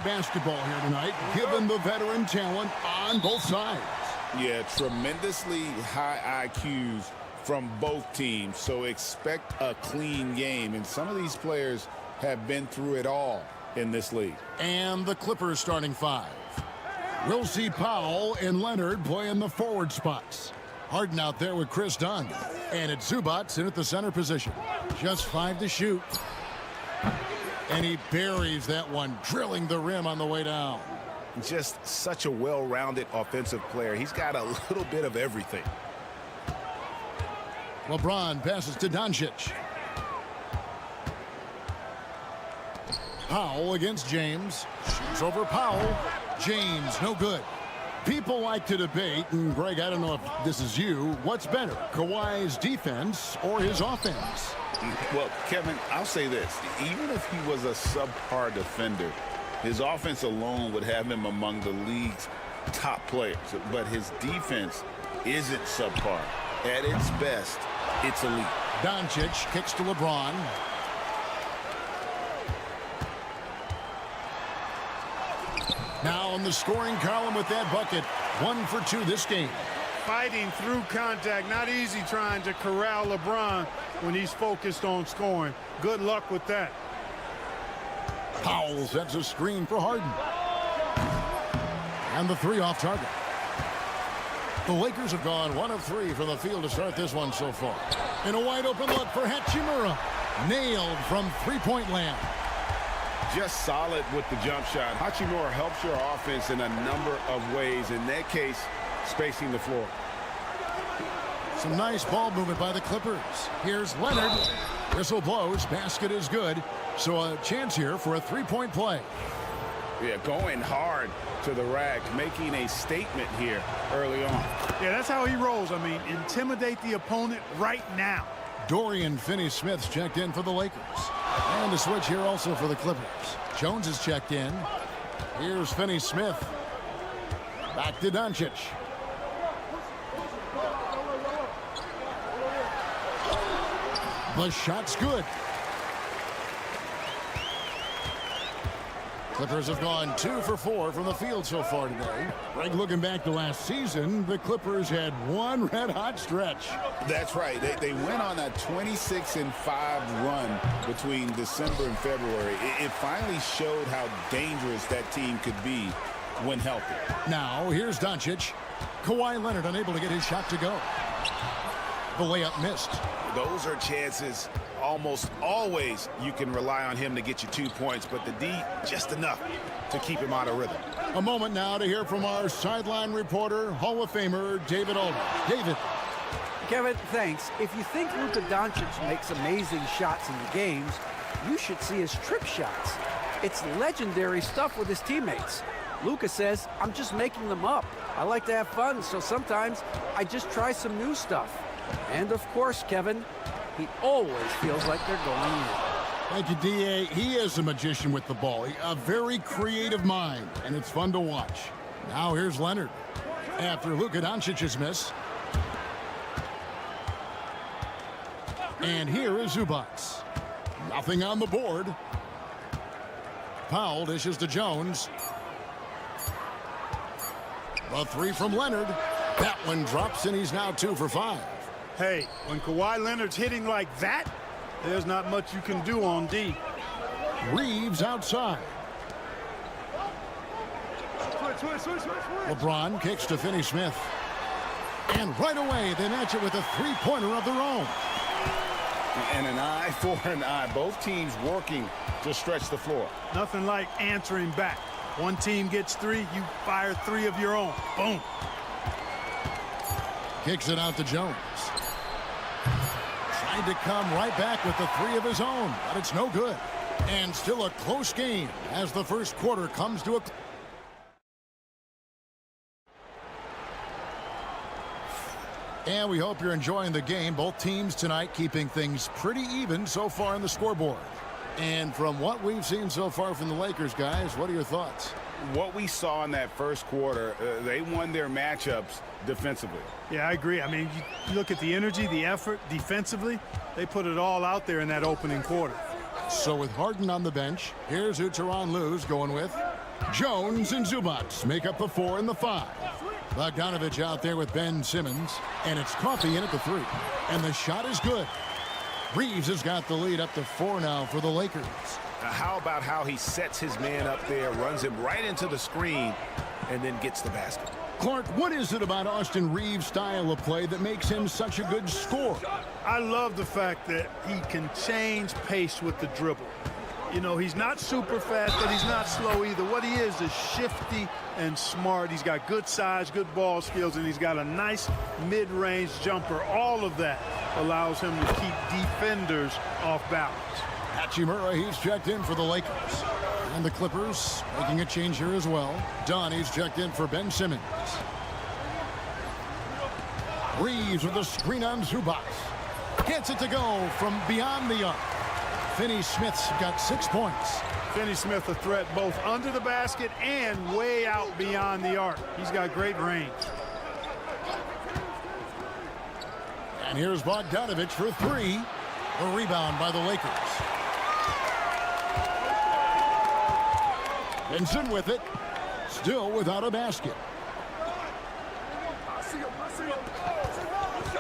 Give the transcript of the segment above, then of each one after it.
Basketball here tonight, given the veteran talent on both sides. Yeah, tremendously high IQs from both teams, so expect a clean game. And some of these players have been through it all in this league. And the Clippers starting five. We'll see Powell and Leonard play in the forward spots. Harden out there with Chris Dunn. And it's Zubac in at the center position. Just 5 to shoot. And he buries that one, drilling the rim on the way down. Just such a well-rounded offensive player. He's got a little bit of everything. LeBron passes to Doncic. Powell against James. Shoots over Powell. James, no good. People like to debate, and Greg, I don't know if this is you, what's better, Kawhi's defense or his offense? Well, Kevin, I'll say this. Even if he was a subpar defender, his offense alone would have him among the league's top players. But his defense isn't subpar. At its best, it's elite. Doncic kicks to LeBron. Now in the scoring column with that bucket. 1 for 2 this game. Fighting through contact. Not easy trying to corral LeBron when he's focused on scoring. Good luck with that. Powell sets a screen for Harden. And the 3 off target. The Lakers have gone 1 of 3 from the field to start this one so far. And a wide open look for Hachimura. Nailed from three-point land. Just solid with the jump shot. Hachimura helps your offense in a number of ways. In that case, spacing the floor. Some nice ball movement by the Clippers. Here's Leonard. Whistle blows. Basket is good. So a chance here for a three-point play. Yeah, going hard to the rack, making a statement here early on. Yeah, that's how he rolls. I mean, intimidate the opponent right now. Dorian Finney-Smith's checked in for the Lakers. And a switch here also for the Clippers. Jones is checked in. Here's Finney-Smith. Back to Doncic. The shot's good. Clippers have gone 2 for 4 from the field so far today. Greg, looking back to last season, the Clippers had one red-hot stretch. That's right. They went on a 26-5 run between December and February. It finally showed how dangerous that team could be when healthy. Now, here's Doncic. Kawhi Leonard unable to get his shot to go. The layup missed. Those are chances. Almost always you can rely on him to get you 2 points, but the D just enough to keep him out of rhythm. A moment now to hear from our sideline reporter, Hall of Famer David Aldridge. David. Kevin, thanks. If you think Luka Doncic makes amazing shots in the games, you should see his trick shots. It's legendary stuff with his teammates. Luka says, I'm just making them up. I like to have fun, so sometimes I just try some new stuff. And of course, Kevin, he always feels like they're going in. Thank you, D.A. He is a magician with the ball. A very creative mind, and it's fun to watch. Now here's Leonard. After Luka Doncic's miss. And here is Zubac. Nothing on the board. Powell dishes to Jones. The 3 from Leonard. That one drops, and he's now 2 for 5. Hey, when Kawhi Leonard's hitting like that, there's not much you can do on D. Reeves outside. LeBron kicks to Finney-Smith. And right away, they match it with a three-pointer of their own. And an eye for an eye. Both teams working to stretch the floor. Nothing like answering back. One team gets 3, you fire 3 of your own. Boom. Kicks it out to Jones. Trying to come right back with the 3 of his own, but it's no good. And still a close game as the first quarter comes to a... And we hope you're enjoying the game. Both teams tonight keeping things pretty even so far on the scoreboard. And from what we've seen so far from the Lakers, guys, what are your thoughts? What we saw in that first quarter, they won their matchups defensively. Yeah, I agree. I mean, you look at the energy, the effort defensively, they put it all out there in that opening quarter. So with Harden on the bench, here's who Tyronn Lue's going with. Jones and Zubac make up the 4 and the 5. Bogdanovich out there with Ben Simmons, and it's Coffey in at the 3. And the shot is good. Reeves has got the lead up to 4 now for the Lakers. How about how he sets his man up there, runs him right into the screen, and then gets the basket? Clark, what is it about Austin Reeves' style of play that makes him such a good scorer? I love the fact that he can change pace with the dribble. You know, he's not super fast, but he's not slow either. What he is shifty and smart. He's got good size, good ball skills, and he's got a nice mid-range jumper. All of that allows him to keep defenders off balance. Hachimura, he's checked in for the Lakers. And the Clippers making a change here as well. Dunn, he's checked in for Ben Simmons. Reeves with a screen on Zubac. Gets it to go from beyond the arc. Finney-Smith's got 6 points. Finney-Smith a threat both under the basket and way out beyond the arc. He's got great range. And here's Bogdanovich for 3. A rebound by the Lakers. Benson with it. Still without a basket.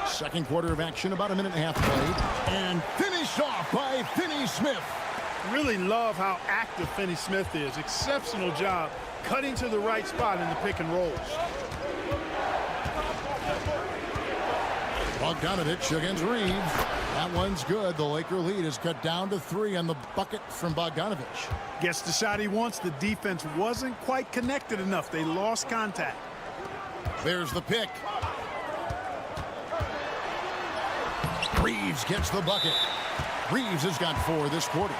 Second quarter of action, about a minute and a half played. And finished off by Finney-Smith. Really love how active Finney-Smith is. Exceptional job cutting to the right spot in the pick and rolls. Bogdanovich against Reeves. That one's good. The Laker lead is cut down to 3 on the bucket from Bogdanovich. Gets the shot he wants. The defense wasn't quite connected enough. They lost contact. There's the pick. Reeves gets the bucket. Reeves has got 4 this quarter.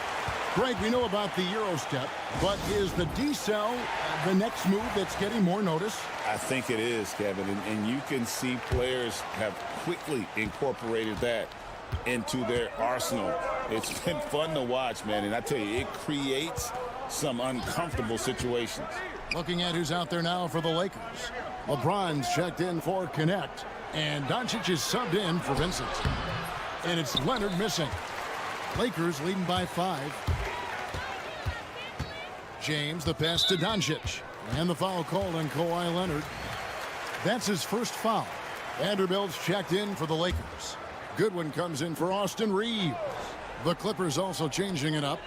Greg, we know about the Euro step, but is the decel the next move that's getting more notice? I think it is, Kevin, and you can see players have quickly incorporated that into their arsenal. It's been fun to watch, man, and I tell you, it creates some uncomfortable situations. Looking at who's out there now for the Lakers. LeBron's checked in for Connect, and Doncic is subbed in for Vincent. And it's Leonard missing. Lakers leading by 5. James, the pass to Doncic. And the foul called on Kawhi Leonard. That's his first foul. Vanderbilt's checked in for the Lakers. Goodwin comes in for Austin Reeves. The Clippers also changing it up.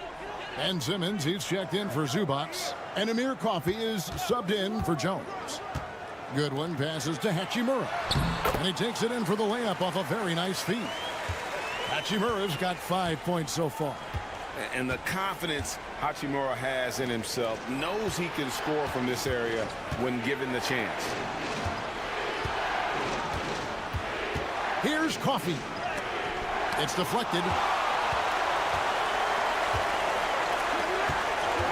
Ben Simmons, he's checked in for Zubac. And Amir Coffey is subbed in for Jones. Goodwin passes to Hachimura. And he takes it in for the layup off a very nice feed. Hachimura's got 5 points so far. And the confidence Hachimura has in himself, knows he can score from this area when given the chance. Here's Coffey. It's deflected.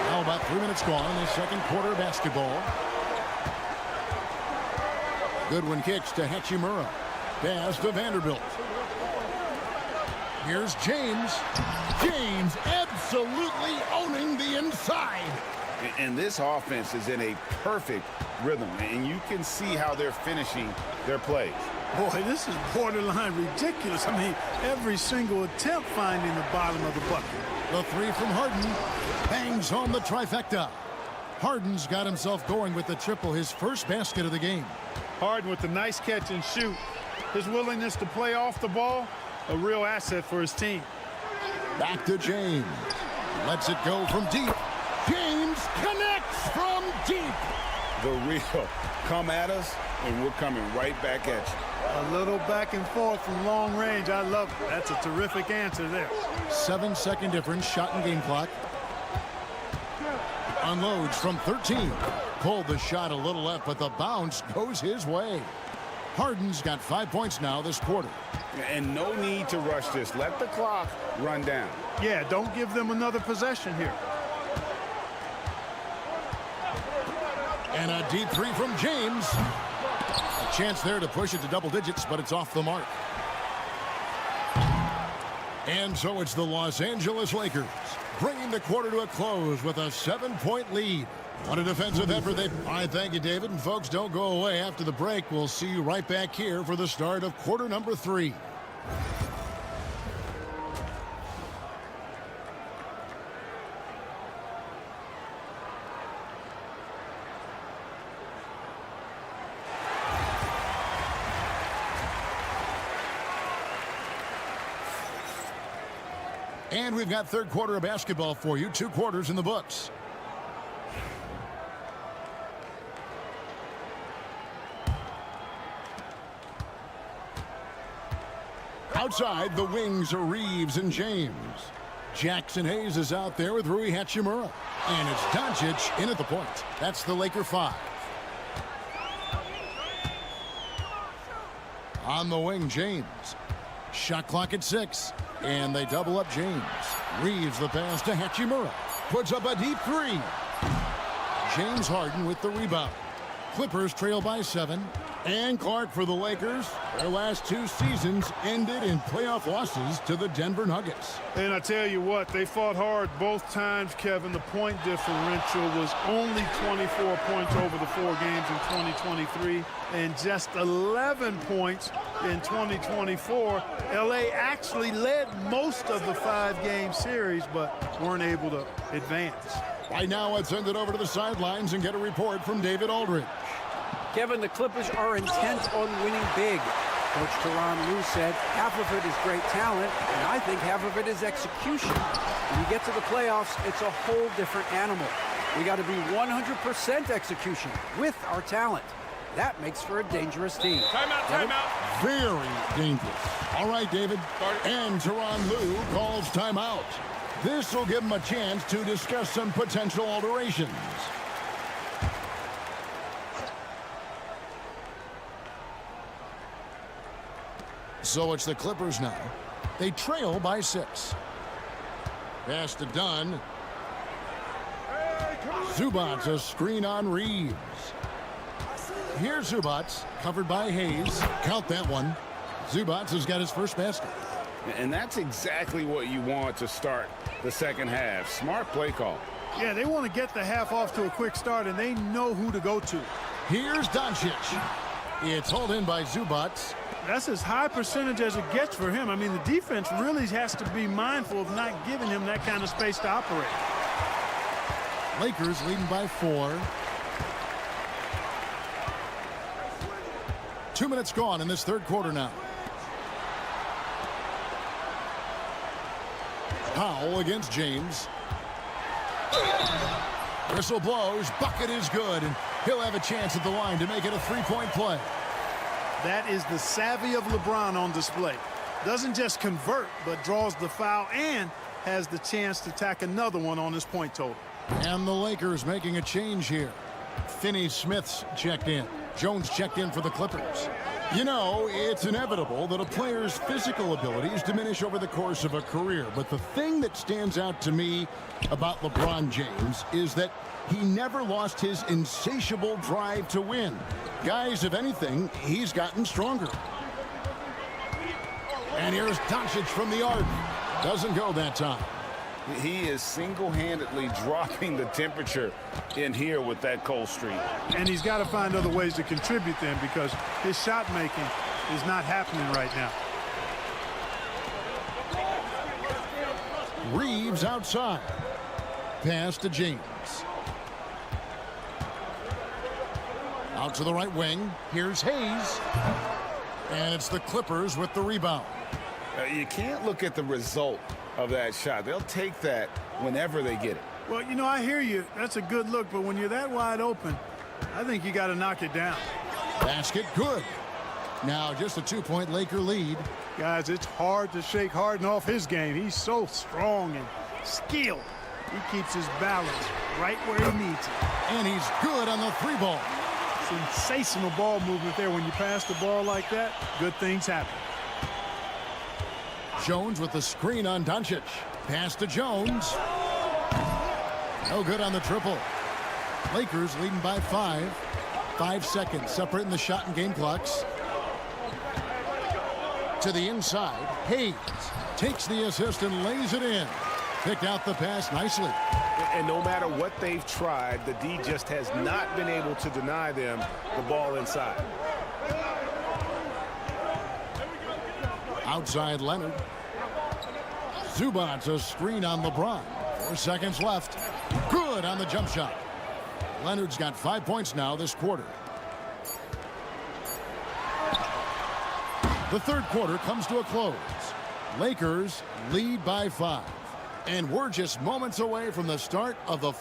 Now about 3 minutes gone in the second quarter of basketball. Goodwin kicks to Hachimura. Pass to Vanderbilt. Here's James. James absolutely owning the inside. And this offense is in a perfect rhythm, and you can see how they're finishing their plays. Boy, this is borderline ridiculous. I mean, every single attempt finding the bottom of the bucket. The 3 from Harden bangs home the trifecta. Harden's got himself going with the triple, his first basket of the game. Harden with the nice catch and shoot. His willingness to play off the ball, a real asset for his team. Back to James. Lets it go from deep. James connects from deep. The real come at us, and we're coming right back at you. A little back and forth from long range. I love it. That's a terrific answer there. 7-second difference, shot and game clock. Unloads from 13. Pulled the shot a little left, but the bounce goes his way. Harden's got 5 points now this quarter. And no need to rush this. Let the clock run down. Yeah, don't give them another possession here. And a deep three from James. A chance there to push it to double digits, but it's off the mark. And so it's the Los Angeles Lakers bringing the quarter to a close with a 7-point lead. What a defensive effort. All right, thank you, David. And folks, don't go away. After the break, we'll see you right back here for the start of quarter number 3. And we've got third quarter of basketball for you. 2 quarters in the books. Outside, the wings are Reeves and James. Jackson Hayes is out there with Rui Hachimura. And it's Doncic in at the point. That's the Laker 5. On the wing, James. Shot clock at 6. And they double up James. Reeves the pass to Hachimura. Puts up a deep 3. James Harden with the rebound. Clippers trail by 7. And Clark for the Lakers. Their last 2 seasons ended in playoff losses to the Denver Nuggets. And I tell you what, they fought hard both times, Kevin. The point differential was only 24 points over the 4 games in 2023 and just 11 points in 2024. LA actually led most of the 5-game series, but weren't able to advance. Right now, let's send it over to the sidelines and get a report from David Aldridge. Kevin, the Clippers are intent on winning big. Coach Tyronn Lue said half of it is great talent, and I think half of it is execution. When you get to the playoffs, it's a whole different animal. We got to be 100% execution with our talent. That makes for a dangerous team. Timeout. Very dangerous. All right, David. And Tyronn Lue calls timeout. This will give him a chance to discuss some potential alterations. So it's the Clippers now. They trail by 6. Pass to Dunn. Zubats a screen on Reeves. Here's Zubats, covered by Hayes. Count that one. Zubats has got his first basket. And that's exactly what you want to start the second half. Smart play call. Yeah, they want to get the half off to a quick start, and they know who to go to. Here's Doncic. It's hauled in by Zubats. That's as high percentage as it gets for him. I mean, the defense really has to be mindful of not giving him that kind of space to operate. Lakers leading by 4. 2 minutes gone in this third quarter now. Powell against James. Whistle blows. Bucket is good, and he'll have a chance at the line to make it a 3-point play. That is the savvy of LeBron on display. Doesn't just convert, but draws the foul and has the chance to tack another one on his point total. And the Lakers making a change here. Finney-Smith's checked in. Jones checked in for the Clippers. You know, it's inevitable that a player's physical abilities diminish over the course of a career. But the thing that stands out to me about LeBron James is that he never lost his insatiable drive to win. Guys, if anything, he's gotten stronger. And here's Doncic from the arc. Doesn't go that time. He is single-handedly dropping the temperature in here with that cold streak. And he's got to find other ways to contribute then, because his shot making is not happening right now. Reeves outside. Pass to James. Out to the right wing. Here's Hayes. And it's the Clippers with the rebound. You can't look at the result of that shot. They'll take that whenever they get it. Well, you know, I hear you. That's a good look, but when you're that wide open, I think you got to knock it down. Basket good. Now just a 2-point Laker lead. Guys, it's hard to shake Harden off his game. He's so strong and skilled. He keeps his balance right where he needs it. And he's good on the three ball. Sensational ball movement there. When you pass the ball like that, good things happen. Jones with the screen on Doncic. Pass to Jones. No good on the triple. Lakers leading by 5. 5 seconds separating the shot and game clocks. To the inside. Hayes takes the assist and lays it in. Picked out the pass nicely. And no matter what they've tried, the D just has not been able to deny them the ball inside. Outside Leonard. Zubac's a screen on LeBron. 4 seconds left. Good on the jump shot. Leonard's got 5 points now this quarter. The third quarter comes to a close. Lakers lead by 5. And we're just moments away from the start of the...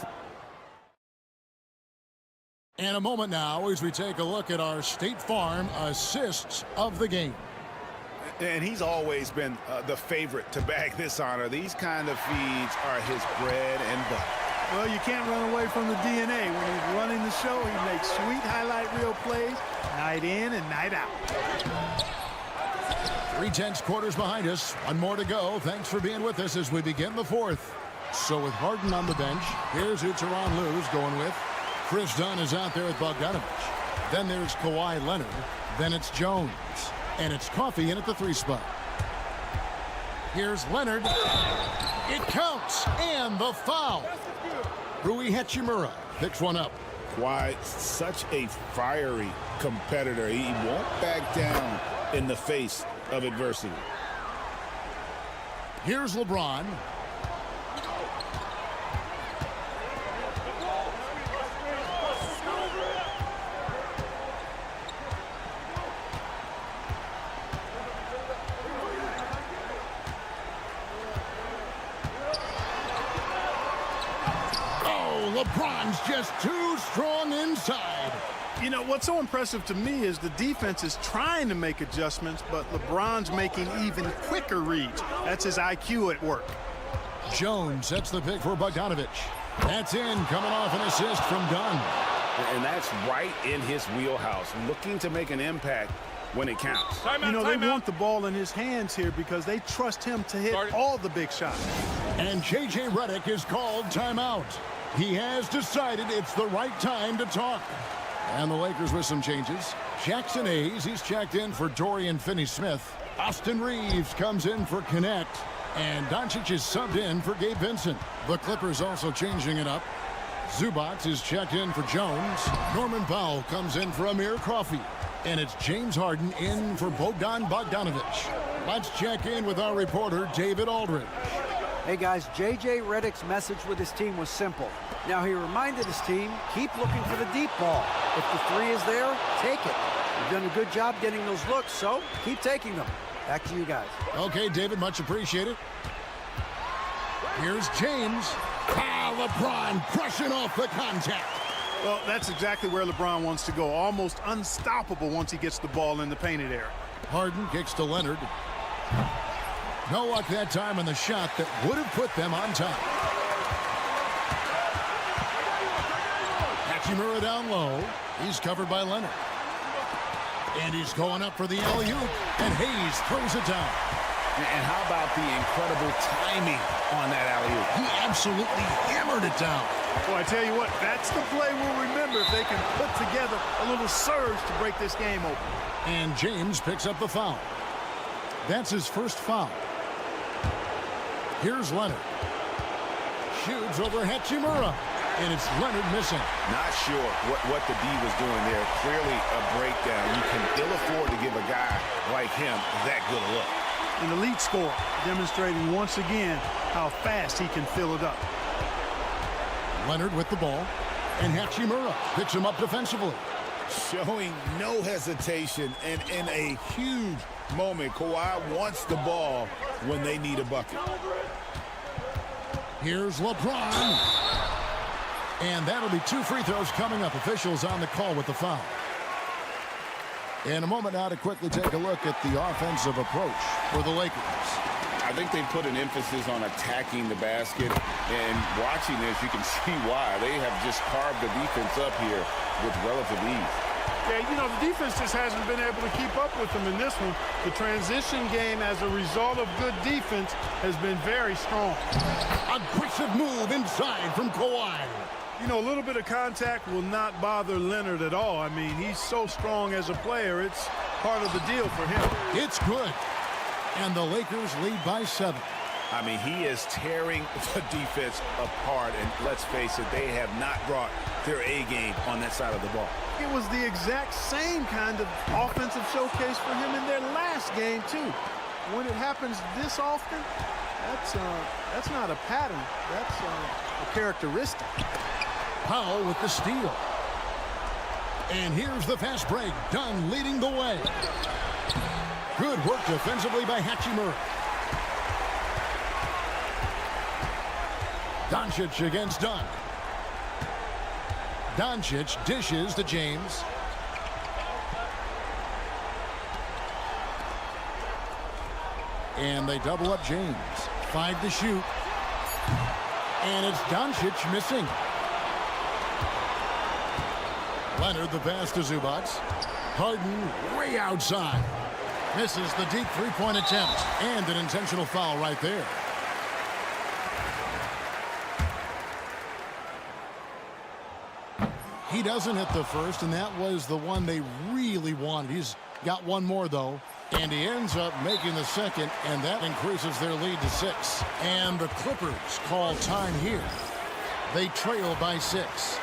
And a moment now as we take a look at our State Farm assists of the game. And he's always been the favorite to bag this honor. These kind of feeds are his bread and butter. Well, you can't run away from the DNA. When he's running the show, he makes sweet highlight reel plays night in and night out. 3/10 quarters behind us. One more to go. Thanks for being with us as we begin the fourth. So with Harden on the bench, here's who Tyronn Lue's going with. Chris Dunn is out there with Bogdanovich. Then there's Kawhi Leonard. Then it's Jones. And it's Coffey in at the 3 spot. Here's Leonard. It counts. And the foul. Rui Hachimura picks one up. Kawhi, such a fiery competitor. He won't back down in the face of adversity. Here's LeBron. LeBron's just too strong inside. You know, what's so impressive to me is the defense is trying to make adjustments, but LeBron's making even quicker reads. That's his IQ at work. Jones sets the pick for Bogdanovich. That's in, coming off an assist from Dunn. And that's right in his wheelhouse, looking to make an impact when it counts. You know, they want the ball in his hands here because they trust him to hit all the big shots. And J.J. Redick is called timeout. He has decided it's the right time to talk. And the Lakers with some changes. Jackson Hayes, he's checked in for Dorian Finney-Smith. Austin Reeves comes in for Connect. And Doncic is subbed in for Gabe Vincent. The Clippers also changing it up. Zubac is checked in for Jones. Norman Powell comes in for Amir Coffey. And it's James Harden in for Bogdan Bogdanovich. Let's check in with our reporter, David Aldridge. Hey guys, J.J. Redick's message with his team was simple. Now he reminded his team, keep looking for the deep ball. If the 3 is there, take it. You've done a good job getting those looks, so keep taking them. Back to you guys. Okay, David, much appreciated. Here's James. LeBron brushing off the contact. Well, that's exactly where LeBron wants to go. Almost unstoppable once he gets the ball in the painted area. Harden kicks to Leonard. No luck that time on the shot that would have put them on top. Hachimura down low. He's covered by Leonard. And he's going up for the alley-oop. And Hayes throws it down. And how about the incredible timing on that alley-oop? He absolutely hammered it down. Well, I tell you what, that's the play we'll remember if they can put together a little surge to break this game open. And James picks up the foul. That's his first foul. Here's Leonard. Shoots over Hachimura. And it's Leonard missing. Not sure what the D was doing there. Clearly a breakdown. You can ill afford to give a guy like him that good a look. An elite scorer, demonstrating once again how fast he can fill it up. Leonard with the ball. And Hachimura picks him up defensively. Showing no hesitation, and in a huge moment, Kawhi wants the ball when they need a bucket. Here's LeBron. And that'll be 2 free throws coming up. Officials on the call with the foul. In a moment now to quickly take a look at the offensive approach for the Lakers. I think they put an emphasis on attacking the basket, and watching this, you can see why. They have just carved the defense up here with relative ease. Yeah, you know, the defense just hasn't been able to keep up with them in this one. The transition game, as a result of good defense, has been very strong. Aggressive move inside from Kawhi. You know, a little bit of contact will not bother Leonard at all. I mean, he's so strong as a player. It's part of the deal for him. It's good. And the Lakers lead by 7. I mean, he is tearing the defense apart, and let's face it, they have not brought their A game on that side of the ball. It was the exact same kind of offensive showcase for him in their last game, too. When it happens this often, that's not a pattern. That's a characteristic. Powell with the steal. And here's the fast break. Dunn leading the way. Good work defensively by Hachimura. Doncic against Dunn. Doncic dishes to James. And they double up James. 5 to shoot. And it's Doncic missing. Leonard the pass to Zubac. Harden way outside. Misses the deep three-point attempt. And an intentional foul right there. He doesn't hit the first, and that was the one they really wanted. He's got one more, though. And he ends up making the second, and that increases their lead to 6. And the Clippers call time here. They trail by 6.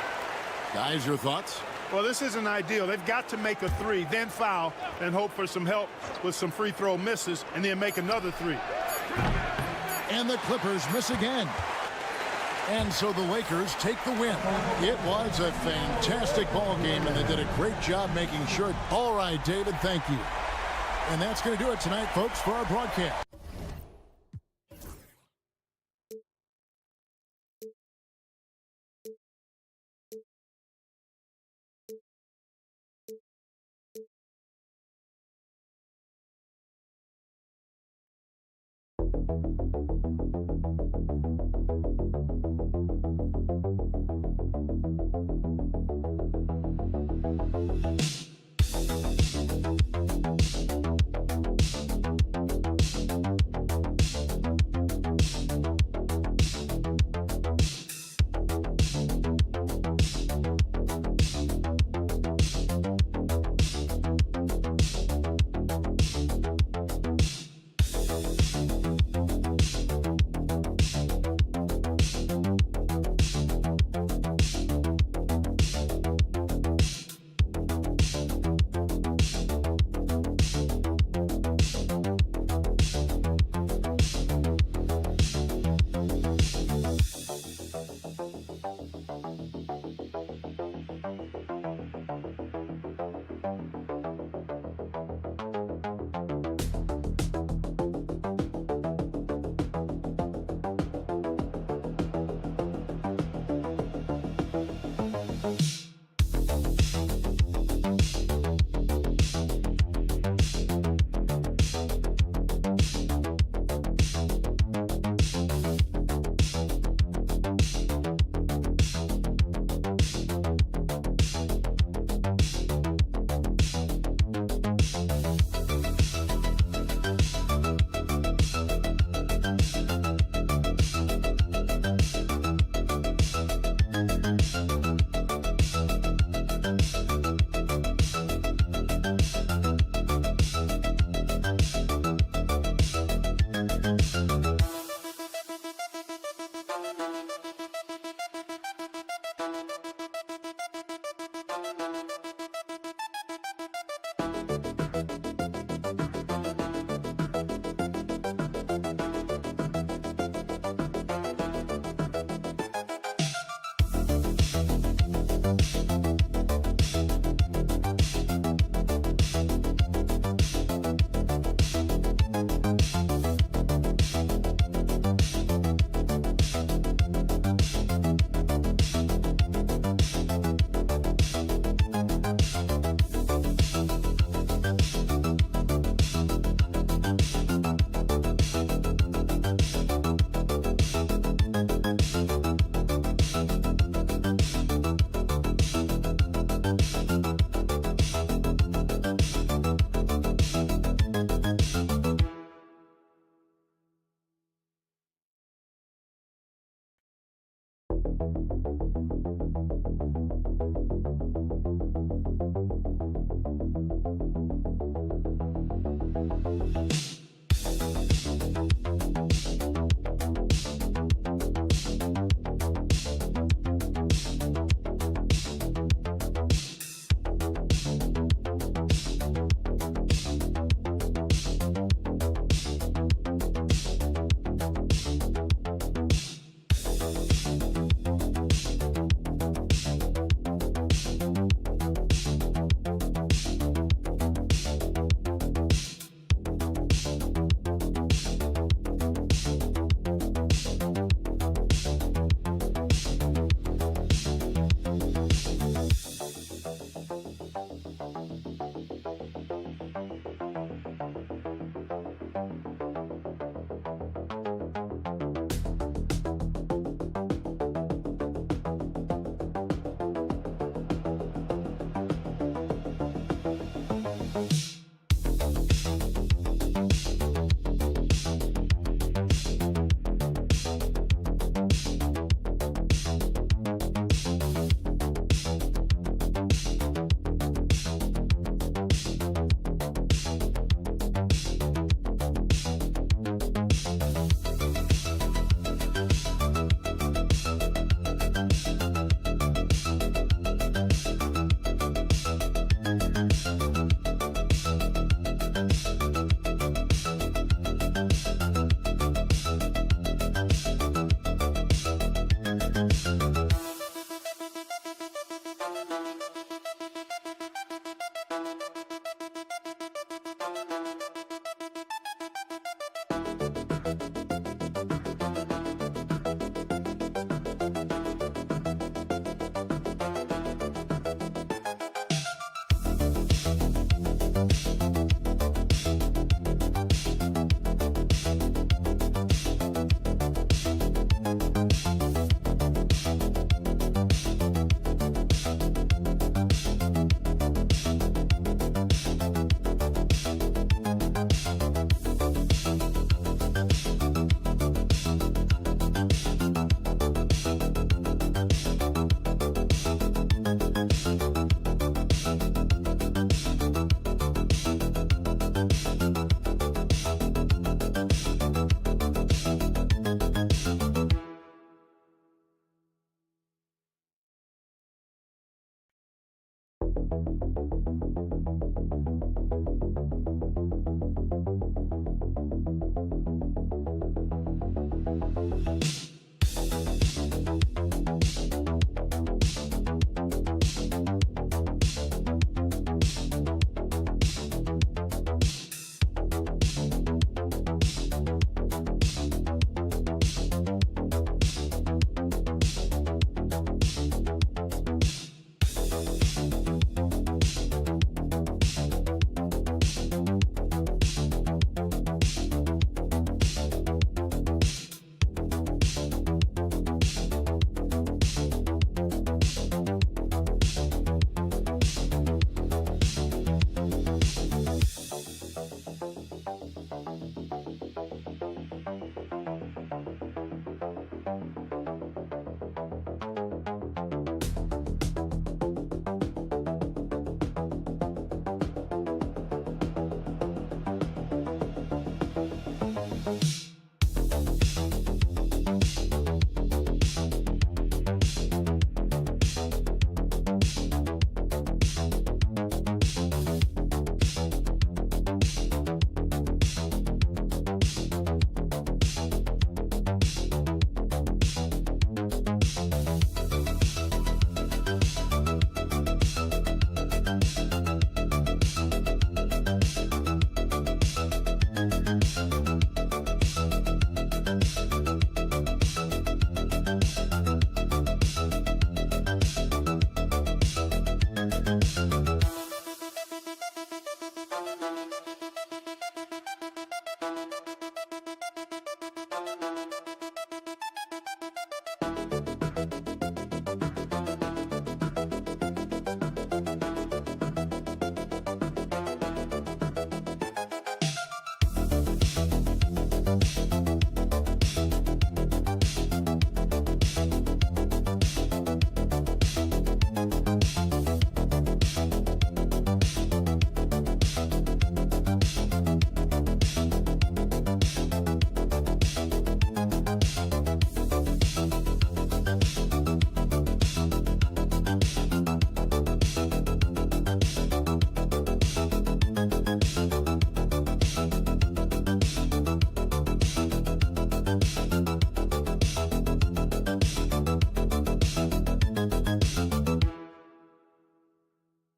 Guys, your thoughts? Well, this isn't ideal. They've got to make a 3, then foul, and hope for some help with some free throw misses, and then make another 3. And the Clippers miss again. And so the Lakers take the win. It was a fantastic ball game, and they did a great job making sure. All right, David, thank you. And that's going to do it tonight, folks, for our broadcast.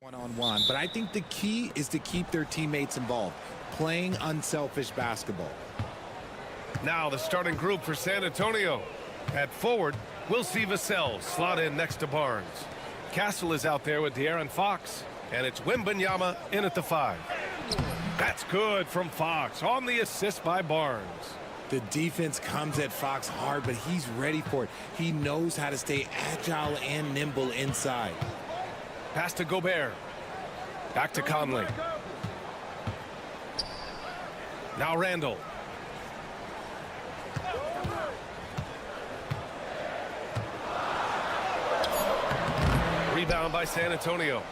One-on-one, but I think the key is to keep their teammates involved, playing unselfish basketball. Now the starting group for San Antonio. At forward, we'll see Vassell slot in next to Barnes. Castle is out there with De'Aaron Fox, and it's Wembanyama in at the 5. That's good from Fox on the assist by Barnes. The defense comes at Fox hard, but he's ready for it. He knows how to stay agile and nimble inside. Pass to Gobert. Back to Conley. Now Randall. Rebound by San Antonio.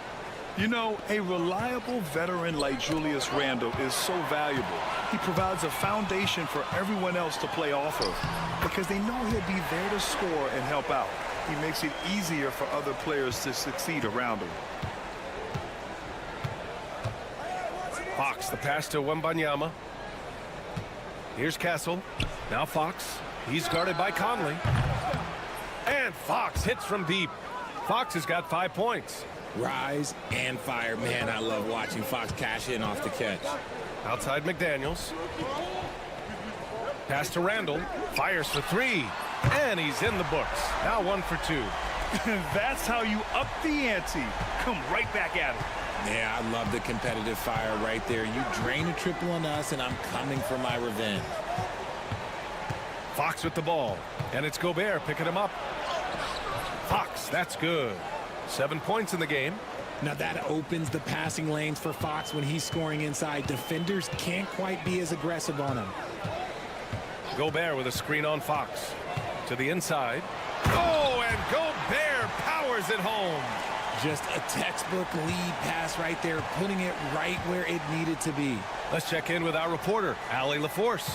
You know, a reliable veteran like Julius Randle is so valuable. He provides a foundation for everyone else to play off of because they know he'll be there to score and help out. He makes it easier for other players to succeed around him. Fox, the pass to Wembanyama. Here's Castle. Now Fox. He's guarded by Conley. And Fox hits from deep. Fox has got 5 points. Rise and fire. Man, I love watching Fox cash in off the catch. Outside McDaniels. Pass to Randall. Fires for 3. And he's in the books. Now 1 for 2. That's how you up the ante. Come right back at it. Yeah, I love the competitive fire right there. You drain a triple on us, and I'm coming for my revenge. Fox with the ball. And it's Gobert picking him up. Fox, that's good. 7 points in the game. Now that opens the passing lanes for Fox when he's scoring inside. Defenders can't quite be as aggressive on him. Gobert with a screen on Fox. To the inside. Oh, and Gobert powers it home. Just a textbook lead pass right there, putting it right where it needed to be. Let's check in with our reporter, Allie LaForce.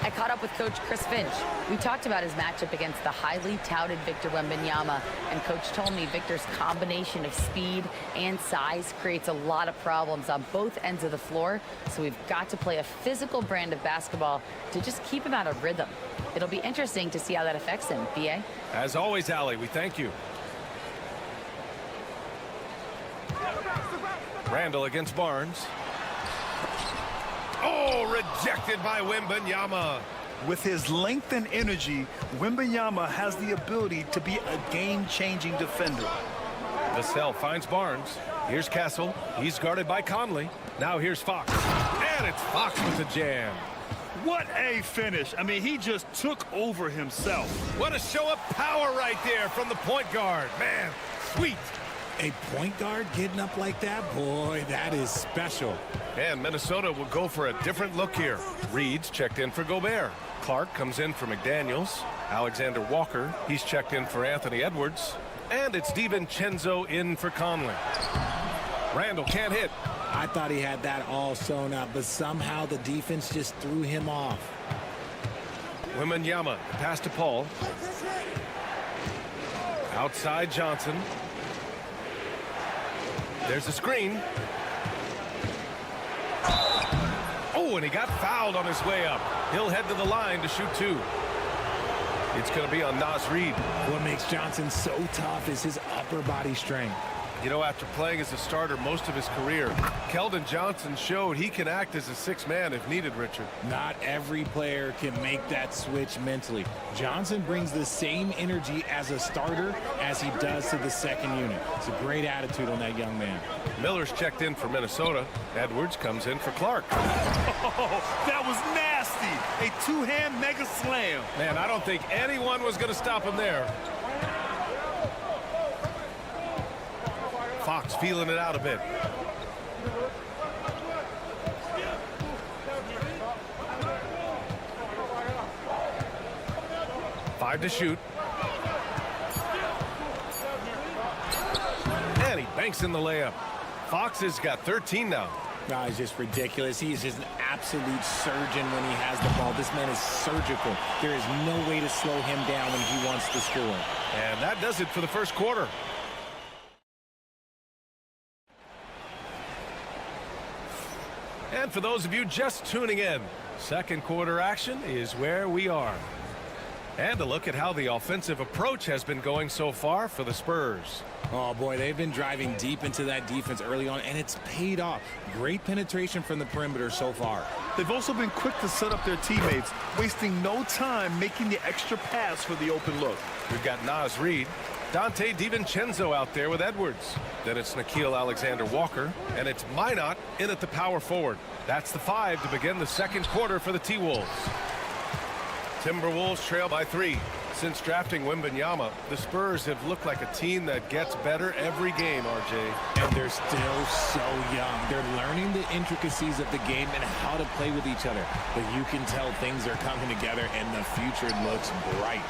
I caught up with Coach Chris Finch. We talked about his matchup against the highly touted Victor Wembanyama, and Coach told me Victor's combination of speed and size creates a lot of problems on both ends of the floor, so we've got to play a physical brand of basketball to just keep him out of rhythm. It'll be interesting to see how that affects him. B.A.? As always, Allie, we thank you. Randall against Barnes. Oh, rejected by Wembanyama. With his length and energy, Wembanyama has the ability to be a game-changing defender. Vassell finds Barnes. Here's Castle. He's guarded by Conley. Now here's Fox. And it's Fox with the jam. What a finish. I mean, he just took over himself. What a show of power right there from the point guard. Man, sweet. A point guard getting up like that? Boy, that is special. And Minnesota will go for a different look here. Reed's checked in for Gobert. Clark comes in for McDaniels. Alexander Walker, he's checked in for Anthony Edwards. And it's DiVincenzo in for Conley. Randall can't hit. I thought he had that all sewn up, but somehow the defense just threw him off. Wembanyama, pass to Paul. Outside Johnson. There's a screen. Oh, and he got fouled on his way up. He'll head to the line to shoot two. It's going to be on Naz Reid. What makes Johnson so tough is his upper body strength. You know, after playing as a starter most of his career, Keldon Johnson showed he can act as a sixth man if needed, Richard. Not every player can make that switch mentally. Johnson brings the same energy as a starter as he does to the second unit. It's a great attitude on that young man. Miller's checked in for Minnesota. Edwards comes in for Clark. Oh, that was nasty. A two-hand mega slam. Man, I don't think anyone was going to stop him there. Fox feeling it out a bit. Five to shoot. And he banks in the layup. Fox has got 13 now. No, it's just ridiculous. He is just an absolute surgeon when he has the ball. This man is surgical. There is no way to slow him down when he wants to score. And that does it for the first quarter. And for those of you just tuning in, second quarter action is where we are. And a look at how the offensive approach has been going so far for the Spurs. Oh, boy, they've been driving deep into that defense early on, and it's paid off. Great penetration from the perimeter so far. They've also been quick to set up their teammates, wasting no time making the extra pass for the open look. We've got Naz Reid, Dante DiVincenzo out there with Edwards. Then it's Nickeil Alexander-Walker, and it's Minot in at the power forward. That's the five to begin the second quarter for the T-Wolves. Timberwolves trail by 3. Since drafting Wembanyama, the Spurs have looked like a team that gets better every game, RJ. And they're still so young. They're learning the intricacies of the game and how to play with each other. But you can tell things are coming together, and the future looks bright.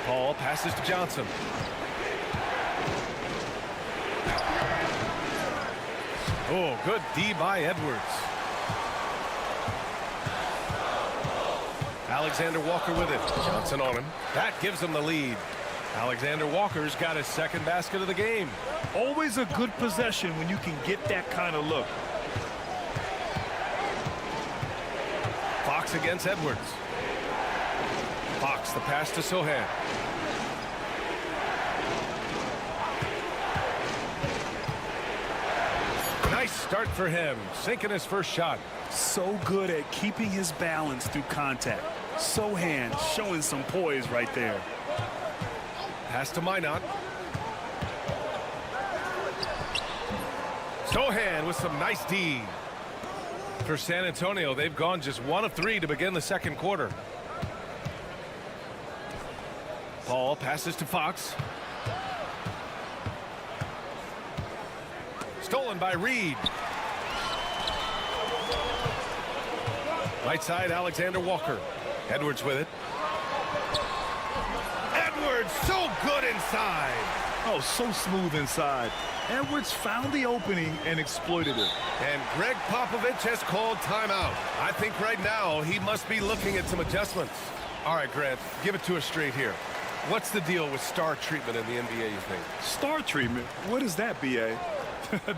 Paul passes to Johnson. Oh, good D by Edwards. Alexander Walker with it. Johnson on him. That gives him the lead. Alexander Walker's got his second basket of the game. Always a good possession when you can get that kind of look. Fox against Edwards. Fox, the pass to Sohan. Nice start for him, sinking his first shot. So good at keeping his balance through contact. Sohan showing some poise right there. Pass to Minot. Sohan with some nice D. For San Antonio, they've gone just 1 of 3 to begin the second quarter. Paul passes to Fox. Stolen by Reid. Right side, Alexander Walker. Edwards with it. Edwards so good inside. Oh, so smooth inside. Edwards found the opening and exploited it. And Greg Popovich has called timeout. I think right now he must be looking at some adjustments. All right, Grant, give it to us straight here. What's the deal with star treatment in the NBA, you think? Star treatment? What is that, B.A.?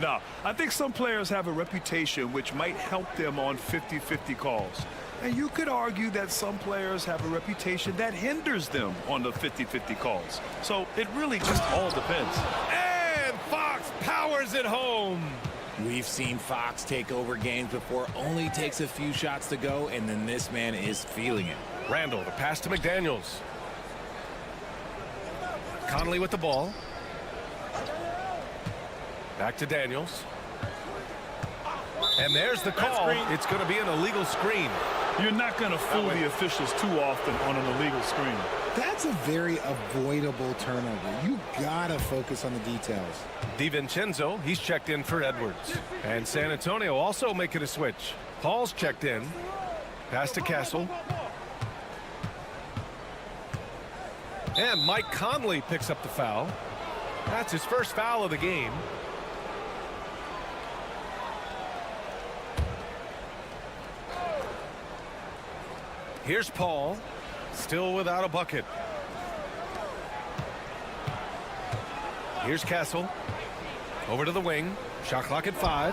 No, I think some players have a reputation which might help them on 50-50 calls. And you could argue that some players have a reputation that hinders them on the 50-50 calls. So it really just all depends. And Fox powers it home. We've seen Fox take over games before, only takes a few shots to go, and then this man is feeling it. Randall, the pass to McDaniels. Conley with the ball. Back to Daniels. And there's the call. It's going to be an illegal screen. You're not going to fool the officials too often on an illegal screen. That's a very avoidable turnover. You gotta focus on the details. DiVincenzo, he's checked in for Edwards. And San Antonio also making a switch. Paul's checked in. Pass to Castle. And Mike Conley picks up the foul. That's his first foul of the game. Here's Paul, still without a bucket. Here's Castle, over to the wing, shot clock at 5.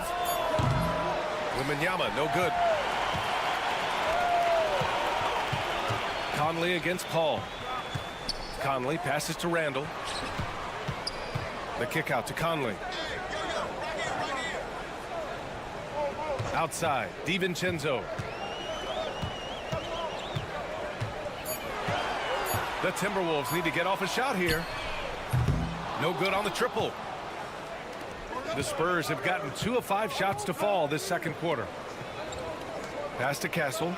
Wembanyama, no good. Conley against Paul. Conley passes to Randall. The kick out to Conley. Outside, DiVincenzo. The Timberwolves need to get off a shot here. No good on the triple. The Spurs have gotten 2 of 5 shots to fall this second quarter. Pass to Castle.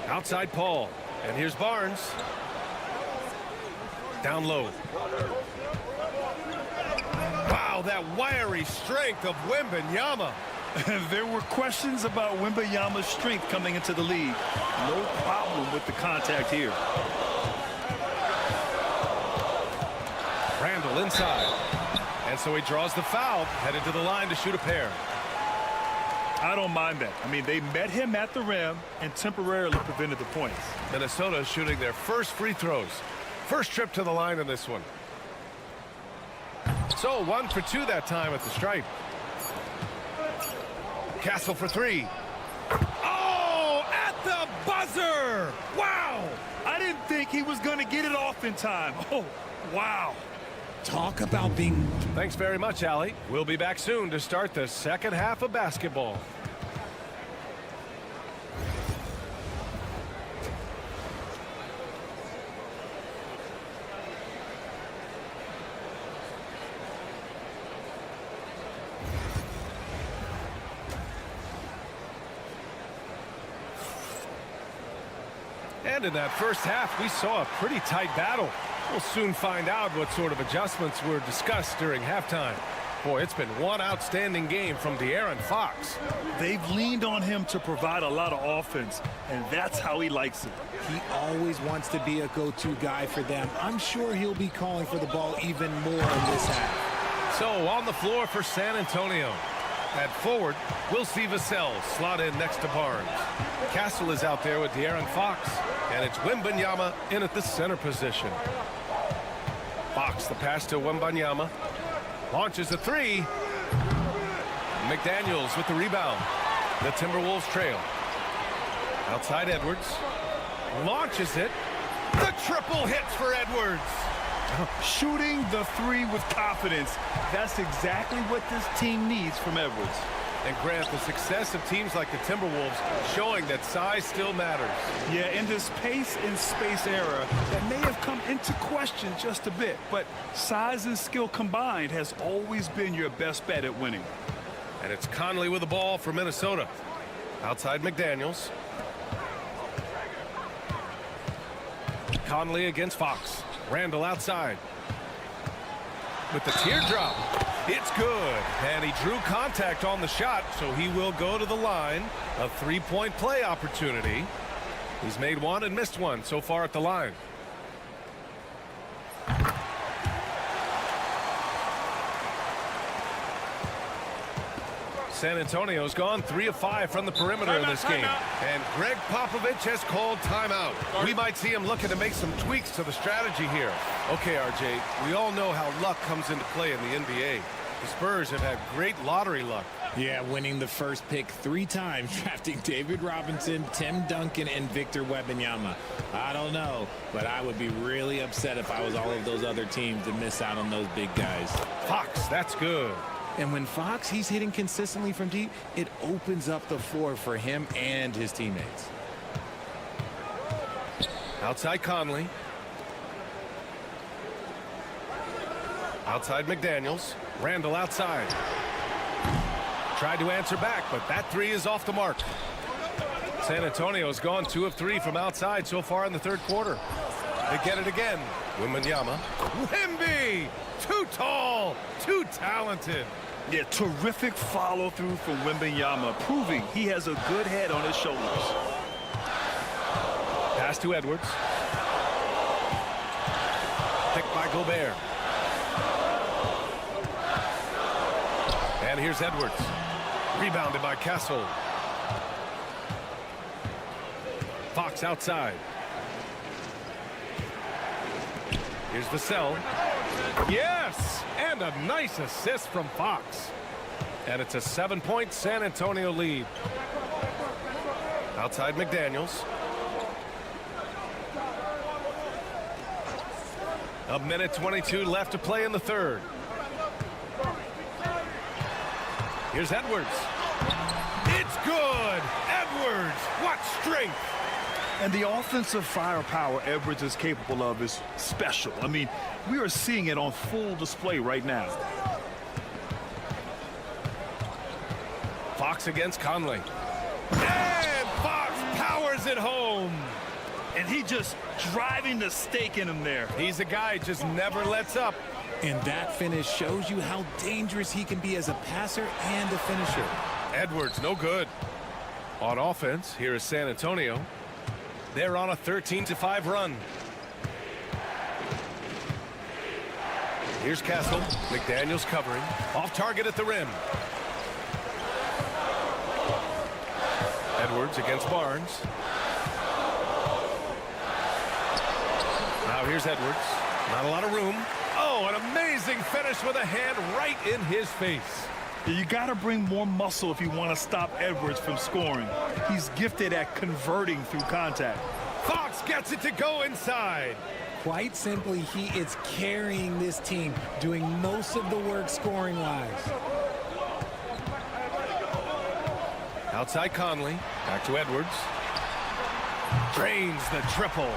Outside Paul. And here's Barnes. Down low. Wow, that wiry strength of Wembanyama. There were questions about Wembanyama's strength coming into the league. No problem with the contact here. Randall inside. And so he draws the foul, headed to the line to shoot a pair. I don't mind that. I mean, they met him at the rim and temporarily prevented the points. Minnesota shooting their first free throws. First trip to the line in this one. So 1 for 2 that time at the stripe. Castle for 3. Oh, at the buzzer! Wow! I didn't think he was going to get it off in time. Oh, wow. Talk about being... Thanks very much, Allie. We'll be back soon to start the second half of basketball. And in that first half, we saw a pretty tight battle. We'll soon find out what sort of adjustments were discussed during halftime. Boy, it's been one outstanding game from De'Aaron Fox. They've leaned on him to provide a lot of offense, and that's how he likes it. He always wants to be a go-to guy for them. I'm sure he'll be calling for the ball even more in this half. So on the floor for San Antonio. At forward, we'll see Vassell slot in next to Barnes. Castle is out there with De'Aaron Fox, and it's Wembanyama in at the center position. Fox, the pass to Wembanyama. Launches a 3. McDaniels with the rebound. The Timberwolves trail. Outside Edwards. Launches it. The triple hits for Edwards. Shooting the 3 with confidence. That's exactly what this team needs from Edwards. And Grant, the success of teams like the Timberwolves showing that size still matters. Yeah, in this pace and space era, that may have come into question just a bit, but size and skill combined has always been your best bet at winning. And it's Conley with the ball for Minnesota. Outside McDaniels. Conley against Fox. Randall outside. With the teardrop. It's good. And he drew contact on the shot, so he will go to the line. A three-point play opportunity. He's made one and missed one so far at the line. San Antonio's gone 3 of 5 from the perimeter in this game. And Greg Popovich has called timeout. We might see him looking to make some tweaks to the strategy here. Okay, RJ, we all know how luck comes into play in the NBA. The Spurs have had great lottery luck. Yeah, winning the first pick 3 times, drafting David Robinson, Tim Duncan, and Victor Wembanyama. I don't know, but I would be really upset if I was all of those other teams to miss out on those big guys. Fox, that's good. And when Fox, he's hitting consistently from deep, it opens up the floor for him and his teammates. Outside Conley. Outside McDaniels. Randall outside. Tried to answer back, but that 3 is off the mark. San Antonio's gone 2 of 3 from outside so far in the third quarter. They get it again. Wembanyama. Wemby! Too tall, too talented. Yeah, terrific follow-through from Wembanyama, proving he has a good head on his shoulders. Pass to Edwards. Picked by Gobert. And here's Edwards. Rebounded by Castle. Fox outside. Here's Vassell. Yes! And a nice assist from Fox. And it's a 7-point San Antonio lead. Outside McDaniels. A minute 22 left to play in the third. Here's Edwards. It's good! Edwards! What strength! And the offensive firepower Edwards is capable of is special. I mean, we are seeing it on full display right now. Fox against Conley. And Fox powers it home. And he just driving the stake in him there. He's a guy who just never lets up. And that finish shows you how dangerous he can be as a passer and a finisher. Edwards, no good. On offense, here is San Antonio. They're on a 13-5 run. Here's Castle. McDaniels covering. Off target at the rim. Edwards against Barnes. Now here's Edwards. Not a lot of room. Oh, an amazing finish with a hand right in his face. You got to bring more muscle if you want to stop Edwards from scoring. He's gifted at converting through contact. Fox gets it to go inside. Quite simply, he is carrying this team, doing most of the work scoring-wise. Outside Conley. Back to Edwards. Drains the triple.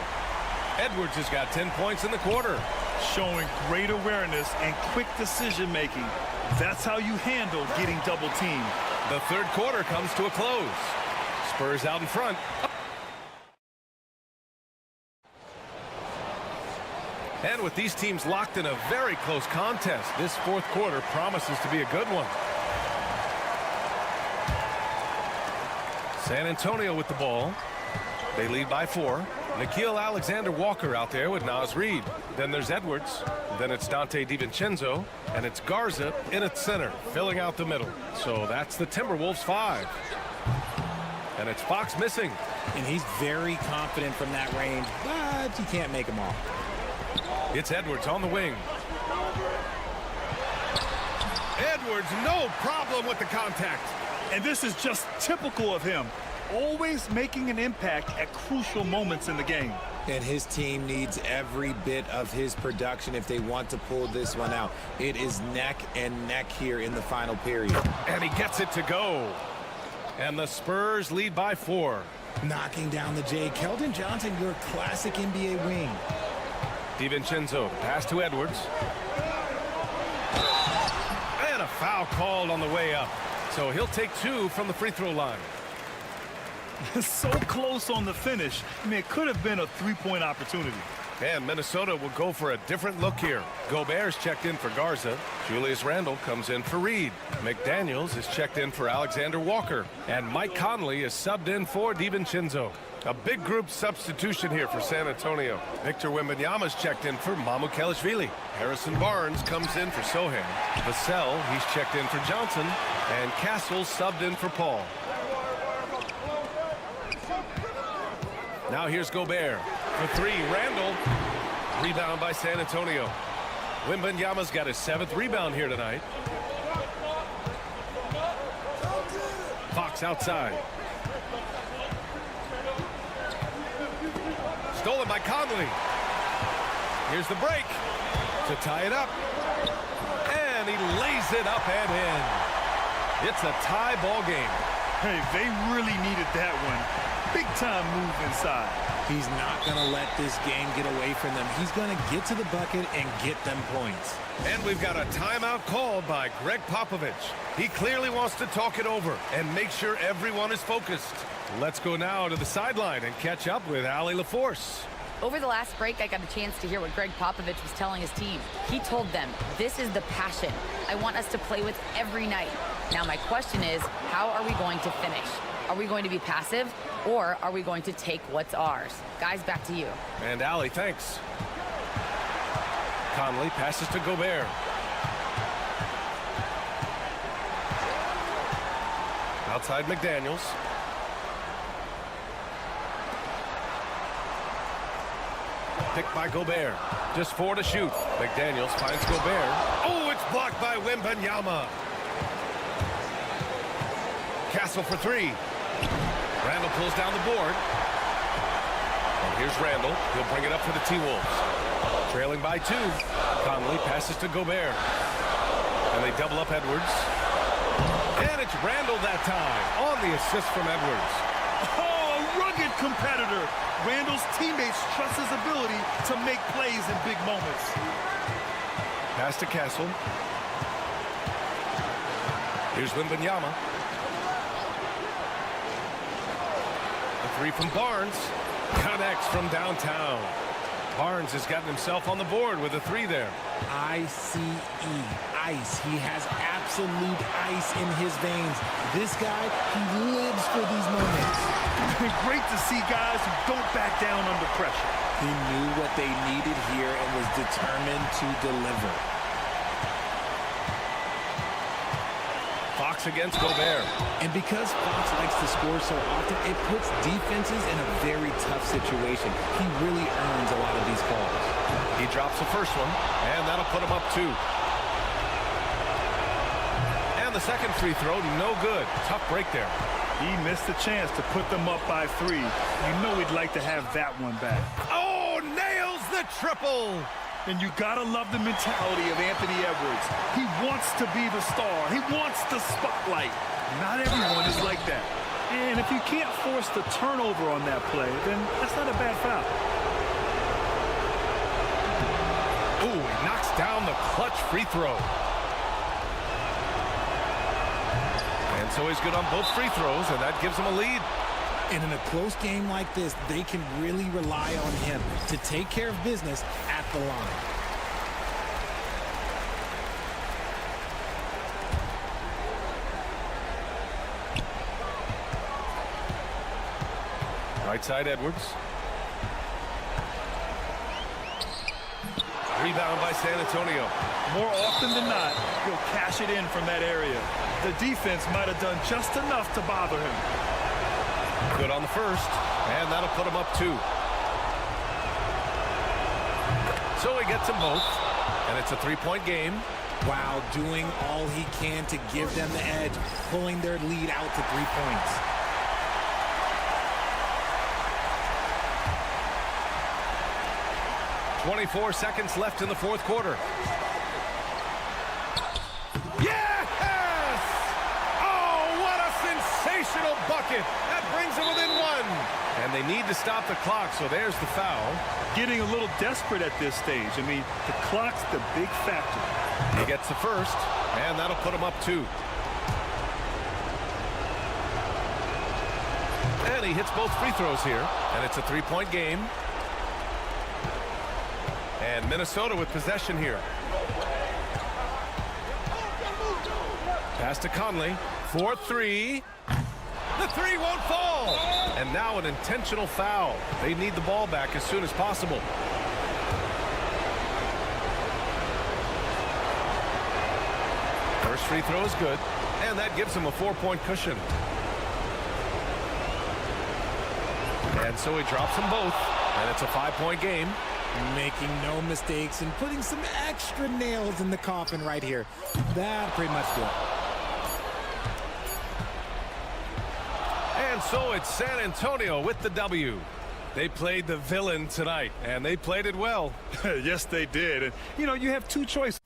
Edwards has got 10 points in the quarter. Showing great awareness and quick decision-making. That's how you handle getting double-teamed. The third quarter comes to a close. Spurs out in front. And with these teams locked in a very close contest, this fourth quarter promises to be a good one. San Antonio with the ball. They lead by 4. Nickeil Alexander-Walker out there with Naz Reid. Then there's Edwards. Then it's Dante DiVincenzo. And it's Garza in at center, filling out the middle. So that's the Timberwolves 5. And it's Fox missing. And he's very confident from that range, but he can't make them all. It's Edwards on the wing. Edwards, no problem with the contact. And this is just typical of him. Always making an impact at crucial moments in the game. And his team needs every bit of his production if they want to pull this one out. It is neck and neck here in the final period. And he gets it to go. And the Spurs lead by 4. Knocking down the J. Keldon Johnson, your classic NBA wing. DiVincenzo, pass to Edwards. And a foul called on the way up. So he'll take 2 from the free throw line. So close on the finish. I mean, it could have been a 3-point opportunity. And Minnesota will go for a different look here. Gobert's checked in for Garza. Julius Randle comes in for Reed. McDaniels is checked in for Alexander Walker. And Mike Conley is subbed in for DiVincenzo. A big group substitution here for San Antonio. Victor Wembanyama's checked in for Mamukelashvili. Harrison Barnes comes in for Sohan. Vassell, he's checked in for Johnson. And Castle subbed in for Paul. Now here's Gobert. For three, Randle. Rebound by San Antonio. Wembanyama's got his 7th rebound here tonight. Fox outside. Stolen by Conley. Here's the break to tie it up. And he lays it up and in. It's a tie ball game. Hey, they really needed that one. Big time move inside. He's not going to let this game get away from them. He's going to get to the bucket and get them points. And we've got a timeout called by Greg Popovich. He clearly wants to talk it over and make sure everyone is focused. Let's go now to the sideline and catch up with Allie LaForce. Over the last break, I got a chance to hear what Greg Popovich was telling his team. He told them, this is the passion I want us to play with every night. Now my question is, how are we going to finish? Are we going to be passive, or are we going to take what's ours? Guys, back to you. And Allie, thanks. Conley passes to Gobert. Outside McDaniels. Picked by Gobert. Just 4 to shoot. McDaniels finds Gobert. Oh, it's blocked by Wembanyama. Castle for 3. Randle pulls down the board. And here's Randle. He'll bring it up for the T-Wolves. Trailing by 2. Conley passes to Gobert. And they double up Edwards. And it's Randle that time on the assist from Edwards. Oh, a rugged competitor. Randle's teammates trust his ability to make plays in big moments. Pass to Castle. Here's Wembanyama. The 3 from Barnes. Connects from downtown. Barnes has gotten himself on the board with a 3 there. ICE, ice. He has absolute ice in his veins. This guy, he lives for these moments. Great to see guys who don't back down under pressure. He knew what they needed here and was determined to deliver. Fox against Gobert. And because Fox likes to score so often, it puts defenses in a very tough situation. He really earns a lot of these calls. He drops the first one, and that'll put him up 2. And the second free throw, no good. Tough break there. He missed the chance to put them up by 3. You know he'd like to have that one back. Oh, nails the triple. And you gotta love the mentality of Anthony Edwards. He wants to be the star. He wants the spotlight. Not everyone is like that. And if you can't force the turnover on that play, then that's not a bad foul. Ooh, he knocks down the clutch free throw. And so he's good on both free throws, and that gives him a lead. And in a close game like this, they can really rely on him to take care of business at the line. Right side, Edwards. Rebound by San Antonio. More often than not, he'll cash it in from that area. The defense might have done just enough to bother him. Good on the first, and that'll put him up 2. So he gets them both, and it's a 3-point game. While doing all he can to give them the edge, pulling their lead out to 3 points. .24 seconds left in the 4th quarter. Yes! Oh, what a sensational bucket! That brings them within 1. And they need to stop the clock, so there's the foul. Getting a little desperate at this stage. I mean, the clock's the big factor. He gets the first, and that'll put him up 2. And he hits both free throws here, and it's a 3-point game. And Minnesota with possession here. Pass to Conley. 4-3. The three won't fall. And now an intentional foul. They need the ball back as soon as possible. First free throw is good. And that gives him a 4-point cushion. And so he drops them both. And it's a 5-point game. Making no mistakes and putting some extra nails in the coffin right here. That pretty much do it. And so it's San Antonio with the W. They played the villain tonight, and they played it well. Yes, they did. And, you know, you have two choices.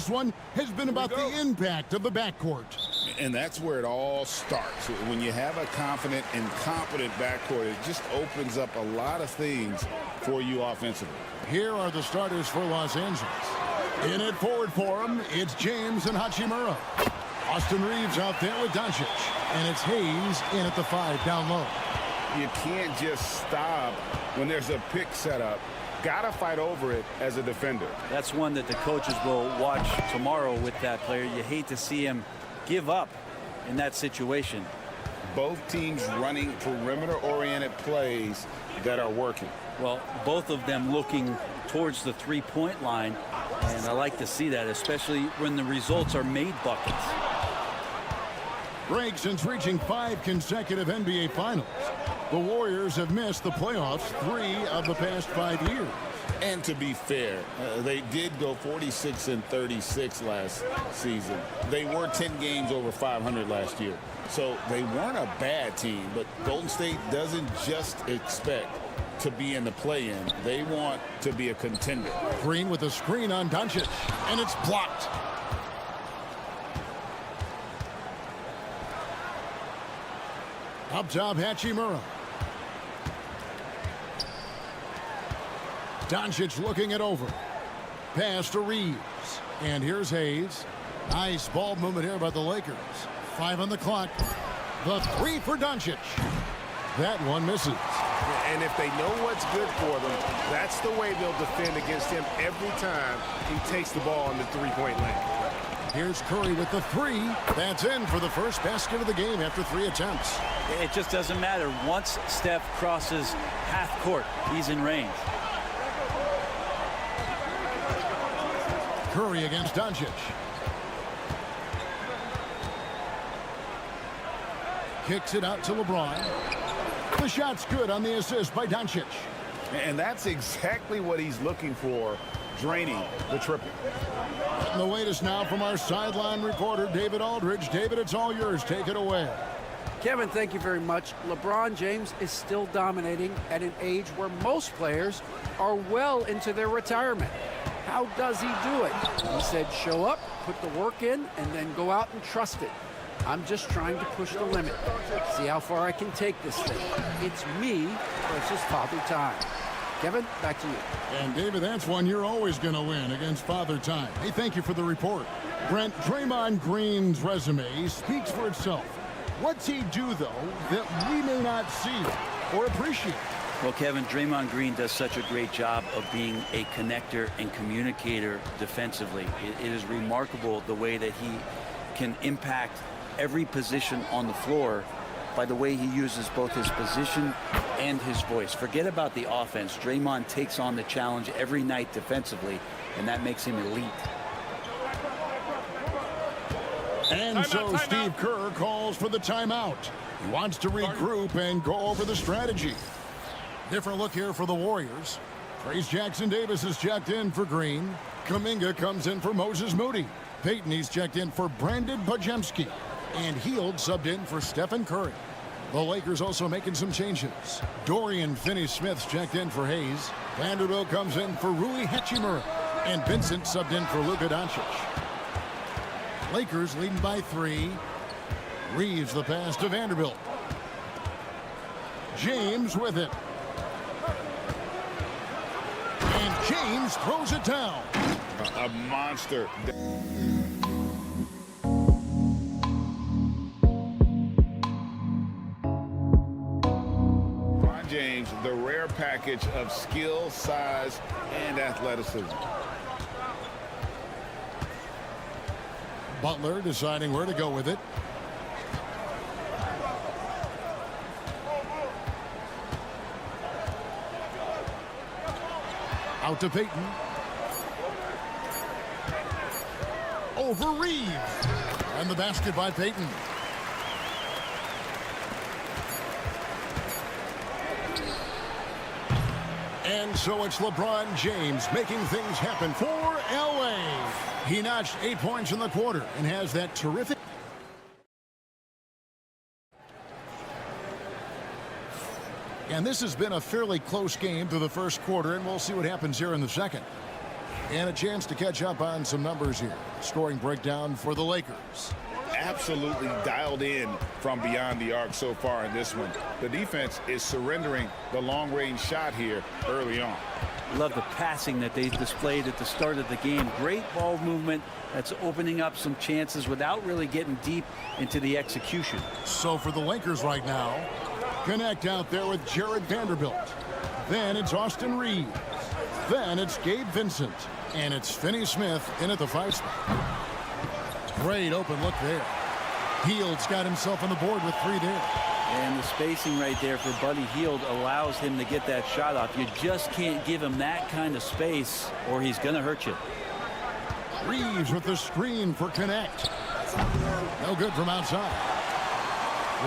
One has been about the impact of the backcourt. And that's where it all starts. When you have a confident and competent backcourt, it just opens up a lot of things for you offensively. Here are the starters for Los Angeles. In at forward for him, it's James and Hachimura. Austin Reeves out there with Doncic. And it's Hayes in at the 5 down low. You can't just stop when there's a pick set up. Gotta fight over it as a defender. That's one that the coaches will watch tomorrow with that player. You hate to see him give up in that situation. Both teams running perimeter-oriented plays that are working. Well, both of them looking towards the three-point line, and I like to see that, especially when the results are made buckets. Greg, since reaching 5 consecutive NBA Finals, the Warriors have missed the playoffs 3 of the past 5 years. And to be fair, they did go 46-36 last season. They were 10 games over 500 last year. So they weren't a bad team, but Golden State doesn't just expect to be in the play-in. They want to be a contender. Green with a screen on Doncic, and it's blocked. Up top, Hachimura. Doncic looking it over. Pass to Reeves. And here's Hayes. Nice ball movement here by the Lakers. 5 on the clock. The 3 for Doncic. That one misses. And if they know what's good for them, that's the way they'll defend against him every time he takes the ball in the three-point lane. Here's Curry with the 3. That's in for the first basket of the game after 3 attempts. It just doesn't matter. Once Steph crosses half court, he's in range. Curry against Doncic. Kicks it out to LeBron. The shot's good on the assist by Doncic. And that's exactly what he's looking for, draining the triple. And the latest now from our sideline reporter, David Aldridge. David, it's all yours. Take it away. Kevin, thank you very much. LeBron James is still dominating at an age where most players are well into their retirement. How does he do it? He said, show up, put the work in, and then go out and trust it. I'm just trying to push the limit. See how far I can take this thing. It's me versus Father Time. Kevin, back to you. And David, that's one you're always going to win against Father Time. Hey, thank you for the report. Brent, Draymond Green's resume speaks for itself. What's he do, though, that we may not see or appreciate? Well, Kevin, Draymond Green does such a great job of being a connector and communicator defensively. It is remarkable the way that he can impact every position on the floor by the way he uses both his position and his voice. Forget about the offense. Draymond takes on the challenge every night defensively, and that makes him elite. And so Steve Kerr calls for the timeout. He wants to regroup and go over the strategy. Different look here for the Warriors. Trace Jackson-Davis is checked in for Green. Kuminga comes in for Moses Moody. Payton, he's checked in for Brandon Pajemski. And Hield subbed in for Stephen Curry. The Lakers also making some changes. Dorian Finney-Smith's checked in for Hayes. Vanderbilt comes in for Rui Hachimura. And Vincent subbed in for Luka Doncic. Lakers leading by 3. Reeves the pass to Vanderbilt. James with it. And James throws it down. A monster. James, the rare package of skill, size, and athleticism. Butler deciding where to go with it. Out to Payton. Over Reeves. And the basket by Payton. And so it's LeBron James making things happen for LA. He notched 8 points in the quarter and has that terrific. And this has been a fairly close game through the first quarter, and we'll see what happens here in the second. And a chance to catch up on some numbers here. Scoring breakdown for the Lakers. Absolutely dialed in from beyond the arc so far in this one. The defense is surrendering the long-range shot here early on. Love the passing that they displayed at the start of the game. Great ball movement that's opening up some chances without really getting deep into the execution. So for the Lakers right now, connect out there with Jared Vanderbilt. Then it's Austin Reeves. Then it's Gabe Vincent. And it's Finney-Smith in at the 5 spot. Great open look there. Hield's got himself on the board with 3 there. And the spacing right there for Buddy Hield allows him to get that shot off. You just can't give him that kind of space or he's going to hurt you. Reeves with the screen for Connect. No good from outside.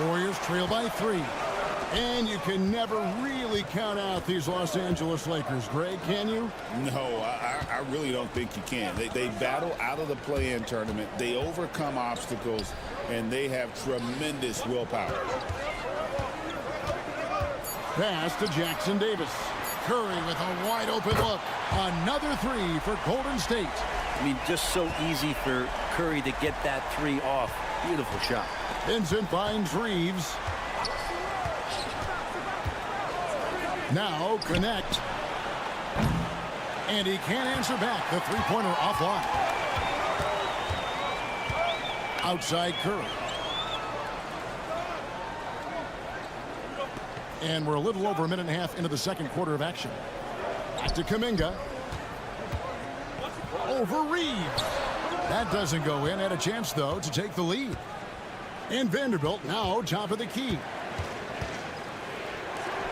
Warriors trail by 3. And you can never really count out these Los Angeles Lakers, Greg, can you? No, I really don't think you can. They battle out of the play-in tournament. They overcome obstacles, and they have tremendous willpower. Pass to Jackson-Davis. Curry with a wide-open look. Another 3 for Golden State. I mean, just so easy for Curry to get that 3 off. Beautiful shot. Vincent finds Reeves. Now Connect. And he can't answer back. The three-pointer offline. Outside Curry. And we're a little over a minute and a half into the second quarter of action. Back to Kuminga. Over Reeves. That doesn't go in. Had a chance, though, to take the lead. And Vanderbilt now top of the key.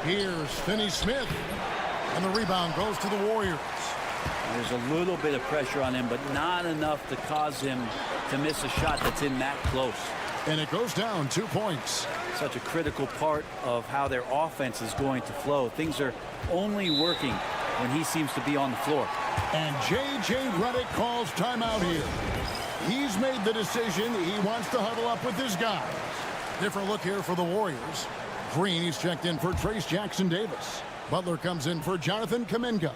Here's Finney-Smith. And the rebound goes to the Warriors. There's a little bit of pressure on him, but not enough to cause him to miss a shot that's in that close. And it goes down 2 points. Such a critical part of how their offense is going to flow. Things are only working when he seems to be on the floor. And J.J. Redick calls timeout here. He's made the decision. He wants to huddle up with his guys. Different look here for the Warriors. Green, he's checked in for Trace Jackson-Davis. Butler comes in for Jonathan Kuminga.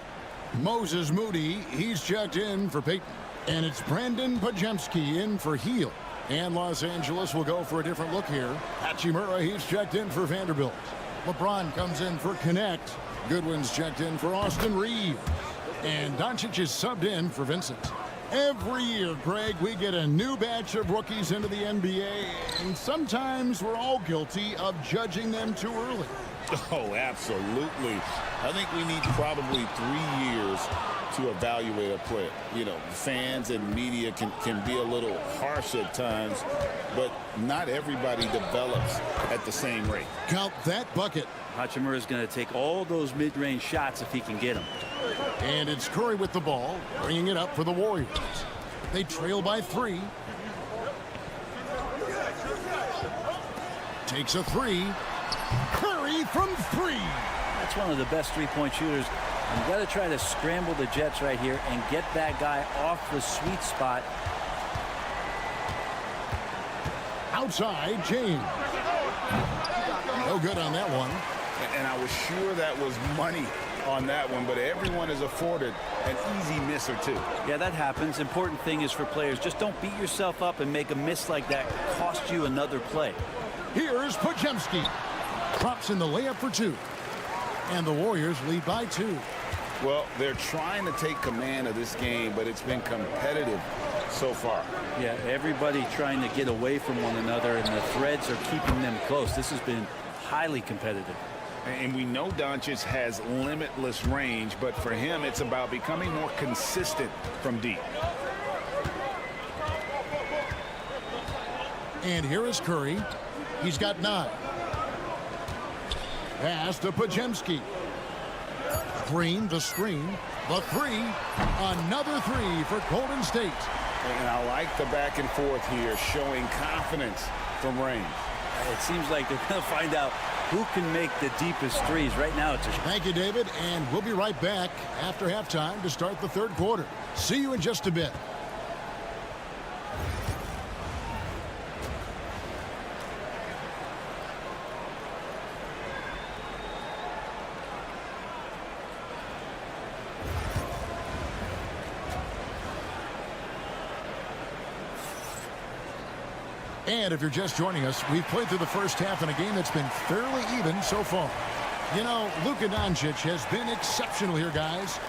Moses Moody, he's checked in for Payton. And it's Brandon Pajemski in for Hield. And Los Angeles will go for a different look here. Hachimura, he's checked in for Vanderbilt. LeBron comes in for Connect. Goodwin's checked in for Austin Reeves. And Doncic is subbed in for Vincent. Every year, Greg, we get a new batch of rookies into the NBA, and sometimes we're all guilty of judging them too early. Oh, absolutely. I think we need probably 3 years to evaluate a player. You know, fans and media can be a little harsh at times, but not everybody develops at the same rate. Count that bucket. Hachimura is going to take all those mid-range shots if he can get them. And it's Curry with the ball, bringing it up for the Warriors. They trail by 3. Takes a three. Curry from three. That's one of the best three-point shooters. You've got to try to scramble the Jets right here and get that guy off the sweet spot. Outside, James. No good on that one. And I was sure that was money on that one, but everyone is afforded an easy miss or two. Yeah, that happens. Important thing is for players, just don't beat yourself up and make a miss like that cost you another play. Here's Podziemski. Drops in the layup for two. And the Warriors lead by 2. Well, they're trying to take command of this game, but it's been competitive so far. Yeah, everybody trying to get away from one another, and the threads are keeping them close. This has been highly competitive. And we know Doncic has limitless range, but for him, it's about becoming more consistent from deep. And here is Curry. He's got 9. Pass to Podziemski. Green, the screen. The three. Another three for Golden State. And I like the back and forth here, showing confidence from range. It seems like they're going to find out who can make the deepest threes. Right now, it's a... Thank you, David. And we'll be right back after halftime to start the third quarter. See you in just a bit. And if you're just joining us, we've played through the first half in a game that's been fairly even so far. You know, Luka Doncic has been exceptional here, guys.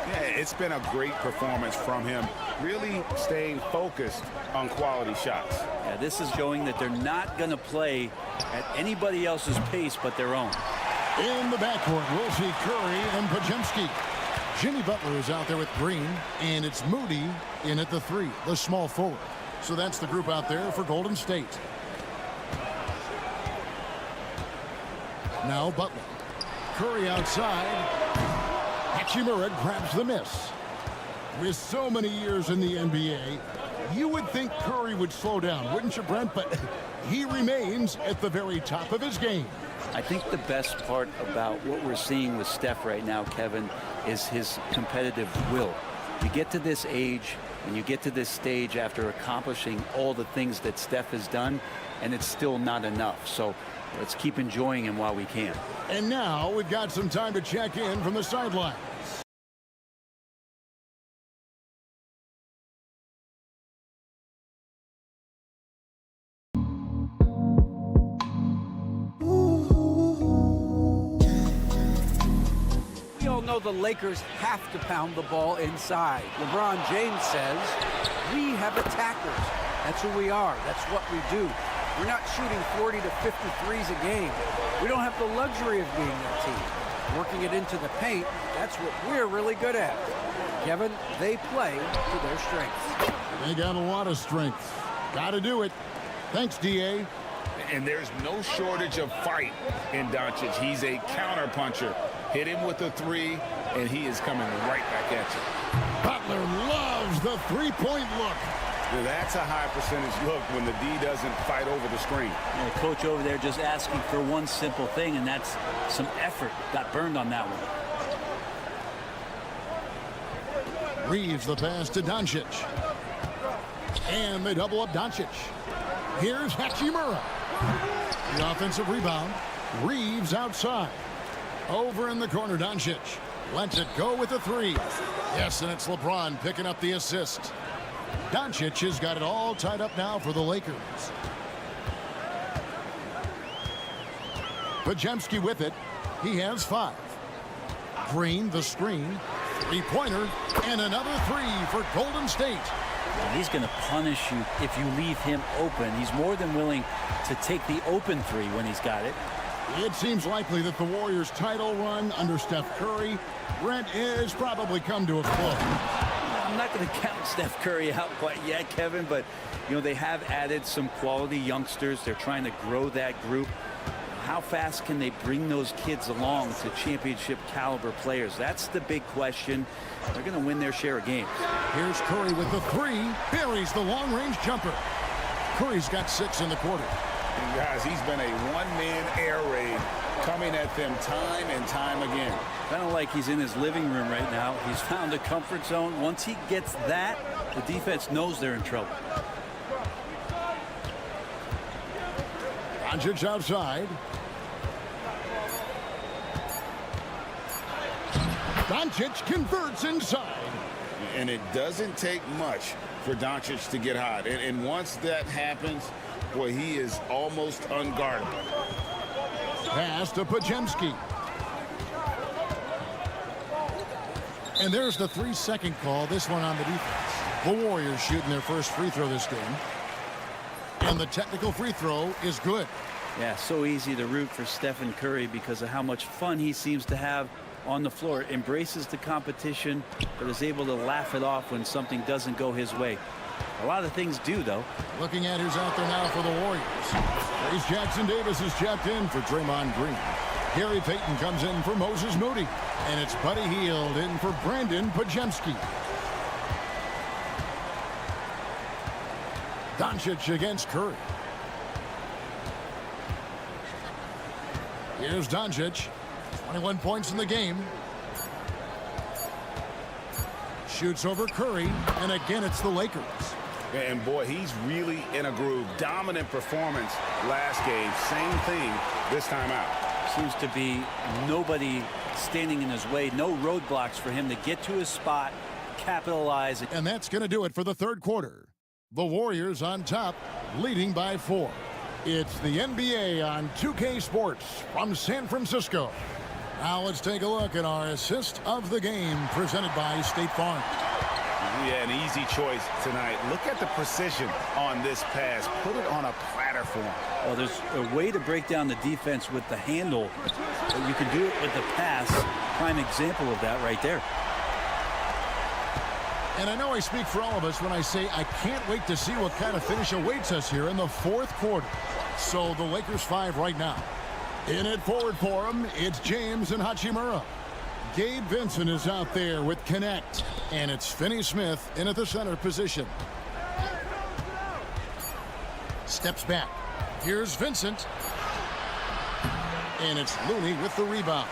Yeah, it's been a great performance from him, really staying focused on quality shots. Yeah, this is showing that they're not going to play at anybody else's pace but their own. In the backcourt, we'll see Curry and Podziemski. Jimmy Butler is out there with Green, and it's Moody in at the 3, the small forward. So that's the group out there for Golden State. Now Butler. Curry outside. Hachimura grabs the miss. With so many years in the NBA, you would think Curry would slow down, wouldn't you, Brent? But he remains at the very top of his game. I think the best part about what we're seeing with Steph right now, Kevin, is his competitive will. You get to this age, and you get to this stage after accomplishing all the things that Steph has done, and it's still not enough. So let's keep enjoying him while we can. And now we've got some time to check in from the sidelines. We all know the Lakers have to pound the ball inside. LeBron James says, we have attackers. That's who we are. That's what we do. We're not shooting 40 to 53s a game. We don't have the luxury of being that team. Working it into the paint, that's what we're really good at. Kevin, they play to their strengths. They got a lot of strength. Got to do it. Thanks, D.A. And there's no shortage of fight in Doncic. He's a counterpuncher. Hit him with a 3, and he is coming right back at you. Butler loves the three-point look. Now, that's a high percentage look when the D doesn't fight over the screen. And the coach over there just asking for one simple thing, and that's some effort. Got burned on that one. Reeves the pass to Doncic. And they double up Doncic. Here's Hachimura. The offensive rebound. Reeves outside. Over in the corner, Doncic lets it go with a 3. Yes, and it's LeBron picking up the assist. Doncic has got it all tied up now for the Lakers. Podziemski with it. He has 5. Green, the screen. Three-pointer, and another 3 for Golden State. And he's going to punish you if you leave him open. He's more than willing to take the open 3 when he's got it. It seems likely that the Warriors' title run under Steph Curry, Brent, is probably come to a close. I'm not going to count Steph Curry out quite yet, Kevin, but, you know, they have added some quality youngsters. They're trying to grow that group. How fast can they bring those kids along to championship caliber players? That's the big question. They're going to win their share of games. Here's Curry with the 3. Buries the long-range jumper. Curry's got 6 in the quarter. And guys, he's been a one-man air raid coming at them time and time again. Kind of like he's in his living room right now. He's found a comfort zone. Once he gets that, the defense knows they're in trouble. Doncic outside. Doncic converts inside. And it doesn't take much for Doncic to get hot. And once that happens, boy, he is almost unguardable. Pass to Podziemski. And there's the 3-second call, this one on the defense. The Warriors shooting their first free throw this game. And the technical free throw is good. Yeah, so easy to root for Stephen Curry because of how much fun he seems to have on the floor. Embraces the competition, but is able to laugh it off when something doesn't go his way. A lot of things do, though. Looking at who's out there now for the Warriors. Trace Jackson-Davis is checked in for Draymond Green. Gary Payton comes in for Moses Moody. And it's Buddy Hield in for Brandon Podziemski. Doncic against Curry. Here's Doncic. 21 points in the game. Shoots over Curry. And again, it's the Lakers. And boy, he's really in a groove. Dominant performance last game. Same thing this time out. Seems to be nobody standing in his way. No roadblocks for him to get to his spot, capitalize. And that's going to do it for the third quarter. The Warriors on top, leading by 4. It's the NBA on 2K Sports from San Francisco. Now let's take a look at our assist of the game presented by State Farm. Yeah, an easy choice tonight. Look at the precision on this pass. Put it on a platter for him. Well, there's a way to break down the defense with the handle, but you can do it with the pass. Prime example of that right there. And I know I speak for all of us when I say I can't wait to see what kind of finish awaits us here in the fourth quarter. So the Lakers 5 right now. In it forward for him, it's James and Hachimura. Gabe Vincent is out there with Connect. And it's Finney Smith in at the center position. Steps back. Here's Vincent. And it's Looney with the rebound.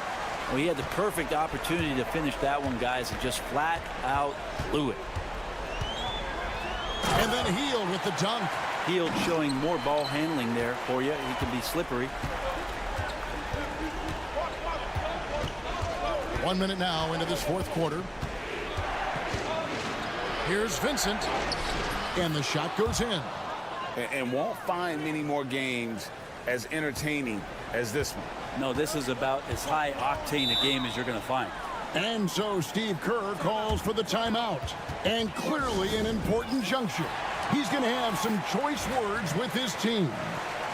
Well, he had the perfect opportunity to finish that one, guys, and just flat out blew it. And then Hield with the dunk. Hield showing more ball handling there for you. He can be slippery. 1 minute now into this fourth quarter. Here's Vincent. And the shot goes in. And won't find many more games as entertaining as this one. No, this is about as high octane a game as you're going to find. And so Steve Kerr calls for the timeout. And clearly an important juncture. He's going to have some choice words with his team.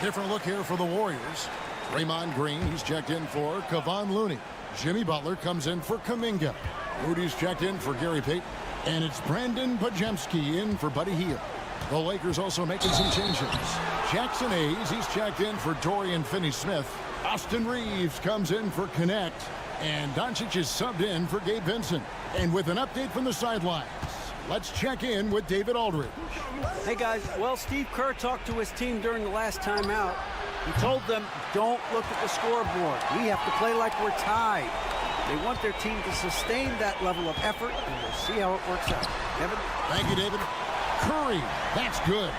Different look here for the Warriors. Draymond Green, he's checked in for Kevon Looney. Jimmy Butler comes in for Kuminga. Rudy's checked in for Gary Payton. And it's Brandon Podziemski in for Buddy Hield. The Lakers also making some changes. Jackson Hayes, he's checked in for Dorian Finney-Smith. Austin Reeves comes in for Connect. And Doncic is subbed in for Gabe Vincent. And with an update from the sidelines, let's check in with David Aldridge. Hey, guys. Well, Steve Kerr talked to his team during the last timeout. He told them, don't look at the scoreboard. We have to play like we're tied. They want their team to sustain that level of effort, and we'll see how it works out. Kevin? Thank you, David. Curry, that's good.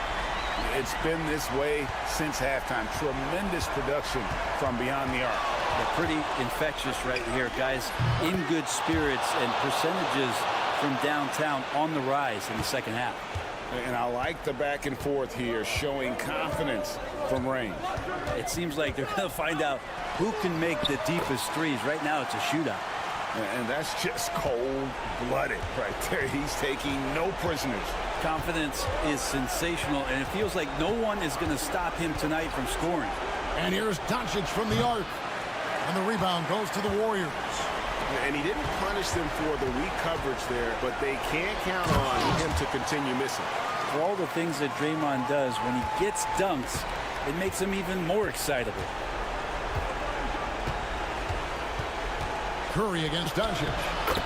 It's been this way since halftime. Tremendous production from beyond the arc. They're pretty infectious right here, guys. In good spirits and percentages from downtown on the rise in the second half. And I like the back and forth here, showing confidence from range. It seems like they're going to find out who can make the deepest threes. Right now, it's a shootout. And that's just cold-blooded right there. He's taking no prisoners. Confidence is sensational, and it feels like no one is going to stop him tonight from scoring. And here's Doncic from the arc. And the rebound goes to the Warriors. And he didn't punish them for the weak coverage there, but they can't count on him to continue missing. For all the things that Draymond does, when he gets dunks, it makes him even more excitable. Curry against Doncic.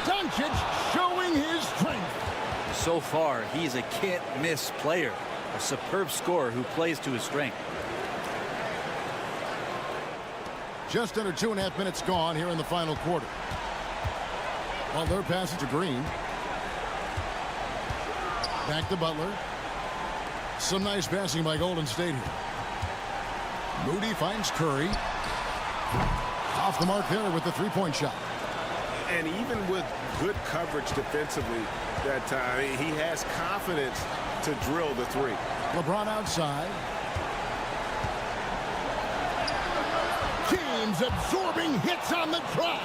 Doncic showing his strength. So far, he's a can't-miss player, a superb scorer who plays to his strength. Just under 2.5 minutes gone here in the final quarter. Butler passes to Green. Back to Butler. Some nice passing by Golden State here. Moody finds Curry. Off the mark there with the three-point shot. And even with good coverage defensively that time, he has confidence to drill the three. LeBron outside. James absorbing hits on the drive.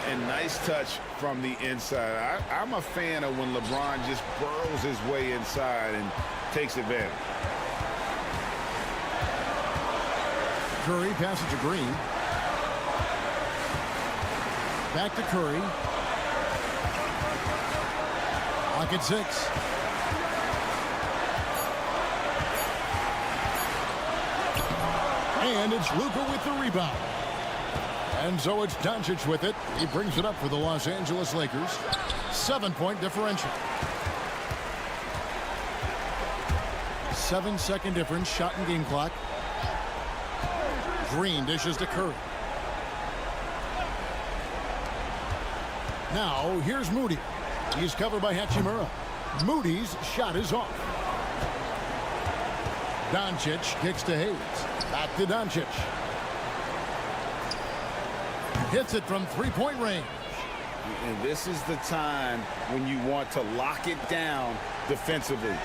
And nice touch from the inside. I'm a fan of when LeBron just burrows his way inside and takes advantage. Curry passes to Green. Back to Curry. Lock at 6. And it's Luka with the rebound. And so it's Doncic with it. He brings it up for the Los Angeles Lakers. 7-point differential. 7-second difference. Shot and game clock. Green dishes to Curry. Now here's Moody. He's covered by Hachimura. Moody's shot is off. Doncic kicks to Hayes. Back to Doncic. Hits it from three-point range. And this is the time when you want to lock it down defensively.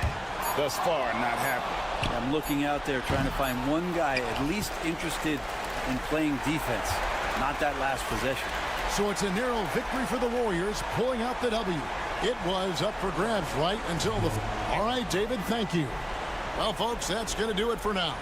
Thus far, not happening. I'm looking out there trying to find one guy at least interested in playing defense, not that last possession. So it's a narrow victory for the Warriors, pulling out the W. It was up for grabs right until the... All right, David, thank you. Well, folks, that's going to do it for now.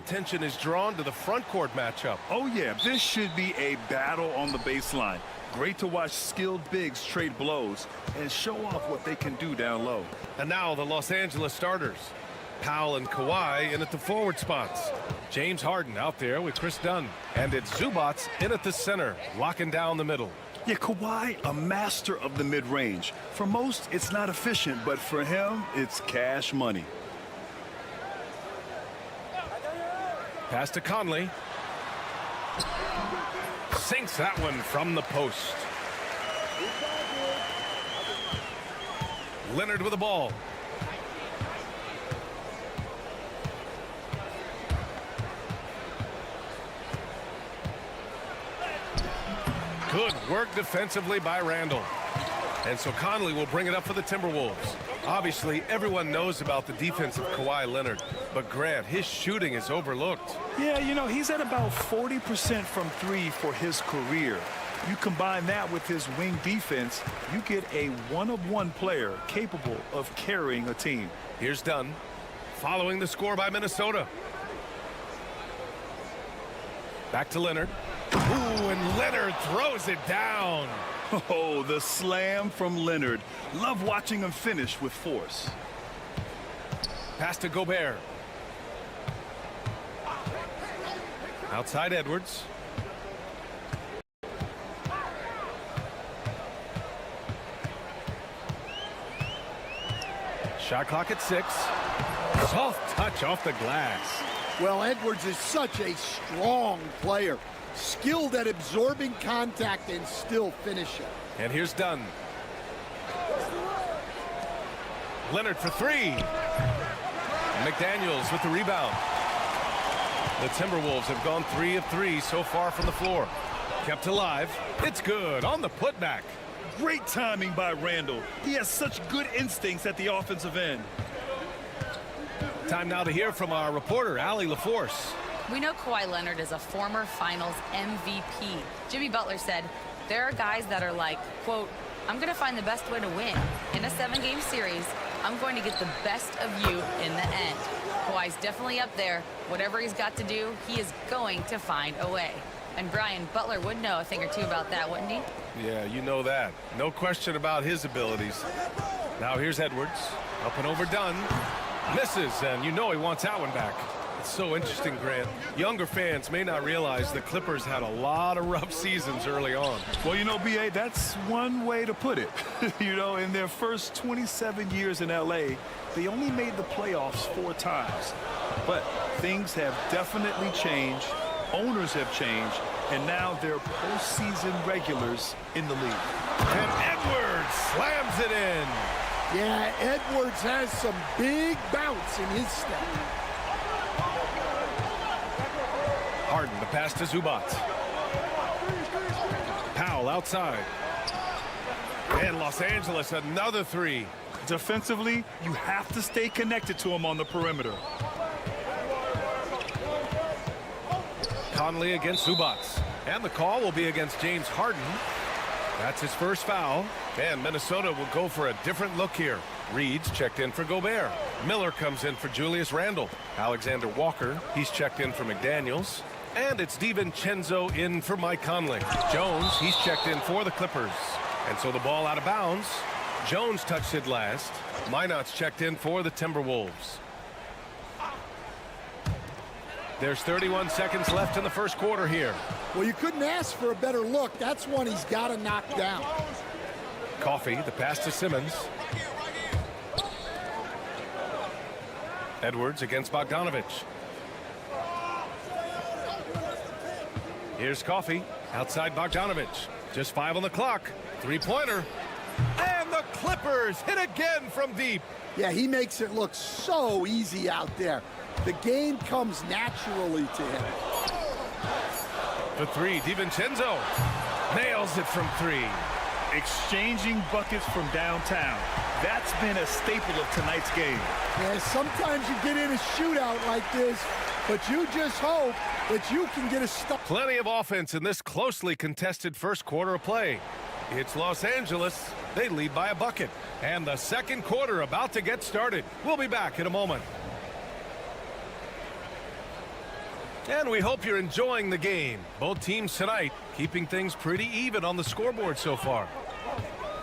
Attention is drawn to the front court matchup. Oh, yeah, this should be a battle on the baseline. Great to watch skilled bigs trade blows and show off what they can do down low. And now the Los Angeles starters. Powell and Kawhi in at the forward spots. James Harden out there with Chris Dunn. And it's Zubac in at the center, locking down the middle. Yeah, Kawhi, a master of the mid-range. For most, it's not efficient, but for him, it's cash money. Pass to Conley. Sinks that one from the post. Leonard with the ball. Good work defensively by Randall. And so Conley will bring it up for the Timberwolves. Obviously, everyone knows about the defense of Kawhi Leonard, but Grant, his shooting is overlooked. Yeah, you know, he's at about 40% from three for his career. You combine that with his wing defense, you get a one-of-one player capable of carrying a team. Here's Dunn, following the score by Minnesota. Back to Leonard. Ooh, and Leonard throws it down. Oh, the slam from Leonard. Love watching him finish with force. Pass to Gobert. Outside Edwards. Shot clock at 6. Soft touch off the glass. Well, Edwards is such a strong player. Skilled at absorbing contact and still finishing. And here's Dunn. Leonard for 3. McDaniels with the rebound. The Timberwolves have gone 3 of 3 so far from the floor. Kept alive. It's good on the putback. Great timing by Randall. He has such good instincts at the offensive end. Time now to hear from our reporter, Allie LaForce. We know Kawhi Leonard is a former Finals MVP. Jimmy Butler said, there are guys that are like, quote, I'm going to find the best way to win. In a 7-game series, I'm going to get the best of you in the end. Kawhi's definitely up there. Whatever he's got to do, he is going to find a way. And Brian, Butler would know a thing or two about that, wouldn't he? Yeah, you know that. No question about his abilities. Now here's Edwards. Up and over Dunn. Misses, and you know he wants that one back. It's so interesting, Grant. Younger fans may not realize the Clippers had a lot of rough seasons early on. Well, you know, B.A., that's one way to put it. You know, in their first 27 years in L.A., they only made the playoffs 4 times. But things have definitely changed. Owners have changed. And now they're postseason regulars in the league. And Edwards slams it in. Yeah, Edwards has some big bounce in his step. Harden, the pass to Zubac. Powell outside. And Los Angeles, another 3. Defensively, you have to stay connected to him on the perimeter. Conley against Zubac. And the call will be against James Harden. That's his first foul. And Minnesota will go for a different look here. Reed's checked in for Gobert. Miller comes in for Julius Randle. Alexander Walker, he's checked in for McDaniels. And it's DiVincenzo in for Mike Conley. Jones, he's checked in for the Clippers. And so the ball out of bounds. Jones touched it last. Minot's checked in for the Timberwolves. There's 31 seconds left in the first quarter here. Well, you couldn't ask for a better look. That's one he's got to knock down. Coffee, the pass to Simmons. Edwards against Bogdanovich. Here's Coffee, outside Bogdanovich. Just 5 on the clock. Three-pointer. And the Clippers hit again from deep. Yeah, he makes it look so easy out there. The game comes naturally to him. The three, DiVincenzo. Nails it from 3. Exchanging buckets from downtown. That's been a staple of tonight's game. Yeah, sometimes you get in a shootout like this, but you just hope that you can get a stop. Plenty of offense in this closely contested first quarter of play. It's Los Angeles. They lead by a bucket. And the second quarter about to get started. We'll be back in a moment. And we hope you're enjoying the game. Both teams tonight keeping things pretty even on the scoreboard so far.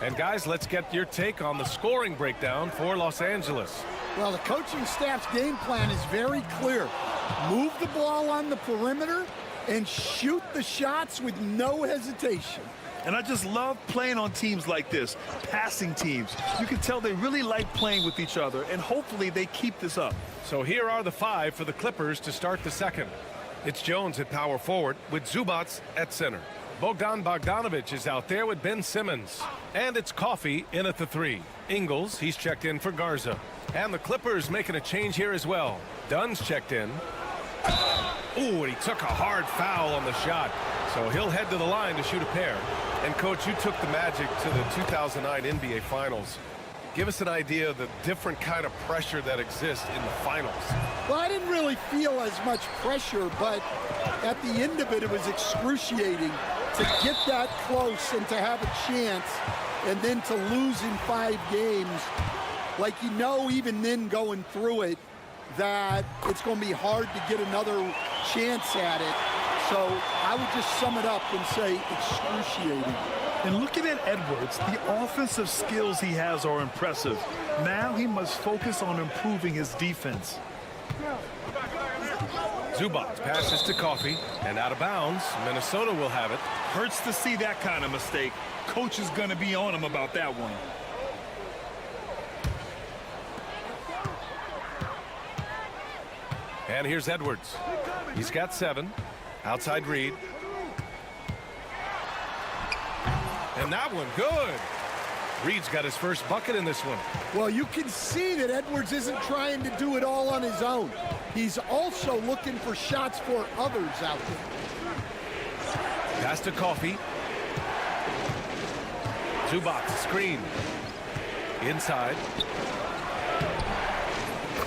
And guys, let's get your take on the scoring breakdown for Los Angeles. Well, the coaching staff's game plan is very clear. Move the ball on the perimeter and shoot the shots with no hesitation. And I just love playing on teams like this, passing teams. You can tell they really like playing with each other, and hopefully they keep this up. So here are the 5 for the Clippers to start the second. It's Jones at power forward with Zubats at center. Bogdan Bogdanovich is out there with Ben Simmons. And it's Coffee in at the 3. Ingles, he's checked in for Garza. And the Clippers making a change here as well. Dunn's checked in. Ooh, and he took a hard foul on the shot. So he'll head to the line to shoot a pair. And, Coach, you took the Magic to the 2009 NBA Finals. Give us an idea of the different kind of pressure that exists in the finals. Well, I didn't really feel as much pressure, but at the end of it, it was excruciating to get that close and to have a chance and then to lose in 5 games. Like, you know, even then going through it, that it's going to be hard to get another chance at it. So I would just sum it up and say excruciating. And looking at Edwards, the offensive skills he has are impressive. Now he must focus on improving his defense. Zubats passes to Coffee and out of bounds. Minnesota will have it. Hurts to see that kind of mistake. Coach is going to be on him about that one. And here's Edwards. He's got 7. Outside Reed. And that one, good. Reed's got his first bucket in this one. Well, you can see that Edwards isn't trying to do it all on his own. He's also looking for shots for others out there. Pass to Coffee. Zubats, screen. Inside.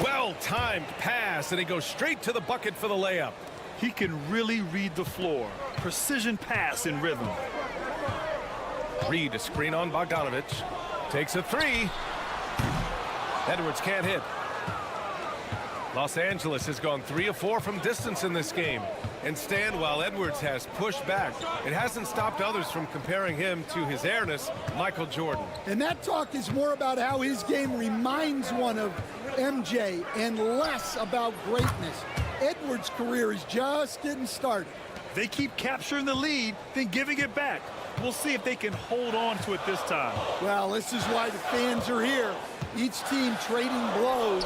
Well-timed pass, and he goes straight to the bucket for the layup. He can really read the floor. Precision pass in rhythm. Reed, a screen on Bogdanovich. Takes a 3. Edwards can't hit. Los Angeles has gone 3 of 4 from distance in this game. And Stan, while Edwards has pushed back, it hasn't stopped others from comparing him to his airness, Michael Jordan. And that talk is more about how his game reminds one of MJ and less about greatness. Edwards' career is just getting started. They keep capturing the lead, then giving it back. We'll see if they can hold on to it this time. Well, this is why the fans are here. Each team trading blows,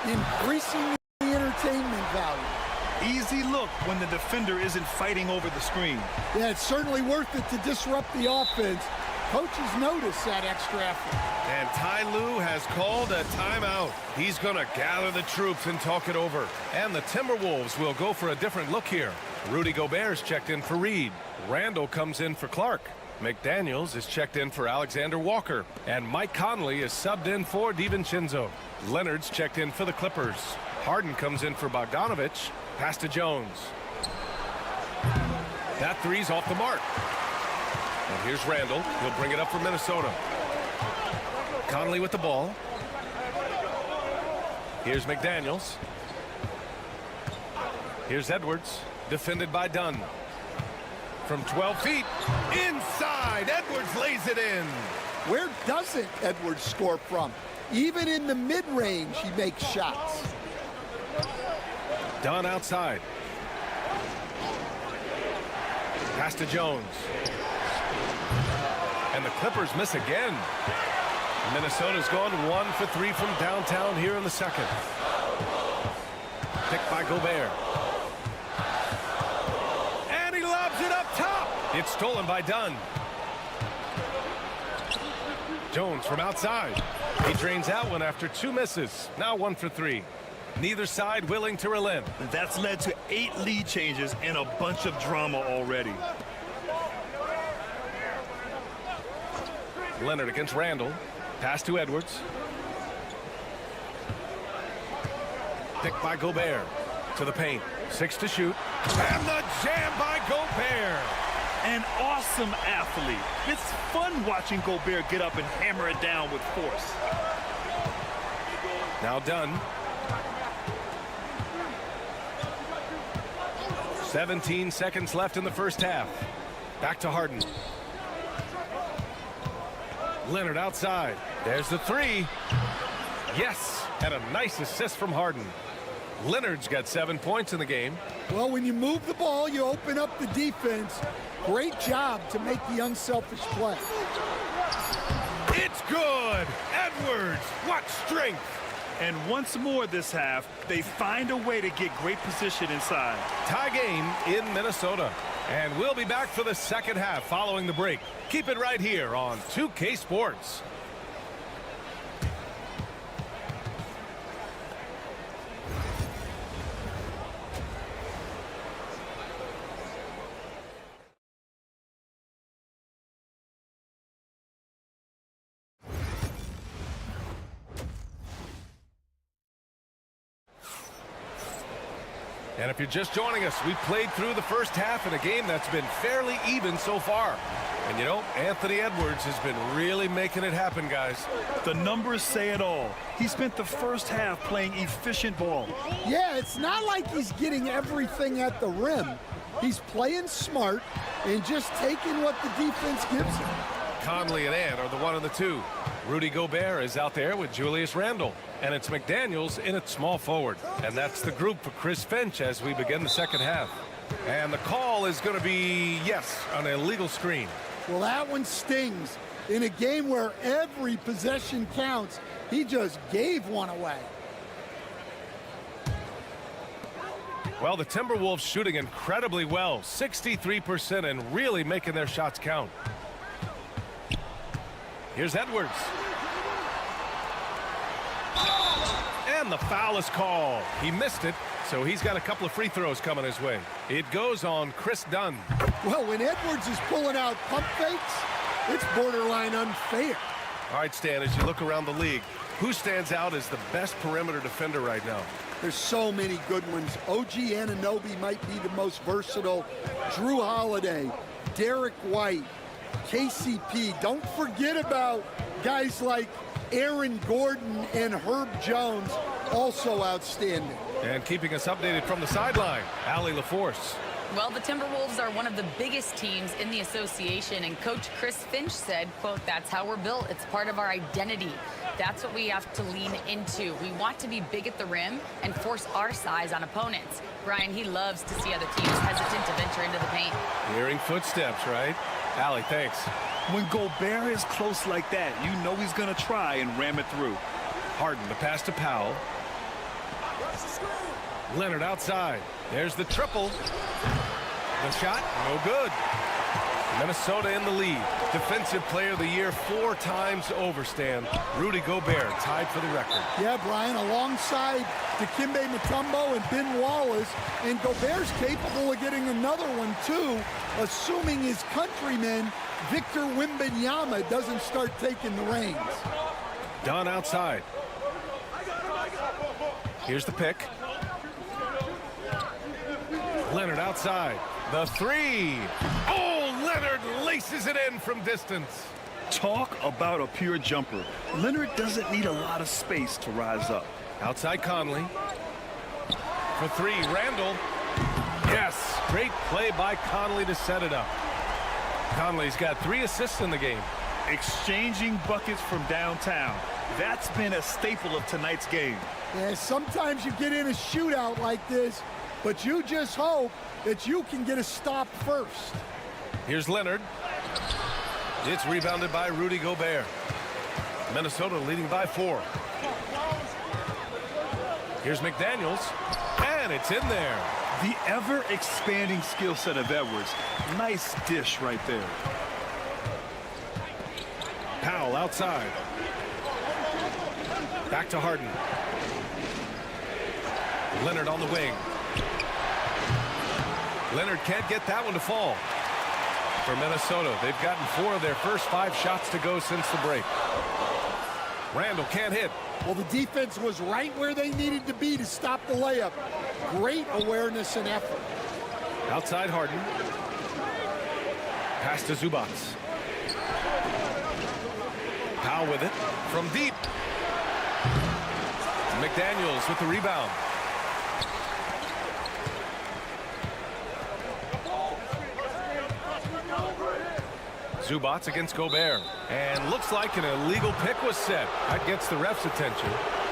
increasing the entertainment value. Easy look when the defender isn't fighting over the screen. Yeah, it's certainly worth it to disrupt the offense. Coaches notice that extra effort. And Ty Lue has called a timeout. He's going to gather the troops and talk it over. And the Timberwolves will go for a different look here. Rudy Gobert's checked in for Reed. Randall comes in for Clark. McDaniels is checked in for Alexander Walker. And Mike Conley is subbed in for DiVincenzo. Leonard's checked in for the Clippers. Harden comes in for Bogdanovich. Pass to Jones. That 3's off the mark. And here's Randall. He'll bring it up for Minnesota. Conley with the ball. Here's McDaniels. Here's Edwards. Defended by Dunn. From 12 feet. Inside. Edwards lays it in. Where doesn't Edwards score from? Even in the mid-range, he makes shots. Dunn outside. Pass to Jones. And the Clippers miss again. Minnesota's gone 1 for 3 from downtown here in the second. Picked by Gobert. And he lobs it up top. It's stolen by Dunn. Jones from outside. He drains out one after 2 misses. Now 1 for 3. Neither side willing to relent. That's led to 8 lead changes and a bunch of drama already. Leonard against Randall. Pass to Edwards. Picked by Gobert. To the paint. 6 to shoot. And the jam by Gobert. An awesome athlete. It's fun watching Gobert get up and hammer it down with force. Now Dunn. 17 seconds left in the first half. Back to Harden. Leonard outside. There's the 3. Yes, and a nice assist from Harden. Leonard's got 7 points in the game. Well, when you move the ball, you open up the defense. Great job to make the unselfish play. It's good. Edwards, what strength. And once more this half, they find a way to get great position inside. Tie game in Minnesota. And we'll be back for the second half following the break. Keep it right here on 2K Sports. And if you're just joining us, we've played through the first half in a game that's been fairly even so far. And you know, Anthony Edwards has been really making it happen, guys. The numbers say it all. He spent the first half playing efficient ball. Yeah, it's not like he's getting everything at the rim. He's playing smart and just taking what the defense gives him. Conley and Ant are the 1 and the 2. Rudy Gobert is out there with Julius Randle. And it's McDaniels in at small forward. And that's the group for Chris Finch as we begin the second half. And the call is going to be, yes, an illegal screen. Well, that one stings. In a game where every possession counts, he just gave one away. Well, the Timberwolves shooting incredibly well, 63%, and really making their shots count. Here's Edwards. And the foul is called. He missed it, so he's got a couple of free throws coming his way. It goes on Chris Dunn. Well, when Edwards is pulling out pump fakes, it's borderline unfair. All right, Stan, as you look around the league, who stands out as the best perimeter defender right now? There's so many good ones. OG Anunoby might be the most versatile. Drew Holiday, Derek White, KCP. Don't forget about guys like Aaron Gordon and Herb Jones, also outstanding. And keeping us updated from the sideline, Allie LaForce. Well, the Timberwolves are one of the biggest teams in the association, and Coach Chris Finch said, quote, "That's how we're built. It's part of our identity. That's what we have to lean into. We want to be big at the rim and force our size on opponents." Brian, he loves to see other teams hesitant to venture into the paint. Hearing footsteps, right? Allie, thanks. When Gobert is close like that, you know he's going to try and ram it through. Harden, the pass to Powell. Leonard outside. There's the triple. The shot, no good. Minnesota in the lead. Defensive Player of the Year 4 times over, Stan. Rudy Gobert tied for the record. Yeah, Brian, alongside Dikembe Mutombo and Ben Wallace, and Gobert's capable of getting another one too, assuming his countryman Victor Wembanyama doesn't start taking the reins. Dunn outside. Here's the pick. Leonard outside. The 3. Oh, Leonard laces it in from distance. Talk about a pure jumper. Leonard doesn't need a lot of space to rise up. Outside Conley. For 3, Randall. Yes, great play by Conley to set it up. Conley's got 3 assists in the game. Exchanging buckets from downtown. That's been a staple of tonight's game. Yeah, sometimes you get in a shootout like this, but you just hope that you can get a stop first. Here's Leonard. It's rebounded by Rudy Gobert. Minnesota leading by 4. Here's McDaniels, and it's in there. The ever-expanding skill set of Edwards. Nice dish right there. Powell outside. Back to Harden. Leonard on the wing. Leonard can't get that one to fall. For Minnesota, they've gotten 4 of their first 5 shots to go since the break. Randall can't hit. Well, the defense was right where they needed to be to stop the layup. Great awareness and effort. Outside Harden. Pass to Zubac. Powell with it from deep. McDaniels with the rebound. Zubac against Gobert. And looks like an illegal pick was set. That gets the ref's attention.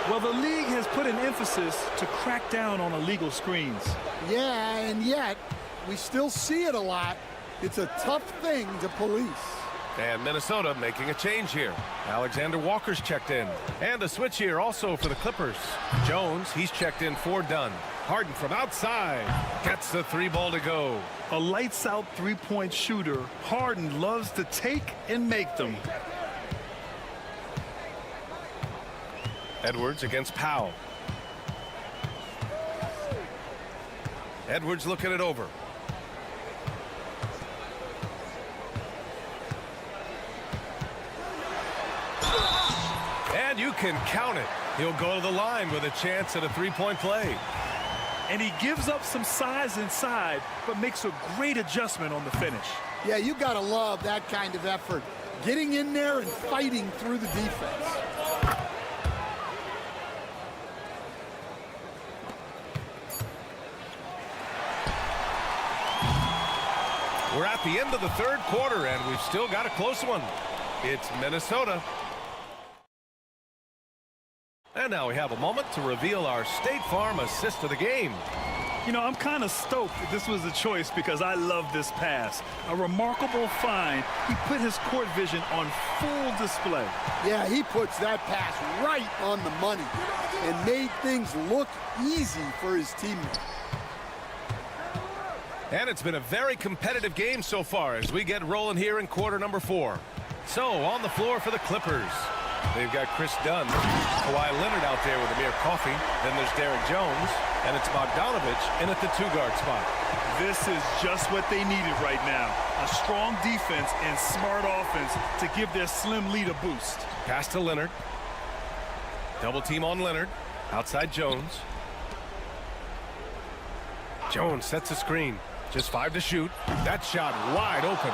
Well, the league has put an emphasis to crack down on illegal screens. Yeah, and yet we still see it a lot. It's a tough thing to police. And Minnesota making a change here. Alexander Walker's checked in. And a switch here also for the Clippers. Jones, he's checked in for Dunn. Harden from outside. Gets the 3 ball to go. A lights-out three-point shooter. Harden loves to take and make them. Edwards against Powell. Edwards looking it over. And you can count it. He'll go to the line with a chance at a 3-point play. And he gives up some size inside, but makes a great adjustment on the finish. Yeah, you got to love that kind of effort. Getting in there and fighting through the defense. We're at the end of the 3rd quarter, and we've still got a close one. It's Minnesota. And now we have a moment to reveal our State Farm assist of the game. You know, I'm kind of stoked that this was a choice because I love this pass. A remarkable find. He put his court vision on full display. Yeah, he puts that pass right on the money and made things look easy for his teammates. And it's been a very competitive game so far as we get rolling here in quarter number 4. So on the floor for the Clippers. They've got Chris Dunn, Kawhi Leonard out there with Amir Coffey. Then there's Derek Jones, and it's Bogdanovich in at the 2-guard spot. This is just what they needed right now. A strong defense and smart offense to give their slim lead a boost. Pass to Leonard. Double team on Leonard. Outside Jones. Jones sets a screen. Just 5 to shoot. That shot wide open.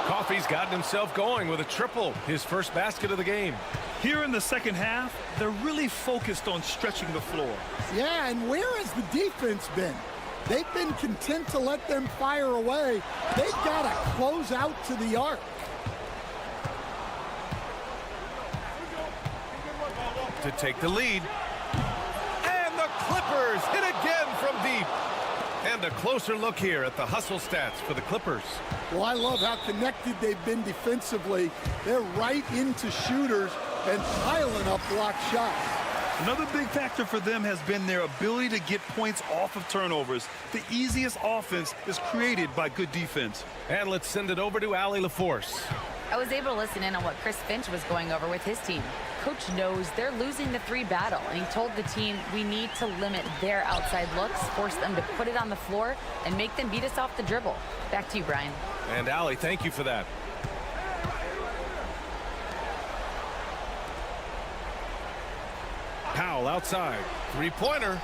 Coffey's gotten himself going with a triple, his first basket of the game. Here in the second half, they're really focused on stretching the floor. Yeah, and where has the defense been? They've been content to let them fire away. They've got to close out to the arc. To take the lead. And the Clippers hit again from deep. And a closer look here at the hustle stats for the Clippers. Well, I love how connected they've been defensively. They're right into shooters and piling up block shots. Another big factor for them has been their ability to get points off of turnovers. The easiest offense is created by good defense. And let's send it over to Allie LaForce. I was able to listen in on what Chris Finch was going over with his team. Coach knows they're losing the 3 battle, and he told the team we need to limit their outside looks, force them to put it on the floor, and make them beat us off the dribble. Back to you, Brian. And Allie, thank you for that. Powell outside. 3-pointer.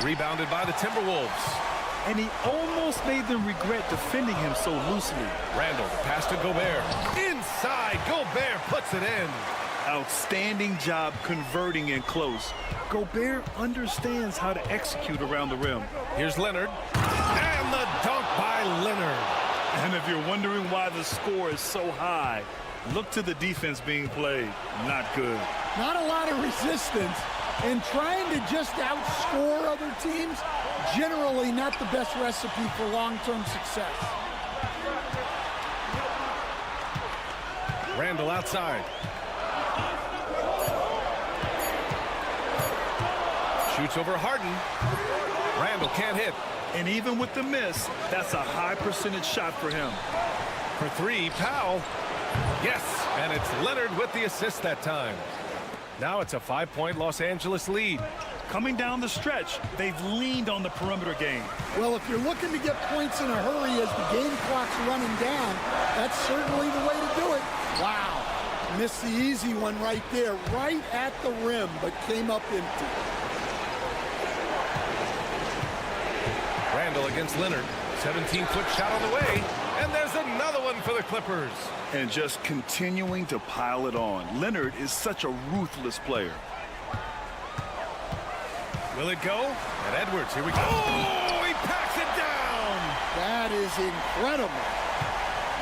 Rebounded by the Timberwolves. And he almost made them regret defending him so loosely. Randall, pass to Gobert. Inside, Gobert puts it in. Outstanding job converting in close. Gobert understands how to execute around the rim. Here's Leonard. And the dunk by Leonard. And if you're wondering why the score is so high, look to the defense being played. Not good. Not a lot of resistance, and trying to just outscore other teams, generally not the best recipe for long-term success. Randall outside. Shoots over Harden. Randall can't hit. And even with the miss, that's a high percentage shot for him. For three, Powell. Yes, and it's Leonard with the assist that time. Now it's a 5-point Los Angeles lead. Coming down the stretch, they've leaned on the perimeter game. Well, if you're looking to get points in a hurry as the game clock's running down, that's certainly the way to do it. Wow, missed the easy one right there, right at the rim, but came up empty. Randall against Leonard. 17-foot shot on the way. And there's another one for the Clippers. And just continuing to pile it on. Leonard is such a ruthless player. Will it go? And Edwards, here we go. Oh, he packs it down. That is incredible.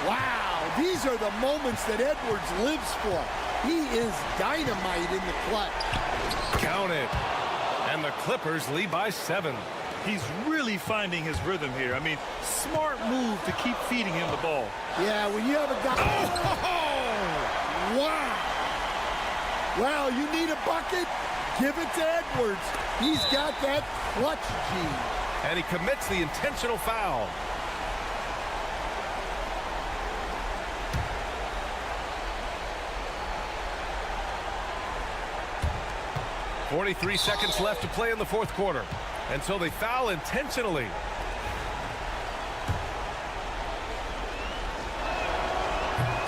Wow, these are the moments that Edwards lives for. He is dynamite in the clutch. Count it. And the Clippers lead by 7. He's really finding his rhythm here. I mean, smart move to keep feeding him the ball. Yeah, when you have a guy... Oh! Wow! Well, you need a bucket? Give it to Edwards. He's got that clutch gene. And he commits the intentional foul. .43 seconds left to play in the fourth quarter. And so they foul intentionally.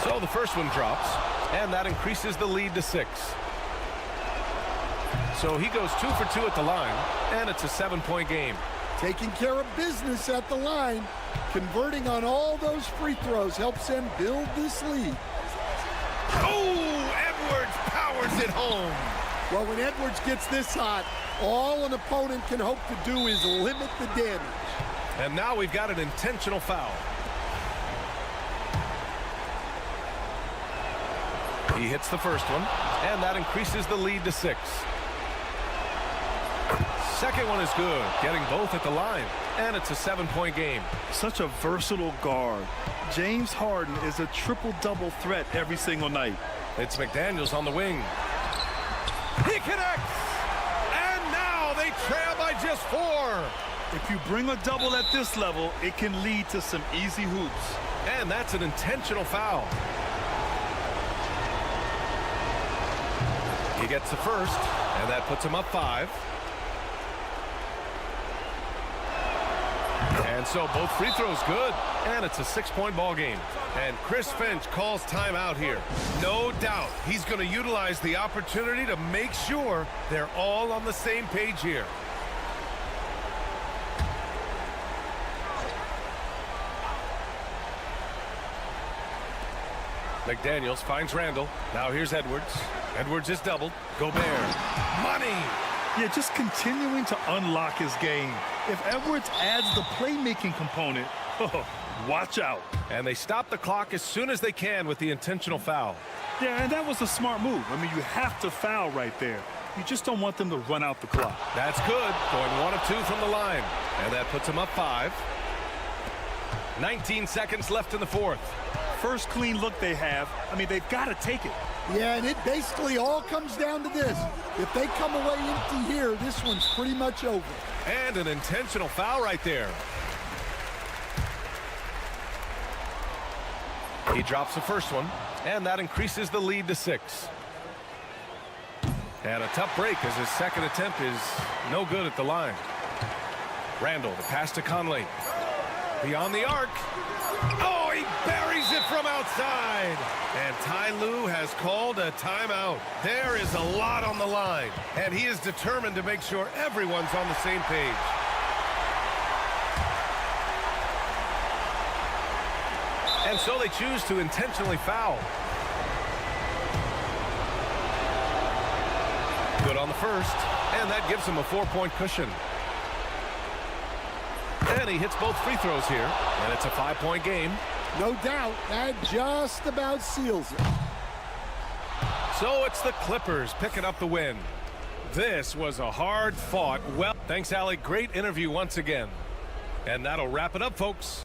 So the first one drops, and that increases the lead to 6. So he goes 2 for 2 at the line, and it's a 7-point game. Taking care of business at the line, converting on all those free throws helps them build this lead. Oh, Edwards powers it home. Well, when Edwards gets this hot, all an opponent can hope to do is limit the damage. And now we've got an intentional foul. He hits the first one, and that increases the lead to 6. Second one is good, getting both at the line, and it's a 7-point game. Such a versatile guard. James Harden is a triple-double threat every single night. It's McDaniels on the wing. He connects! And now they trail by just 4. If you bring a double at this level, it can lead to some easy hoops. And that's an intentional foul. He gets the first, and that puts him up 5. And so both free throws good, and it's a 6-point ball game. And Chris Finch calls timeout here. No doubt he's going to utilize the opportunity to make sure they're all on the same page here. McDaniels finds Randall. Now here's Edwards. Edwards is doubled. Gobert. Money! Yeah, just continuing to unlock his game. If Edwards adds the playmaking component, watch out. And they stop the clock as soon as they can with the intentional foul. Yeah, and that was a smart move. I mean, you have to foul right there. You just don't want them to run out the clock. That's good. Going 1 of 2 from the line. And that puts him up 5. 19 seconds left in the fourth. First clean look they have. I mean, they've got to take it. Yeah, and it basically all comes down to this. If they come away empty here, this one's pretty much over. And an intentional foul right there. He drops the first one, and that increases the lead to 6. And a tough break as his second attempt is no good at the line. Randall, the pass to Conley. Beyond the arc. Oh, he buries it from outside. And Ty Lue has called a timeout. There is a lot on the line, and he is determined to make sure everyone's on the same page. And so they choose to intentionally foul. Good on the first, and that gives him a 4-point cushion. And he hits both free throws here, and it's a 5-point game. No doubt, that just about seals it. So it's the Clippers picking up the win. This was a hard-fought, well, thanks, Allie. Great interview once again. And that'll wrap it up, folks.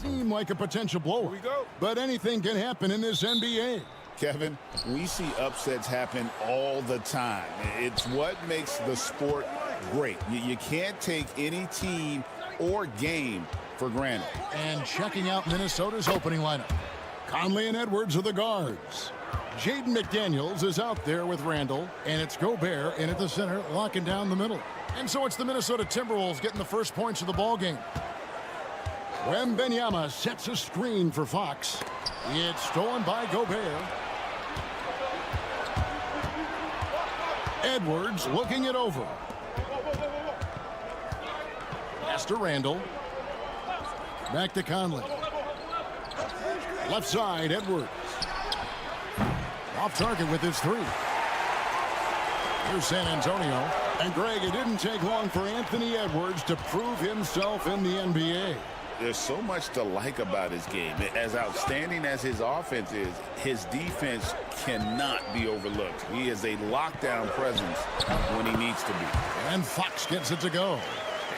Seem like a potential blower. Here we go. But anything can happen in this NBA. Kevin, we see upsets happen all the time. It's what makes the sport great. You can't take any team or game for granted. And checking out Minnesota's opening lineup. Conley and Edwards are the guards. Jaden McDaniels is out there with Randall, and it's Gobert in at the center, locking down the middle. And so it's the Minnesota Timberwolves getting the first points of the ball game. Wembanyama sets a screen for Fox. It's stolen by Gobert. Edwards looking it over. Pass to Randall. Back to Conley. Left side, Edwards. Off target with his three. Here's San Antonio. And Greg, it didn't take long for Anthony Edwards to prove himself in the NBA. There's so much to like about his game. As outstanding as his offense is, his defense cannot be overlooked. He is a lockdown presence when he needs to be. And Fox gets it to go.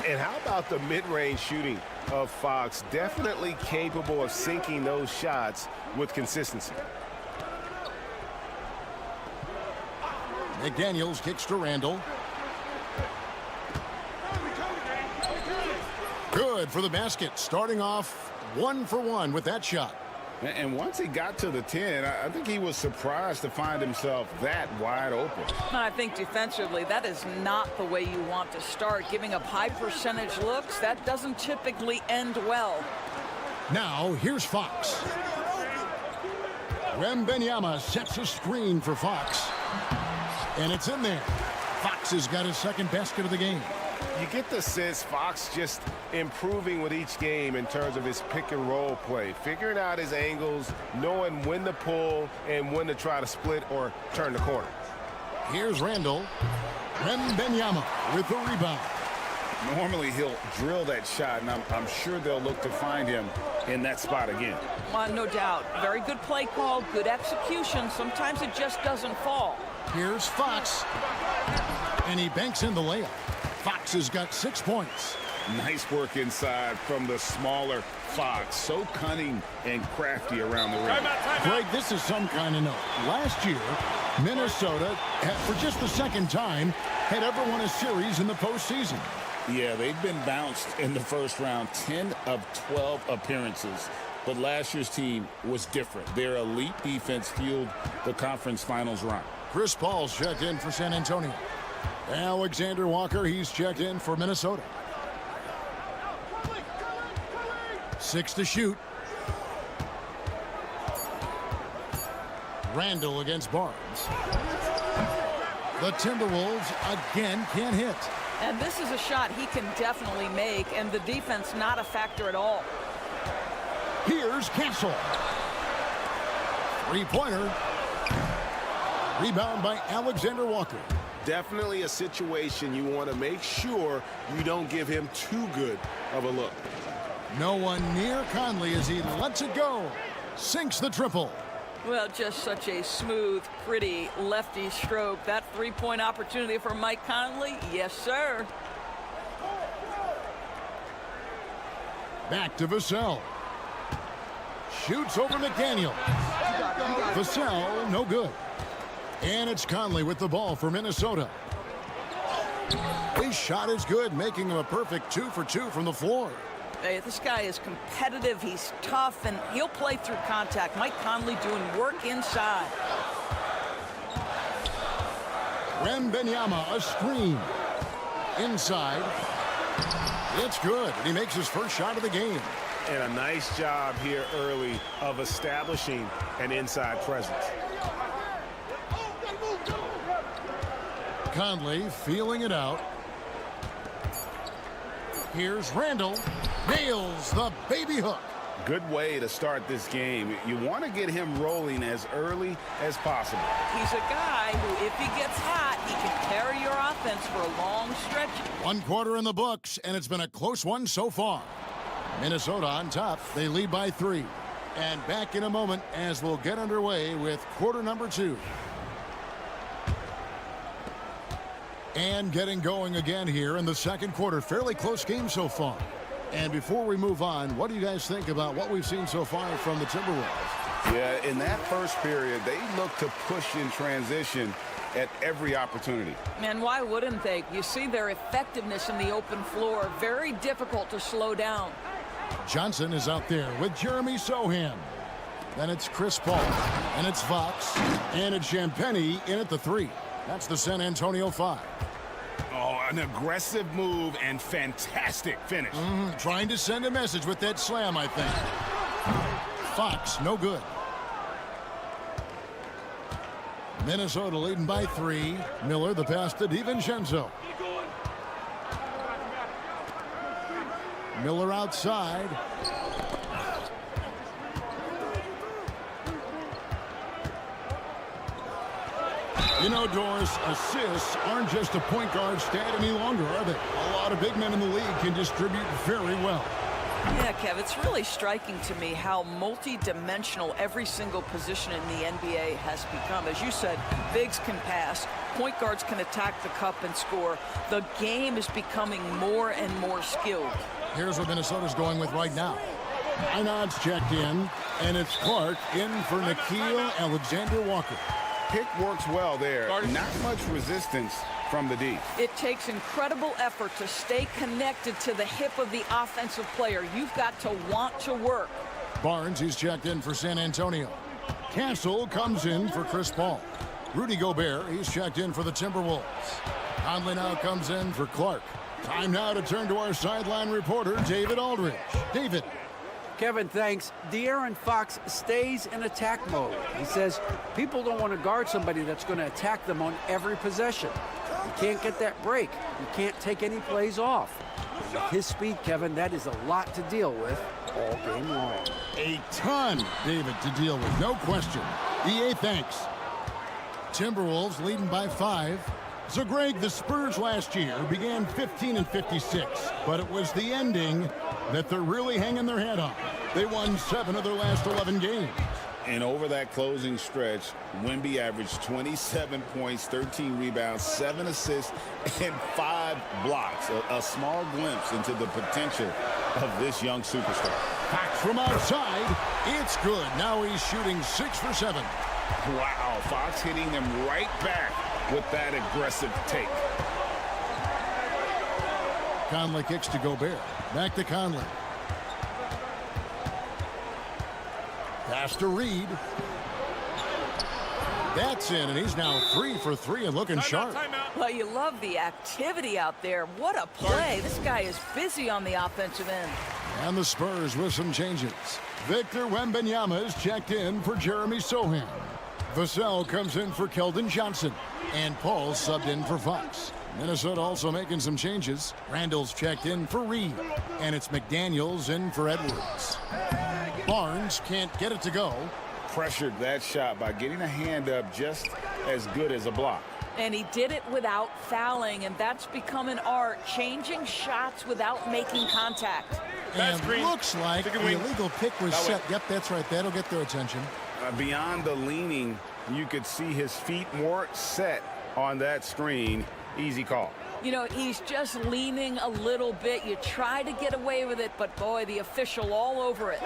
And how about the mid-range shooting of Fox? Definitely capable of sinking those shots with consistency. McDaniels kicks to Randall. Good for the basket, starting off 1 for 1 with that shot. And once he got to the 10, I think he was surprised to find himself that wide open. I think defensively, that is not the way you want to start. Giving up high percentage looks, that doesn't typically end well. Now, here's Fox. Wembanyama sets a screen for Fox. And it's in there. Fox has got his second basket of the game. You get the sense Fox just improving with each game in terms of his pick and roll play, figuring out his angles, knowing when to pull and when to try to split or turn the corner. Here's Randall. Wembanyama with the rebound. Normally he'll drill that shot, and I'm sure they'll look to find him in that spot again. No doubt. Very good play call, good execution. Sometimes it just doesn't fall. Here's Fox. And he banks in the layup. Fox has got 6 points. Nice work inside from the smaller Fox. So cunning and crafty around the rim. Greg, this is some kind of note. Last year, Minnesota, for just the second time, had ever won a series in the postseason. Yeah, they've been bounced in the first round, 10 of 12 appearances. But last year's team was different. Their elite defense fueled the conference finals run. Chris Paul's checked in for San Antonio. Alexander Walker, he's checked in for Minnesota. 6 to shoot. Randall against Barnes. The Timberwolves again can't hit. And this is a shot he can definitely make, and the defense not a factor at all. Here's Castle. Three-pointer. Rebound by Alexander Walker. Definitely a situation you want to make sure you don't give him too good of a look. No one near Conley as he lets it go. Sinks the triple. Well, just such a smooth, pretty lefty stroke. That three-point opportunity for Mike Conley, yes, sir. Back to Vassell. Shoots over McDaniel. Vassell, no good. And it's Conley with the ball for Minnesota. His shot is good, making him a perfect 2 for 2 from the floor. Hey, this guy is competitive, he's tough, and he'll play through contact. Mike Conley doing work inside. Wembanyama, a screen. Inside. It's good, and he makes his first shot of the game. And a nice job here early of establishing an inside presence. Conley feeling it out. Here's Randall. Nails the baby hook. Good way to start this game. You want to get him rolling as early as possible. He's a guy who, if he gets hot, he can carry your offense for a long stretch. 1 quarter in the books, and it's been a close one so far. Minnesota on top. They lead by 3. And back in a moment as we'll get underway with quarter number 2. And getting going again here in the second quarter. Fairly close game so far. And before we move on, what do you guys think about what we've seen so far from the Timberwolves? Yeah, in that first period, they looked to push in transition at every opportunity. And why wouldn't they? You see their effectiveness in the open floor. Very difficult to slow down. Johnson is out there with Jeremy Sohan. Then it's Chris Paul. And it's Fox. And it's Champagnie in at the 3. That's the San Antonio 5. Oh, an aggressive move and fantastic finish. Trying to send a message with that slam, I think. Fox, no good. Minnesota leading by 3. Miller, the pass to DiVincenzo. Miller outside. You know, Doris, assists aren't just a point guard stat any longer, are they? A lot of big men in the league can distribute very well. Yeah, Kev, it's really striking to me how multi-dimensional every single position in the NBA has become. As you said, bigs can pass, point guards can attack the cup and score. The game is becoming more and more skilled. Here's what Minnesota's going with right now. Einad's checked in, and it's Clark in for Nickeil Alexander-Walker. Pick works well there. Not much resistance from the D. It takes incredible effort to stay connected to the hip of the offensive player. You've got to want to work. Barnes, he's checked in for San Antonio. Castle comes in for Chris Paul. Rudy Gobert, he's checked in for the Timberwolves. Conley now comes in for Clark. Time now to turn to our sideline reporter, David Aldridge. David. Kevin, thanks. De'Aaron Fox stays in attack mode. He says people don't want to guard somebody that's going to attack them on every possession. You can't get that break. You can't take any plays off. With his speed, Kevin, that is a lot to deal with all game long. A ton, David, to deal with, no question. EA, thanks. Timberwolves leading by 5. So, Greg, the Spurs last year began 15-56, but it was the ending that they're really hanging their head on. They won 7 of their last 11 games. And over that closing stretch, Wemby averaged 27 points, 13 rebounds, 7 assists, and 5 blocks. A small glimpse into the potential of this young superstar. Fox from outside. It's good. Now he's shooting 6 for 7. Wow, Fox hitting them right back with that aggressive take. Conley kicks to Gobert. Back to Conley. Pass to Reed. That's in, and he's now 3 for 3 and looking sharp. Well, you love the activity out there. What a play. This guy is busy on the offensive end. And the Spurs with some changes. Victor Wembanyama is checked in for Jeremy Sohan. Vassell comes in for Keldon Johnson. And Paul subbed in for Fox. Minnesota also making some changes. Randall's checked in for Reed. And it's McDaniels in for Edwards. Barnes can't get it to go. Pressured that shot by getting a hand up just as good as a block. And he did it without fouling, and that's become an art, changing shots without making contact. And looks like the illegal pick was set. Yep, that's right. That'll get their attention. Beyond the leaning, you could see his feet more set on that screen. Easy call. You know, he's just leaning a little bit. You try to get away with it, but boy, the official all over it.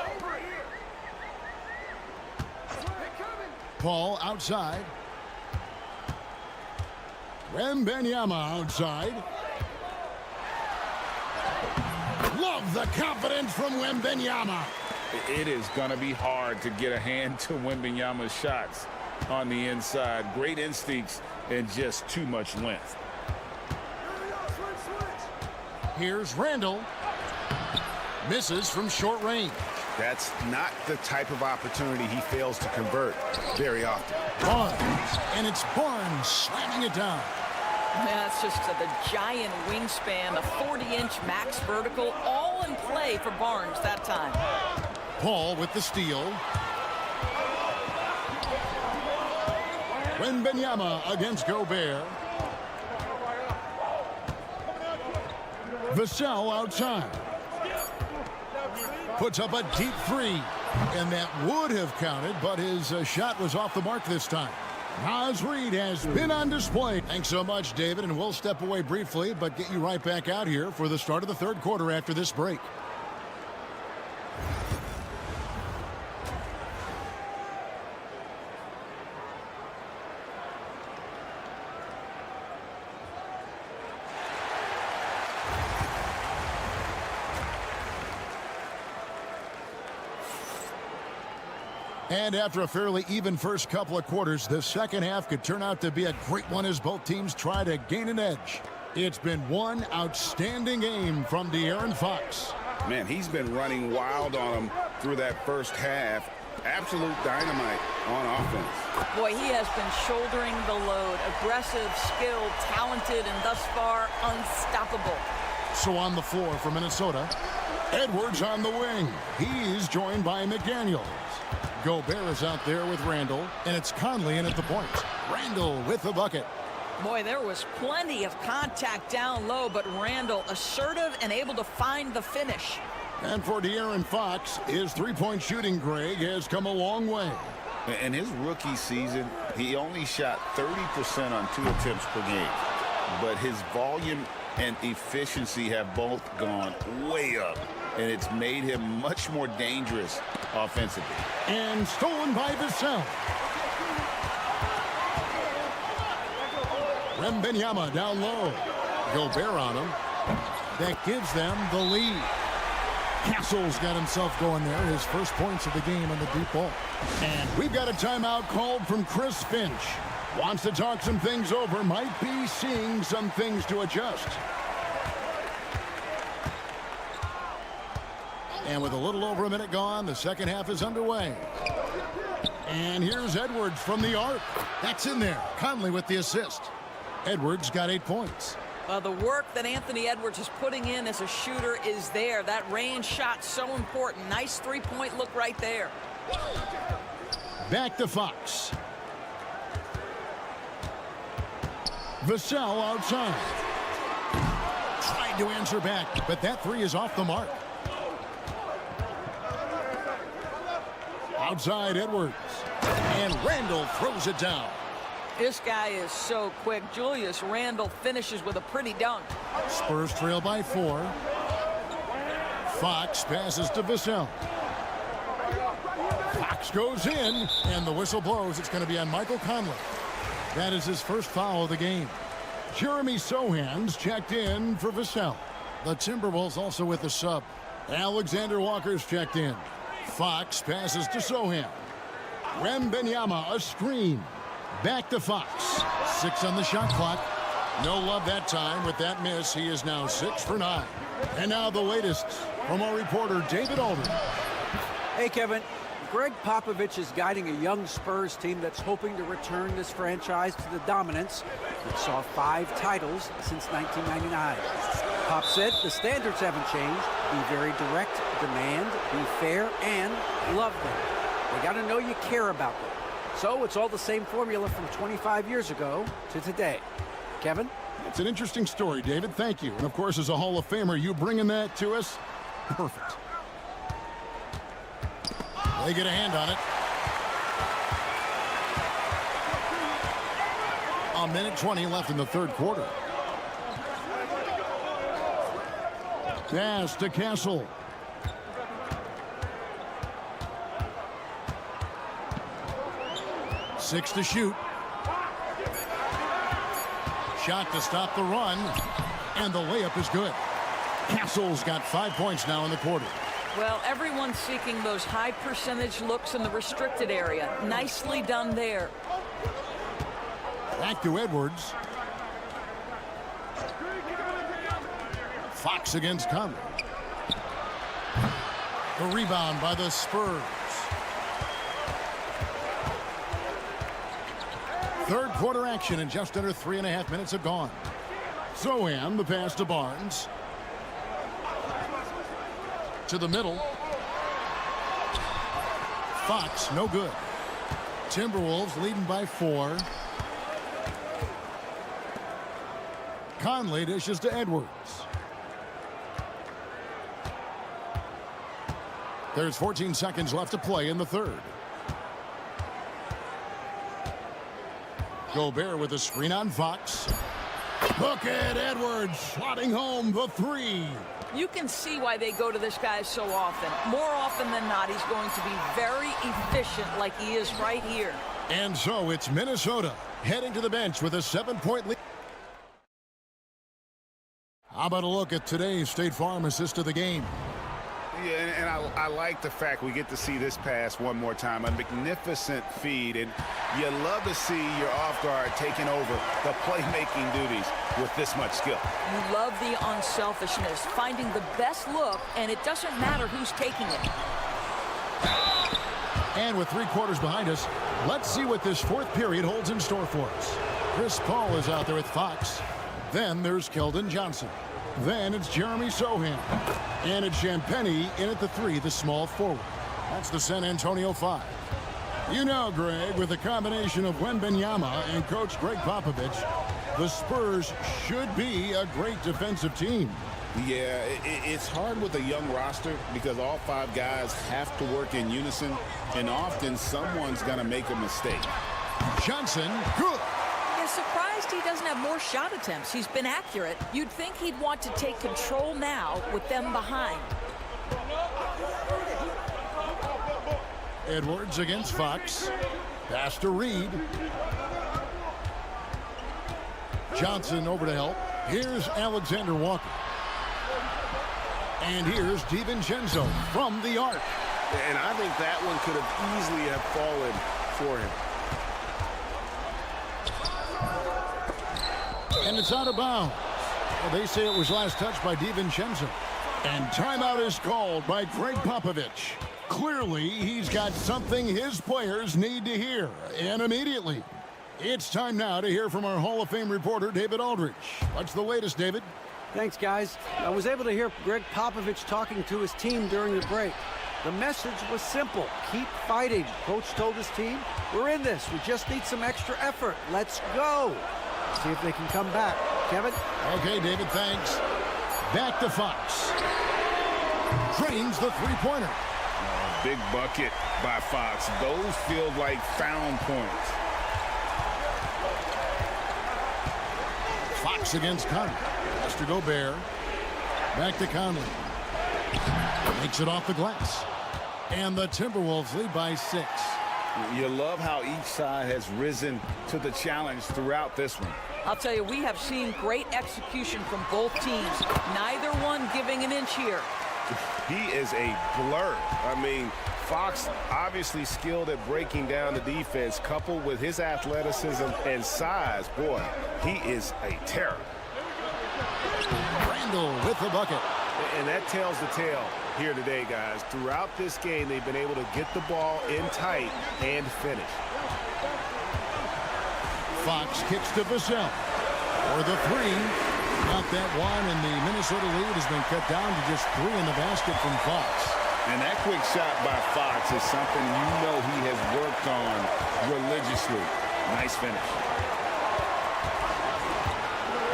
Paul outside. Wembanyama outside. Love the confidence from Wembanyama. It is going to be hard to get a hand to Wembanyama's shots on the inside. Great instincts and just too much length. Here's Randall. Misses from short range. That's not the type of opportunity he fails to convert very often. Barnes, and it's Barnes slamming it down. That's just the giant wingspan, a 40-inch max vertical, all in play for Barnes that time. Paul with the steal. Wembanyama against Gobert. Vassell outside. Puts up a deep 3. And that would have counted, but his shot was off the mark this time. Naz Reid has been on display. Thanks so much, David, and we'll step away briefly, but get you right back out here for the start of the third quarter after this break. And after a fairly even first couple of quarters, the second half could turn out to be a great one as both teams try to gain an edge. It's been one outstanding game from De'Aaron Fox. Man, he's been running wild on him through that first half. Absolute dynamite on offense. Boy, he has been shouldering the load. Aggressive, skilled, talented, and thus far unstoppable. So on the floor for Minnesota, Edwards on the wing. He's joined by McDaniels. Gobert is out there with Randall, and it's Conley in at the point. Randall with the bucket. Boy, there was plenty of contact down low, but Randall assertive and able to find the finish. And for De'Aaron Fox, his three-point shooting, Greg, has come a long way. In his rookie season, he only shot 30% on 2 attempts per game. But his volume and efficiency have both gone way up, and it's made him much more dangerous offensively. And stolen by Vassell. Wembanyama down low. Gobert on him. That gives them the lead. Castle's got himself going there. His first points of the game on the deep ball. And we've got a timeout called from Chris Finch. Wants to talk some things over. Might be seeing some things to adjust. And with a little over a minute gone, the second half is underway. And here's Edwards from the arc. That's in there. Conley with the assist. Edwards got 8 points. Well, the work that Anthony Edwards is putting in as a shooter is there. That range shot so important. Nice three-point look right there. Back to Fox. Vassell outside. Tried to answer back, but that three is off the mark. Outside Edwards. And Randall throws it down. This guy is so quick. Julius Randle finishes with a pretty dunk. Spurs trail by 4. Fox passes to Vassell. Fox goes in, and the whistle blows. It's going to be on Michael Conley. That is his first foul of the game. Jeremy Sohan's checked in for Vassell. The Timberwolves also with the sub. Alexander Walker's checked in. Fox passes to Sohan. Wembanyama a screen. Back to Fox. 6 on the shot clock. No love that time with that miss. He is now 6 for 9. And now the latest from our reporter David Aldridge. Hey, Kevin. Greg Popovich is guiding a young Spurs team that's hoping to return this franchise to the dominance that saw 5 titles since 1999. Pop said the standards haven't changed. Be very direct, demand, be fair, and love them. They got to know you care about them. So it's all the same formula from 25 years ago to today. Kevin? It's an interesting story, David. Thank you. And, of course, as a Hall of Famer, you bringing that to us? Perfect. They get a hand on it. 1:20 left in the third quarter. Pass to Castle. Six to shoot. Shot to stop the run. And the layup is good. Castle's got 5 points now in the quarter. Well, everyone's seeking those high percentage looks in the restricted area. Nicely done there. Back to Edwards. Fox against Conley. The rebound by the Spurs. Third quarter action and just under 3.5 minutes have gone. Sohan, the pass to Barnes. To the middle. Fox, no good. Timberwolves leading by 4. Conley dishes to Edwards. There's 14 seconds left to play in the third. Gobert with a screen on Fox. Look at Edwards slotting home the three. You can see why they go to this guy so often. More often than not, he's going to be very efficient like he is right here. And so it's Minnesota heading to the bench with a 7-point lead. How about a look at today's State Farm assist of the game? Yeah, and I like the fact we get to see this pass one more time. A magnificent feed, and you love to see your off guard taking over the playmaking duties with this much skill. You love the unselfishness, finding the best look, and it doesn't matter who's taking it. And with 3 quarters behind us, let's see what this fourth period holds in store for us. Chris Paul is out there with Fox. Then there's Keldon Johnson. Then it's Jeremy Sohan. And it's Champagnie in at the 3, the small forward. That's the San Antonio 5. You know, Greg, with the combination of Wembanyama and Coach Greg Popovich, the Spurs should be a great defensive team. Yeah, it's hard with a young roster because all 5 guys have to work in unison, and often someone's going to make a mistake. Johnson, good. Surprised he doesn't have more shot attempts. He's been accurate. You'd think he'd want to take control now with them behind. Edwards against Fox. Pass to Reed. Johnson over to help. Here's Alexander Walker. And here's DiVincenzo from the arc. And I think that one could have easily have fallen for him. And it's out of bounds. Well, they say it was last touched by DiVincenzo. And timeout is called by Greg Popovich. Clearly, he's got something his players need to hear, and immediately. It's time now to hear from our Hall of Fame reporter, David Aldridge. What's the latest, David? Thanks, guys. I was able to hear Greg Popovich talking to his team during the break. The message was simple. Keep fighting. Coach told his team, we're in this. We just need some extra effort. Let's go. See if they can come back. Kevin? Okay, David, thanks. Back to Fox. Drains the three-pointer. Big bucket by Fox. Those feel like found points. Fox against Conley. Mr. Gobert. Back to Conley. Makes it off the glass. And the Timberwolves lead by 6. You love how each side has risen to the challenge throughout this one. I'll tell you, we have seen great execution from both teams. Neither one giving an inch here. He is a blur. I mean, Fox obviously skilled at breaking down the defense, coupled with his athleticism and size. Boy, he is a terror. Randall with the bucket. And that tells the tale here today, guys. Throughout this game, they've been able to get the ball in tight and finish. Fox kicks to Vassell for the 3. Not that one, and the Minnesota lead has been cut down to just 3 in the basket from Fox. And that quick shot by Fox is something you know he has worked on religiously. Nice finish.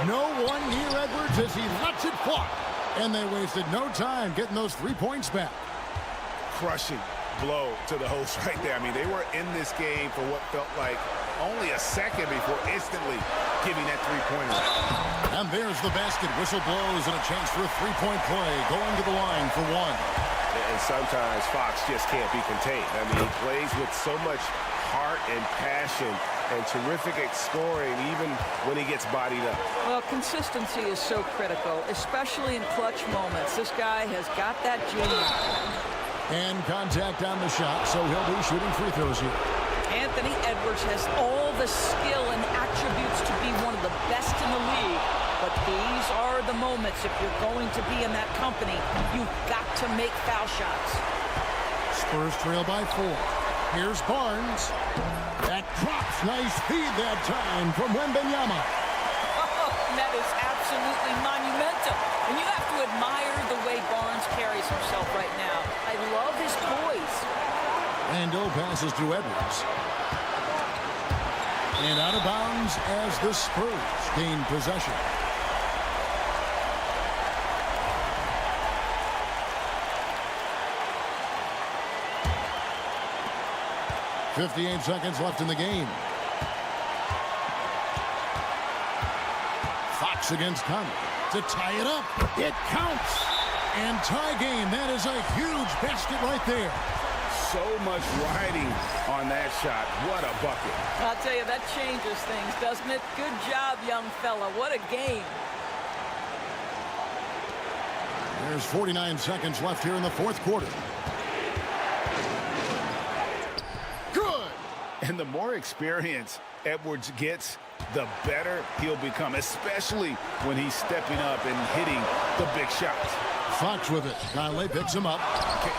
No one near Edwards as he lets it fly. And they wasted no time getting those 3 points back. Crushing blow to the host right there. I mean, they were in this game for what felt like only a second before instantly giving that three-pointer. And there's the basket. Whistle blows and a chance for a three-point play. Going to the line for 1. And sometimes Fox just can't be contained. I mean, he plays with so much heart and passion and terrific at scoring even when he gets bodied up. Well, consistency is so critical, especially in clutch moments. This guy has got that genius. And contact on the shot, so he'll be shooting free throws here. Anthony Edwards has all the skill and attributes to be one of the best in the league. But these are the moments, if you're going to be in that company, you've got to make foul shots. Spurs trail by 4. Here's Barnes. That drops. Nice feed that time from Wembanyama. Oh, that is absolutely monumental. And you have to admire the way Barnes carries himself right now. I love his poise. Randall passes to Edwards. And out of bounds as the Spurs gain possession. 58 seconds left in the game. Fox against Conley to tie it up. It counts. And tie game. That is a huge basket right there. So much riding on that shot. What a bucket. I'll tell you, that changes things, doesn't it? Good job, young fella. What a game. There's 49 seconds left here in the fourth quarter. Good. And the more experience Edwards gets, the better he'll become, especially when he's stepping up and hitting the big shots. Fox with it. Conley picks him up.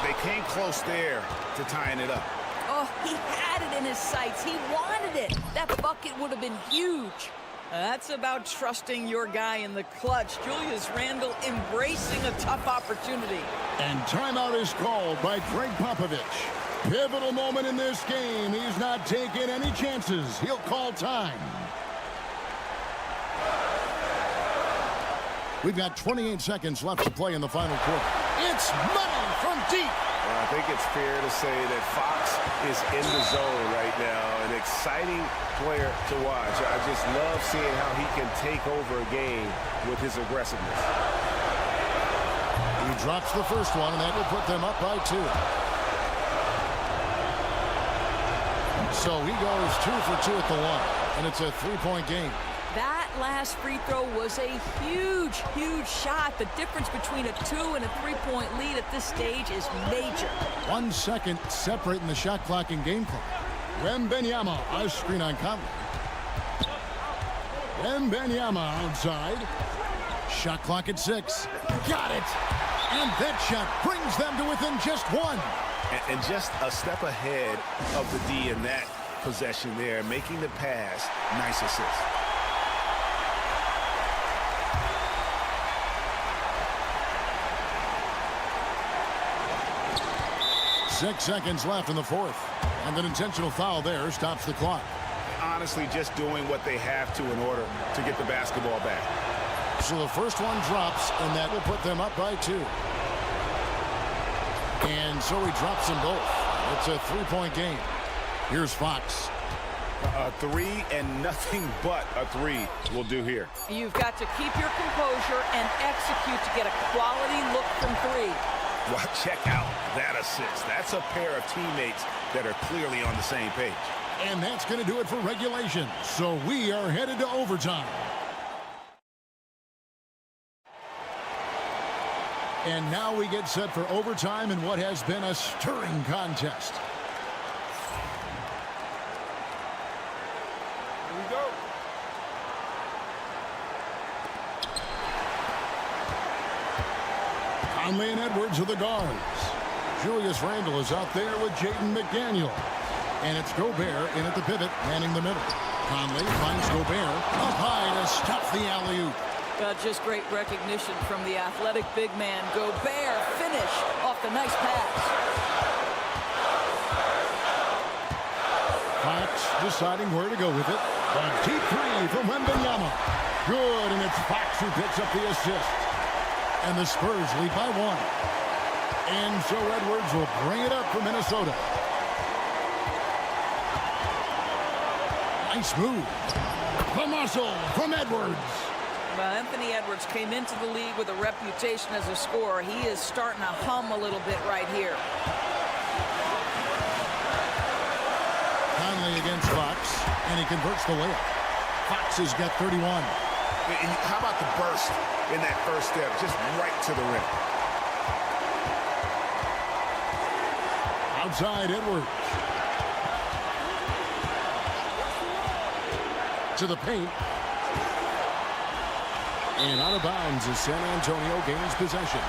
They came close there to tying it up. Oh, he had it in his sights. He wanted it. That bucket would have been huge. That's about trusting your guy in the clutch. Julius Randle embracing a tough opportunity. And timeout is called by Greg Popovich. Pivotal moment in this game. He's not taking any chances. He'll call time. We've got 28 seconds left to play in the final quarter. It's money from deep. I think it's fair to say that Fox is in the zone right now. An exciting player to watch. I just love seeing how he can take over a game with his aggressiveness. He drops the first one, and that will put them up by 2. So he goes 2 for 2 at the line, and it's a 3-point game. That last free throw was a huge, huge shot. The difference between a 2 and a 3-point lead at this stage is major. 1 second separating the shot clock and game clock. Wembanyama, a screen on Conley. Wembanyama outside. Shot clock at 6. Got it! And that shot brings them to within just 1. And just a step ahead of the D in that possession there, making the pass. Nice assist. 6 seconds left in the fourth. And an intentional foul there stops the clock. Honestly, just doing what they have to in order to get the basketball back. So the first one drops, and that will put them up by 2. And so he drops them both. It's a 3-point game. Here's Fox. A 3 and nothing but a 3 will do here. You've got to keep your composure and execute to get a quality look from 3. Well, check out that assist. That's a pair of teammates that are clearly on the same page. And that's going to do it for regulation. So we are headed to overtime. And now we get set for overtime in what has been a stirring contest. Here we go. Conley and Edwards are the guards. Julius Randle is out there with Jaden McDaniel. And it's Gobert in at the pivot, manning the middle. Conley finds Gobert up high to stop the alley-oop. Just great recognition from the athletic big man. Gobert finish off the nice pass. Fox deciding where to go with it. A deep 3 from Wembanyama. Good, and it's Fox who picks up the assist. And the Spurs lead by 1. And so Edwards will bring it up for Minnesota. Nice move. The muscle from Edwards. Well, Anthony Edwards came into the league with a reputation as a scorer. He is starting to hum a little bit right here. Conley against Fox, and he converts the layup. Fox has got 31. How about the burst in that first step, just right to the rim? Outside Edwards. To the paint. And out of bounds as San Antonio gains possession.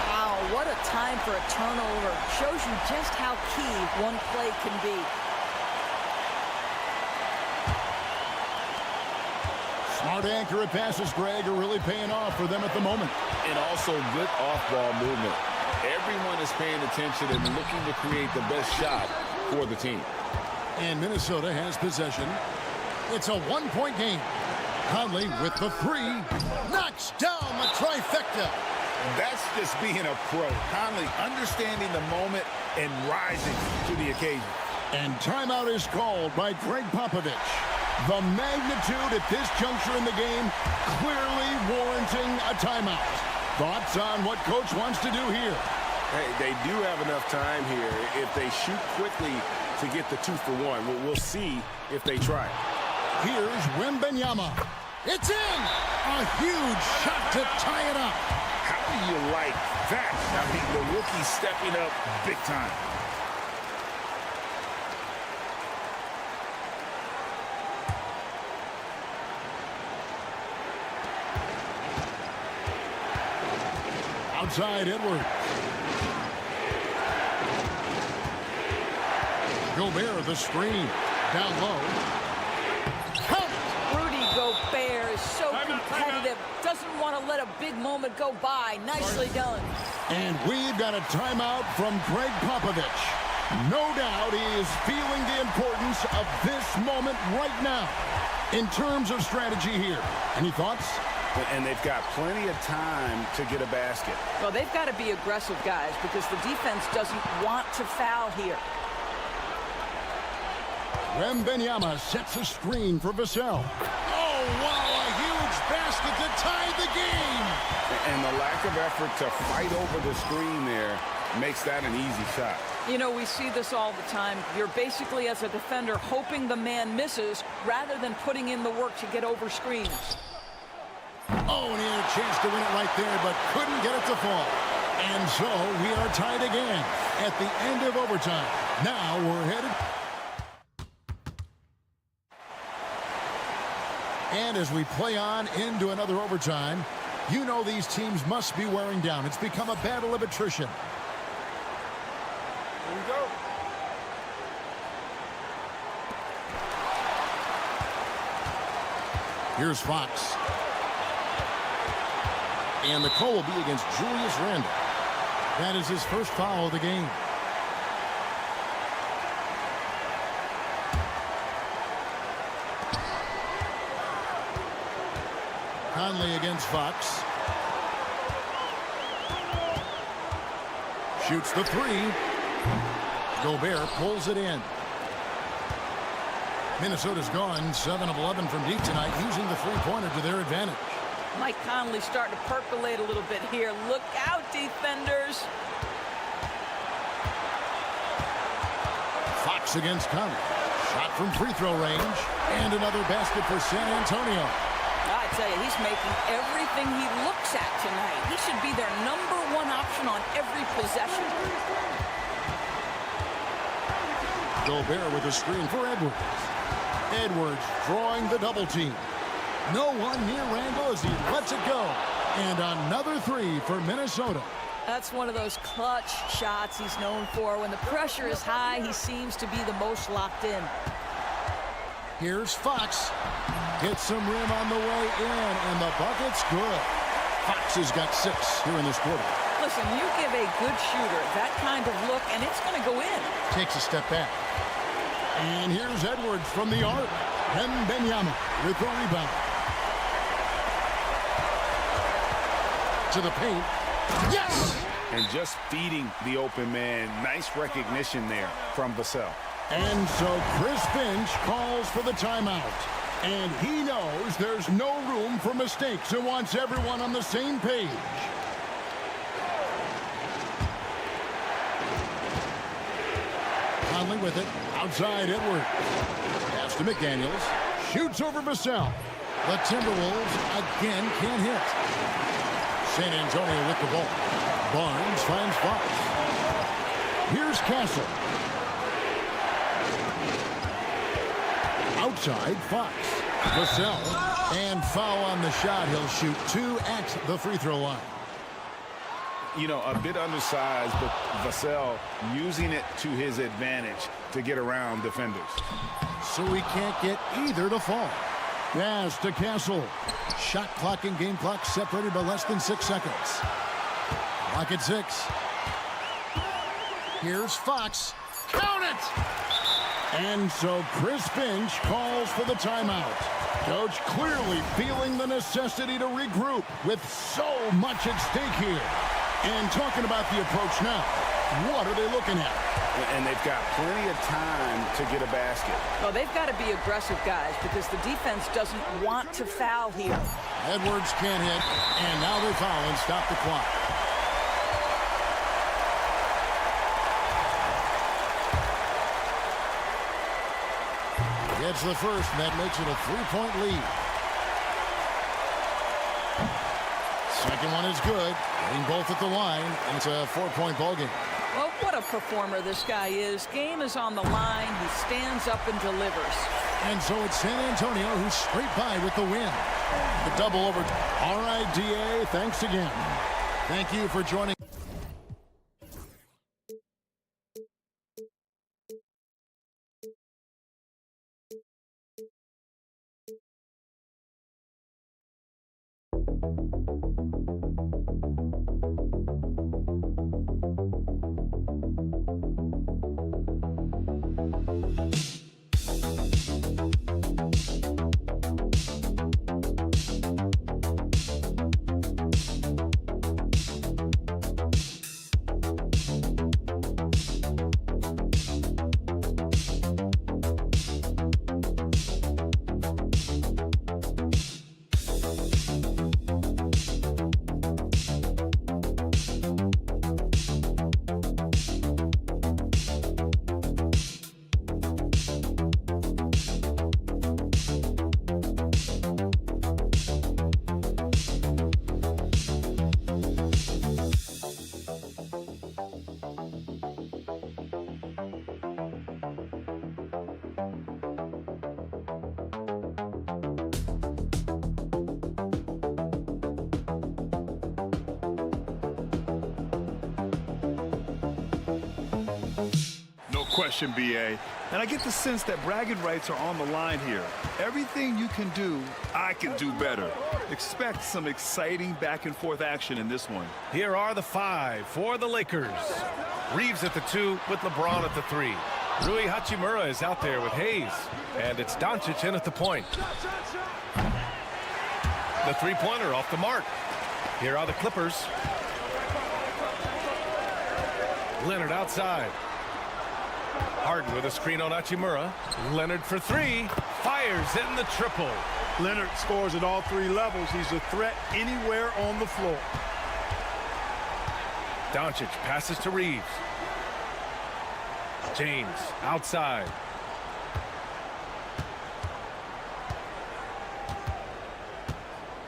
Wow, what a time for a turnover. Shows you just how key one play can be. Smart accurate passes, Greg, are really paying off for them at the moment. And also good off-ball movement. Everyone is paying attention and looking to create the best shot for the team. And Minnesota has possession. It's a 1-point game. Conley with the 3. Knocks down the trifecta. That's just being a pro. Conley understanding the moment and rising to the occasion. And timeout is called by Greg Popovich. The magnitude at this juncture in the game clearly warranting a timeout. Thoughts on what Coach wants to do here? Hey, they do have enough time here if they shoot quickly to get the 2-for-1. We'll see if they try. Here's Wembanyama. It's in! A huge shot to tie it up. How do you like that? I mean, the rookie stepping up big time. Outside Edwards. Gobert the screen. Down low. Rudy Gobert is so competitive. Doesn't want to let a big moment go by. Nicely done. And we've got a timeout from Greg Popovich. No doubt he is feeling the importance of this moment right now in terms of strategy here. Any thoughts? And they've got plenty of time to get a basket. Well, they've got to be aggressive, guys, because the defense doesn't want to foul here. Wembanyama sets a screen for Vassell. Oh, wow, a huge basket to tie the game. And the lack of effort to fight over the screen there makes that an easy shot. You know, we see this all the time. You're basically, as a defender, hoping the man misses rather than putting in the work to get over screens. Oh, and he had a chance to win it right there, but couldn't get it to fall. And so we are tied again at the end of overtime. Now we're headed. And as we play on into another overtime, you know these teams must be wearing down. It's become a battle of attrition. Here we go. Here's Fox. And the call will be against Julius Randle. That is his first foul of the game. Conley against Fox. Shoots the three. Gobert pulls it in. Minnesota's gone 7 of 11 from deep tonight, using the three-pointer to their advantage. Mike Conley starting to percolate a little bit here. Look out, defenders. Fox against Conley. Shot from free throw range. And another basket for San Antonio. I tell you, he's making everything he looks at tonight. He should be their #1 option on every possession. Gobert with a screen for Edwards. Edwards drawing the double team. No one near Randle as he lets it go. And another three for Minnesota. That's one of those clutch shots he's known for. When the pressure is high, he seems to be the most locked in. Here's Fox. Hits some rim on the way in, and the bucket's good. Fox has got 6 here in this quarter. Listen, you give a good shooter that kind of look, and it's going to go in. Takes a step back. And here's Edwards from the arc. Wembanyama with the rebound. To the paint. Yes! And just feeding the open man. Nice recognition there from Vassell. And so Chris Finch calls for the timeout. And he knows there's no room for mistakes and wants everyone on the same page. Conley with it. Outside Edwards. Pass to McDaniels. Shoots over Vassell. The Timberwolves again can't hit. San Antonio with the ball. Barnes finds Fox. Here's Castle. Outside Fox. Vassell. And foul on the shot. He'll shoot 2 at the free throw line. You know, a bit undersized, but Vassell using it to his advantage to get around defenders. So he can't get either to fall. Pass to Castle. Shot clock and game clock separated by less than 6 seconds. Clock at 6. Here's Fox. Count it! And so Chris Finch calls for the timeout. Coach clearly feeling the necessity to regroup with so much at stake here. And talking about the approach now, What are they looking at? And they've got plenty of time to get a basket. Well, they've got to be aggressive, guys, because the defense doesn't want to foul here. Edwards can't hit, and now they foul and stop the clock. Gets the first, and that makes it a 3-point lead. Second one is good. Getting both at the line, and it's a 4-point ball game. Well, what a performer this guy is. Game is on the line. He stands up and delivers. And so it's San Antonio who's straight by with the win. The double over. All right, DA, thanks again. Thank you for joining. Question, BA. And I get the sense that bragging rights are on the line here. Everything you can do, I can do better. Expect some exciting back and forth action in this one. Here are the 5 for the Lakers. Reeves at the 2 with LeBron at the 3. Rui Hachimura is out there with Hayes. And it's Doncic in at the point. The three-pointer off the mark. Here are the Clippers. Leonard outside. Harden with a screen on Hachimura. Leonard for 3. Fires in the triple. Leonard scores at all 3 levels. He's a threat anywhere on the floor. Doncic passes to Reeves. James outside.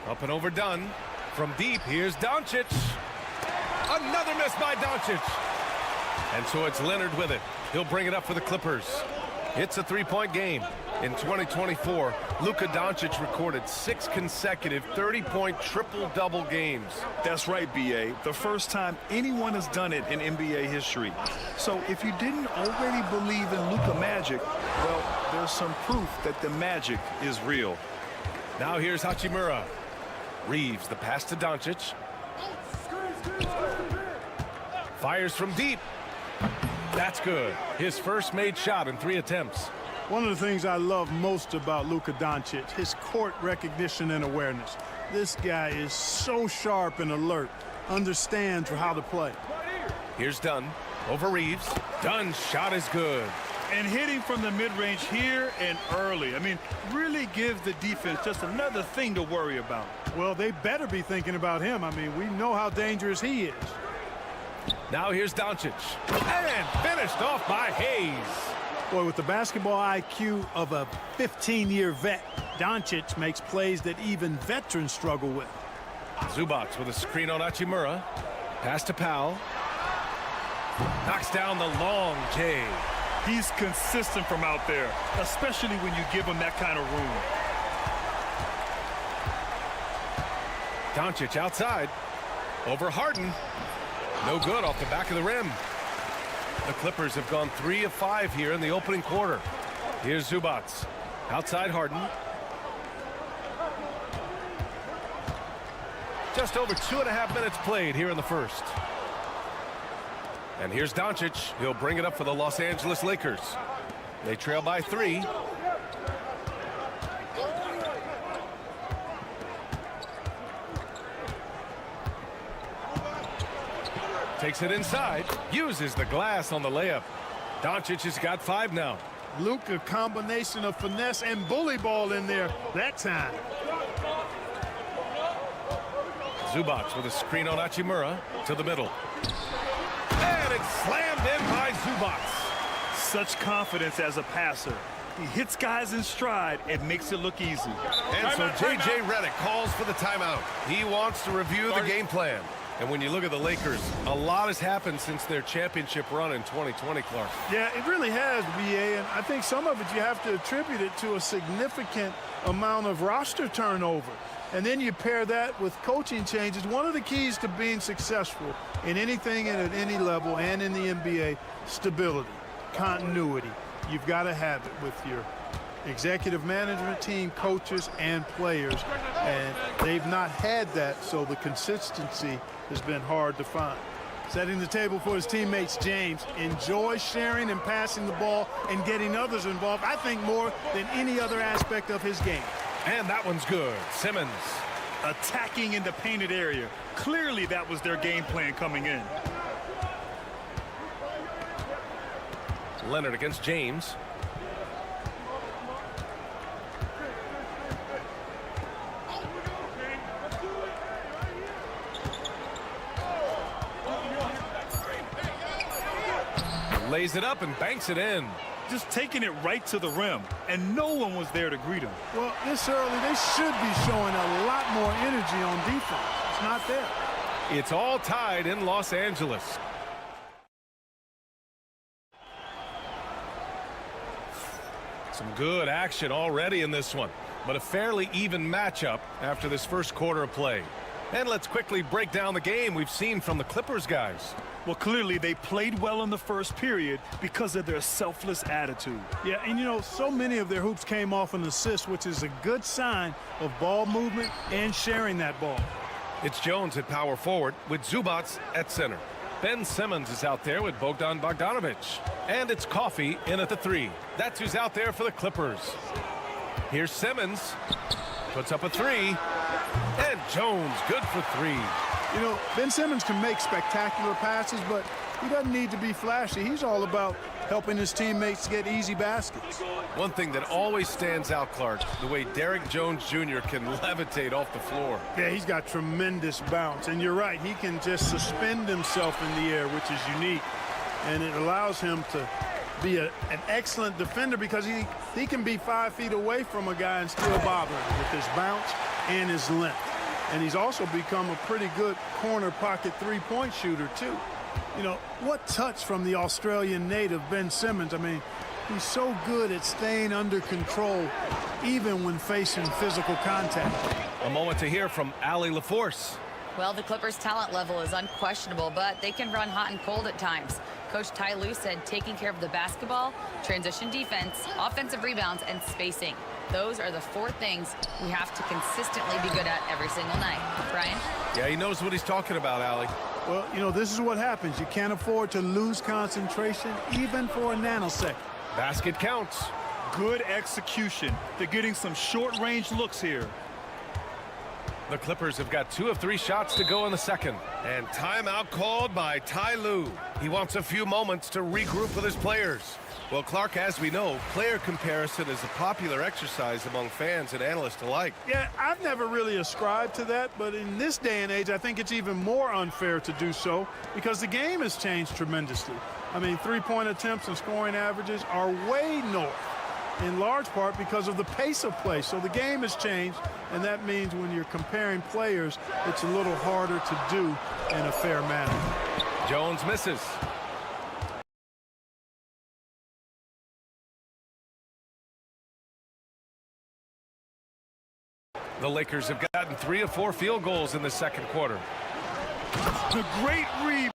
Up and overdone. From deep, here's Doncic. Another miss by Doncic. And so it's Leonard with it. He'll bring it up for the Clippers. It's a 3-point game. In 2024, Luka Doncic recorded 6 consecutive 30-point triple-double games. That's right, BA. The first time anyone has done it in NBA history. So if you didn't already believe in Luka magic, well, there's some proof that the magic is real. Now here's Hachimura. Reeves, the pass to Doncic. Fires from deep. That's good. His first made shot in 3 attempts. One of the things I love most about Luka Doncic, his court recognition and awareness. This guy is so sharp and alert, understands how to play. Here's Dunn over Reeves. Dunn's shot is good. And hitting from the mid-range here and early. I mean, really gives the defense just another thing to worry about. Well, they better be thinking about him. I mean, we know how dangerous he is. Now here's Doncic. And finished off by Hayes. Boy, with the basketball IQ of a 15-year vet, Doncic makes plays that even veterans struggle with. Zubac with a screen on Hachimura. Pass to Powell. Knocks down the long J. He's consistent from out there, especially when you give him that kind of room. Doncic outside. Over Harden. No good off the back of the rim. The Clippers have gone 3 of 5 here in the opening quarter. Here's Zubac. Outside Harden. Just over 2.5 minutes played here in the first. And here's Doncic. He'll bring it up for the Los Angeles Lakers. They trail by 3. To Takes it inside. Uses the glass on the layup. Doncic has got 5 now. Luka, combination of finesse and bully ball in there that time. Zubac with a screen on Hachimura to the middle. And it's slammed in by Zubac. Such confidence as a passer. He hits guys in stride and makes it look easy. And so J.J. Redick calls for the timeout. He wants to review the game plan. And when you look at the Lakers, a lot has happened since their championship run in 2020, Clark. Yeah, it really has, B.A., and I think some of it you have to attribute it to a significant amount of roster turnover. And then you pair that with coaching changes. One of the keys to being successful in anything and at any level and in the NBA, stability, continuity. You've got to have it with your executive management team, coaches, and players. And they've not had that, so the consistency has been hard to find. Setting the table for his teammates, James enjoys sharing and passing the ball and getting others involved, I think, more than any other aspect of his game. And that one's good. Simmons. Attacking in the painted area. Clearly that was their game plan coming in. Leonard against James. Lays it up and banks it in. Just taking it right to the rim, and no one was there to greet him. Well, this early, they should be showing a lot more energy on defense. It's not there. It's all tied in Los Angeles. Some good action already in this one, but a fairly even matchup after this first quarter of play. And let's quickly break down the game we've seen from the Clippers guys. Well, clearly they played well in the first period because of their selfless attitude. Yeah, and you know, so many of their hoops came off an assist, which is a good sign of ball movement and sharing that ball. It's Jones at power forward with Zubac at center. Ben Simmons is out there with Bogdan Bogdanovic. And it's Coffey in at the 3. That's who's out there for the Clippers. Here's Simmons. Puts up a 3. And Jones, good for 3. You know, Ben Simmons can make spectacular passes, but he doesn't need to be flashy. He's all about helping his teammates get easy baskets. One thing that always stands out, Clark, the way Derrick Jones Jr. can levitate off the floor. Yeah, he's got tremendous bounce. And you're right, he can just suspend himself in the air, which is unique. And it allows him to be an excellent defender because he can be 5 feet away from a guy and still bother him with his bounce and his length. And he's also become a pretty good corner pocket three-point shooter, too. You know, what touch from the Australian native, Ben Simmons. I mean, he's so good at staying under control, even when facing physical contact. A moment to hear from Allie LaForce. Well, the Clippers' talent level is unquestionable, but they can run hot and cold at times. Coach Ty Lue said taking care of the basketball, transition defense, offensive rebounds, and spacing. Those are the 4 things we have to consistently be good at every single night. Brian? Yeah, he knows what he's talking about, Allie. Well, you know, this is what happens. You can't afford to lose concentration, even for a nanosecond. Basket counts. Good execution. They're getting some short-range looks here. The Clippers have got 2 of 3 shots to go in the second. And timeout called by Ty Lue. He wants a few moments to regroup with his players. Well, Clark, as we know, player comparison is a popular exercise among fans and analysts alike. Yeah, I've never really ascribed to that, but in this day and age, I think it's even more unfair to do so because the game has changed tremendously. I mean, three-point attempts and scoring averages are way north, in large part because of the pace of play. So the game has changed, and that means when you're comparing players, it's a little harder to do in a fair manner. Jones misses. The Lakers have gotten 3 of 4 field goals in the second quarter. The great read.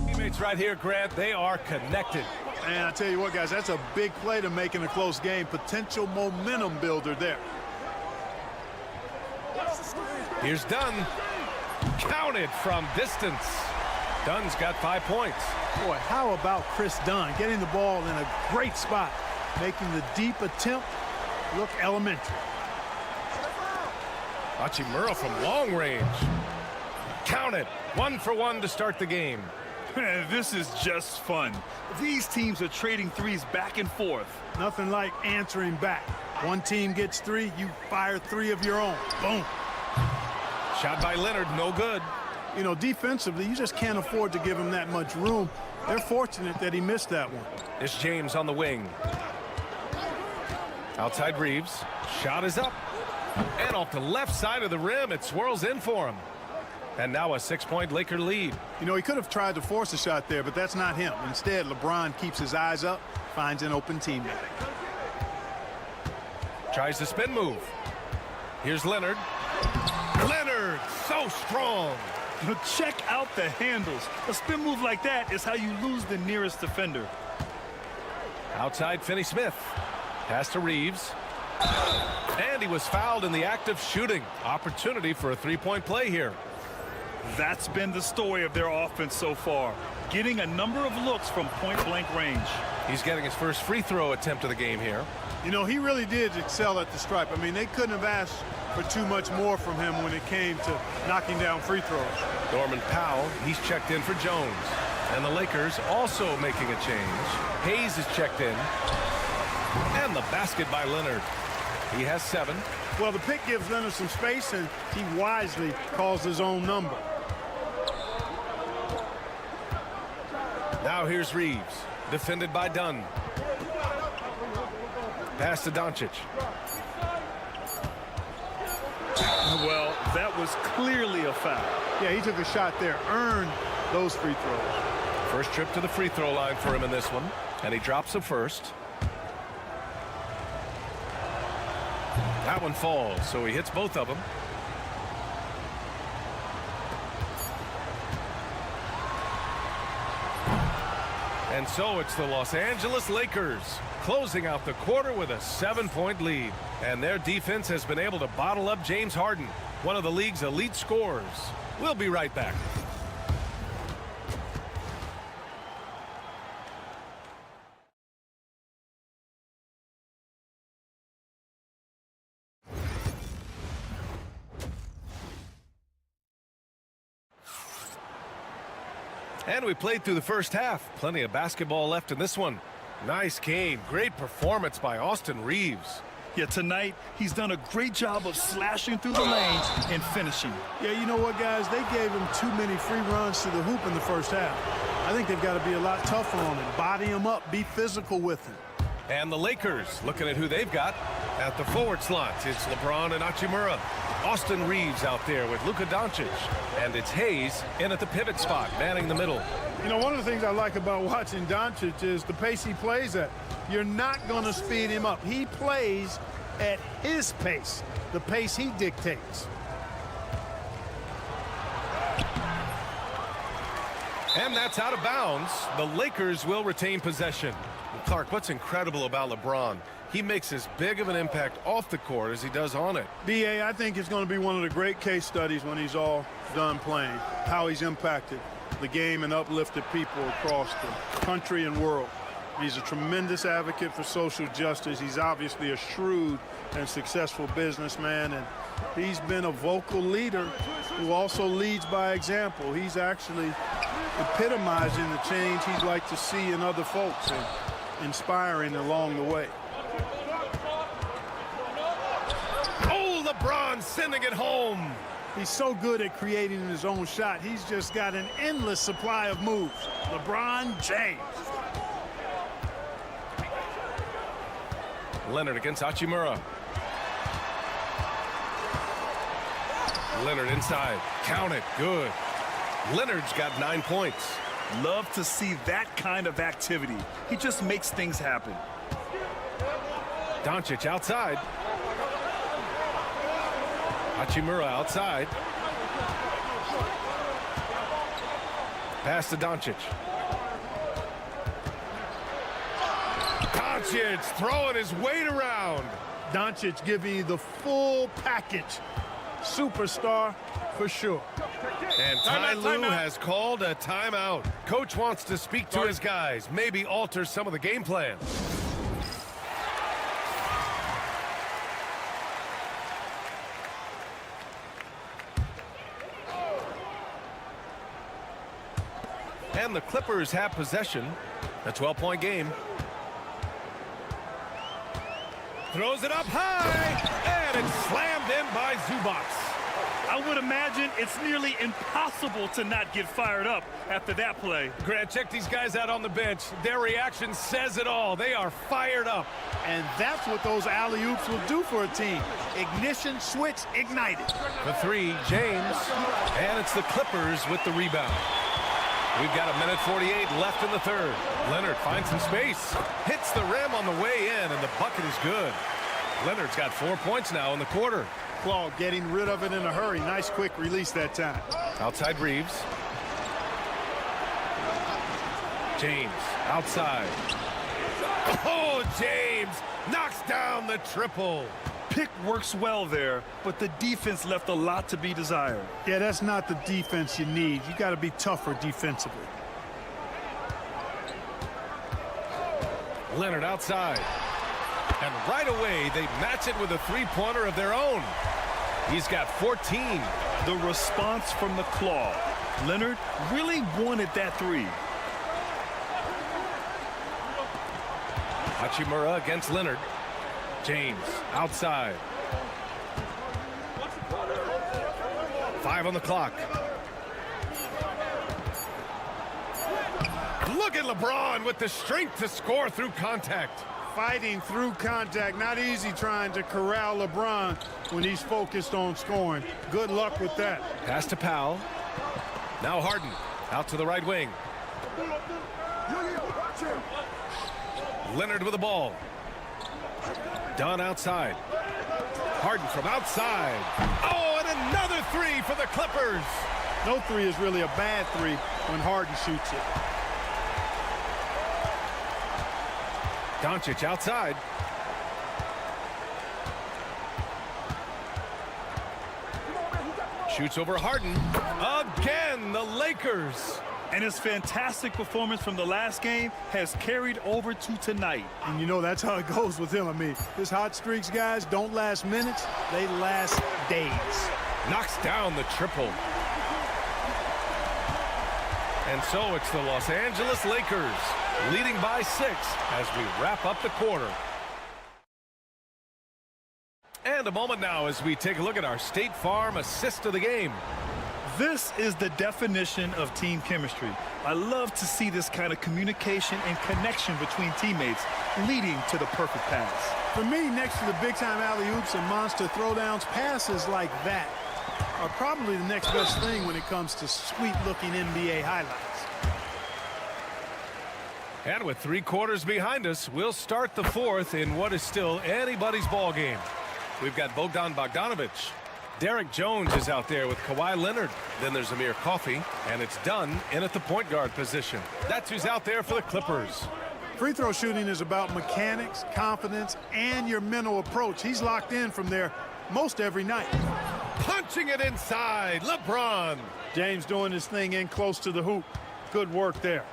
Teammates right here, Grant, they are connected. And I tell you what, guys, that's a big play to make in a close game. Potential momentum builder there. Here's Dunn. Counted from distance. Dunn's got 5 points. Boy, how about Chris Dunn getting the ball in a great spot, making the deep attempt look elementary. Hachimura from long range. Counted. 1 for 1 to start the game. This is just fun. These teams are trading threes back and forth. Nothing like answering back. One team gets 3, you fire 3 of your own. Boom. Shot by Leonard, no good. You know, defensively, you just can't afford to give him that much room. They're fortunate that he missed that one. It's James on the wing. Outside Reeves. Shot is up. And off the left side of the rim, it swirls in for him. And now a 6-point Laker lead. You know, he could have tried to force a shot there, but that's not him. Instead, LeBron keeps his eyes up, finds an open teammate. Tries the spin move. Here's Leonard. Leonard, so strong. Check out the handles. A spin move like that is how you lose the nearest defender. Outside Finney-Smith. Pass to Reeves. And he was fouled in the act of shooting. Opportunity for a 3-point play here. That's been the story of their offense so far. Getting a number of looks from point-blank range. He's getting his first free throw attempt of the game here. You know, he really did excel at the stripe. I mean, they couldn't have asked for too much more from him when it came to knocking down free throws. Norman Powell, he's checked in for Jones. And the Lakers also making a change. Hayes is checked in. And the basket by Leonard. He has 7. Well, the pick gives Leonard some space, and he wisely calls his own number. Now here's Reeves, defended by Dunn. Pass to Doncic. Well, that was clearly a foul. Yeah, he took a shot there, earned those free throws. First trip to the free throw line for him in this one, and he drops it first. That one falls, so he hits both of them. And so it's the Los Angeles Lakers closing out the quarter with a 7-point lead. And their defense has been able to bottle up James Harden, one of the league's elite scorers. We'll be right back. And we played through the first half. Plenty of basketball left in this one. Nice game. Great performance by Austin Reeves. Yeah, tonight he's done a great job of slashing through the lanes and finishing. Yeah, you know what, guys? They gave him too many free runs to the hoop in the first half. I think they've got to be a lot tougher on him. Body him up. Be physical with him. And the Lakers, looking at who they've got at the forward slots. It's LeBron and Hachimura. Austin Reeves out there with Luka Doncic. And it's Hayes in at the pivot spot, manning the middle. You know, one of the things I like about watching Doncic is the pace he plays at. You're not going to speed him up. He plays at his pace, the pace he dictates. And that's out of bounds. The Lakers will retain possession. Clark, what's incredible about LeBron? He makes as big of an impact off the court as he does on it. B.A., I think it's going to be one of the great case studies when he's all done playing, how he's impacted the game and uplifted people across the country and world. He's a tremendous advocate for social justice. He's obviously a shrewd and successful businessman, and he's been a vocal leader who also leads by example. He's actually epitomizing the change he'd like to see in other folks and inspiring along the way. Oh, LeBron sending it home. He's so good at creating his own shot. He's just got an endless supply of moves. LeBron James. Leonard against Hachimura. Leonard inside. Count it. Good. Leonard's got 9 points. Love to see that kind of activity. He just makes things happen. Doncic outside. Hachimura outside. Pass to Doncic. Doncic throwing his weight around. Doncic giving you the full package. Superstar for sure. And Ty Lue has called a timeout. Coach wants to speak to his guys, maybe alter some of the game plan. And the Clippers have possession. A 12-point game. Throws it up high, and it's slammed in by Zubac. I would imagine it's nearly impossible to not get fired up after that play. Grant, check these guys out on the bench. Their reaction says it all. They are fired up. And that's what those alley-oops will do for a team. Ignition switch ignited. The three, James. And it's the Clippers with the rebound. We've got 1:48 left in the third. Leonard finds some space. Hits the rim on the way in, and the bucket is good. Leonard's got 4 points now in the quarter. Claw getting rid of it in a hurry. Nice quick release that time. Outside Reeves. James outside. Oh, James knocks down the triple. Pick works well there, but the defense left a lot to be desired. Yeah, that's not the defense you need. You got to be tougher defensively. Leonard outside. And right away, they match it with a three-pointer of their own. He's got 14. The response from the Claw. Leonard really wanted that three. Hachimura against Leonard. James outside. 5 on the clock. Look at LeBron with the strength to score through contact. Fighting through contact. Not easy trying to corral LeBron when he's focused on scoring. Good luck with that. Pass to Powell. Now Harden out to the right wing. Leonard with the ball. Dunn outside. Harden from outside. Oh, and another three for the Clippers. No three is really a bad three when Harden shoots it. Doncic outside. Shoots over Harden. Again, the Lakers. And his fantastic performance from the last game has carried over to tonight. And you know that's how it goes with him. I mean, his hot streaks, guys, don't last minutes. They last days. Knocks down the triple. And so it's the Los Angeles Lakers leading by 6 as we wrap up the quarter. And a moment now as we take a look at our State Farm assist of the game. This is the definition of team chemistry. I love to see this kind of communication and connection between teammates leading to the perfect pass. For me, next to the big-time alley-oops and monster throwdowns, passes like that are probably the next best thing when it comes to sweet-looking NBA highlights. And with 3 quarters behind us, we'll start the fourth in what is still anybody's ball game. We've got Bogdan Bogdanovic. Derek Jones is out there with Kawhi Leonard. Then there's Amir Coffey, and it's Dunn in at the point guard position. That's who's out there for the Clippers. Free throw shooting is about mechanics, confidence, and your mental approach. He's locked in from there most every night. Punching it inside, LeBron. James doing his thing in close to the hoop. Good work there.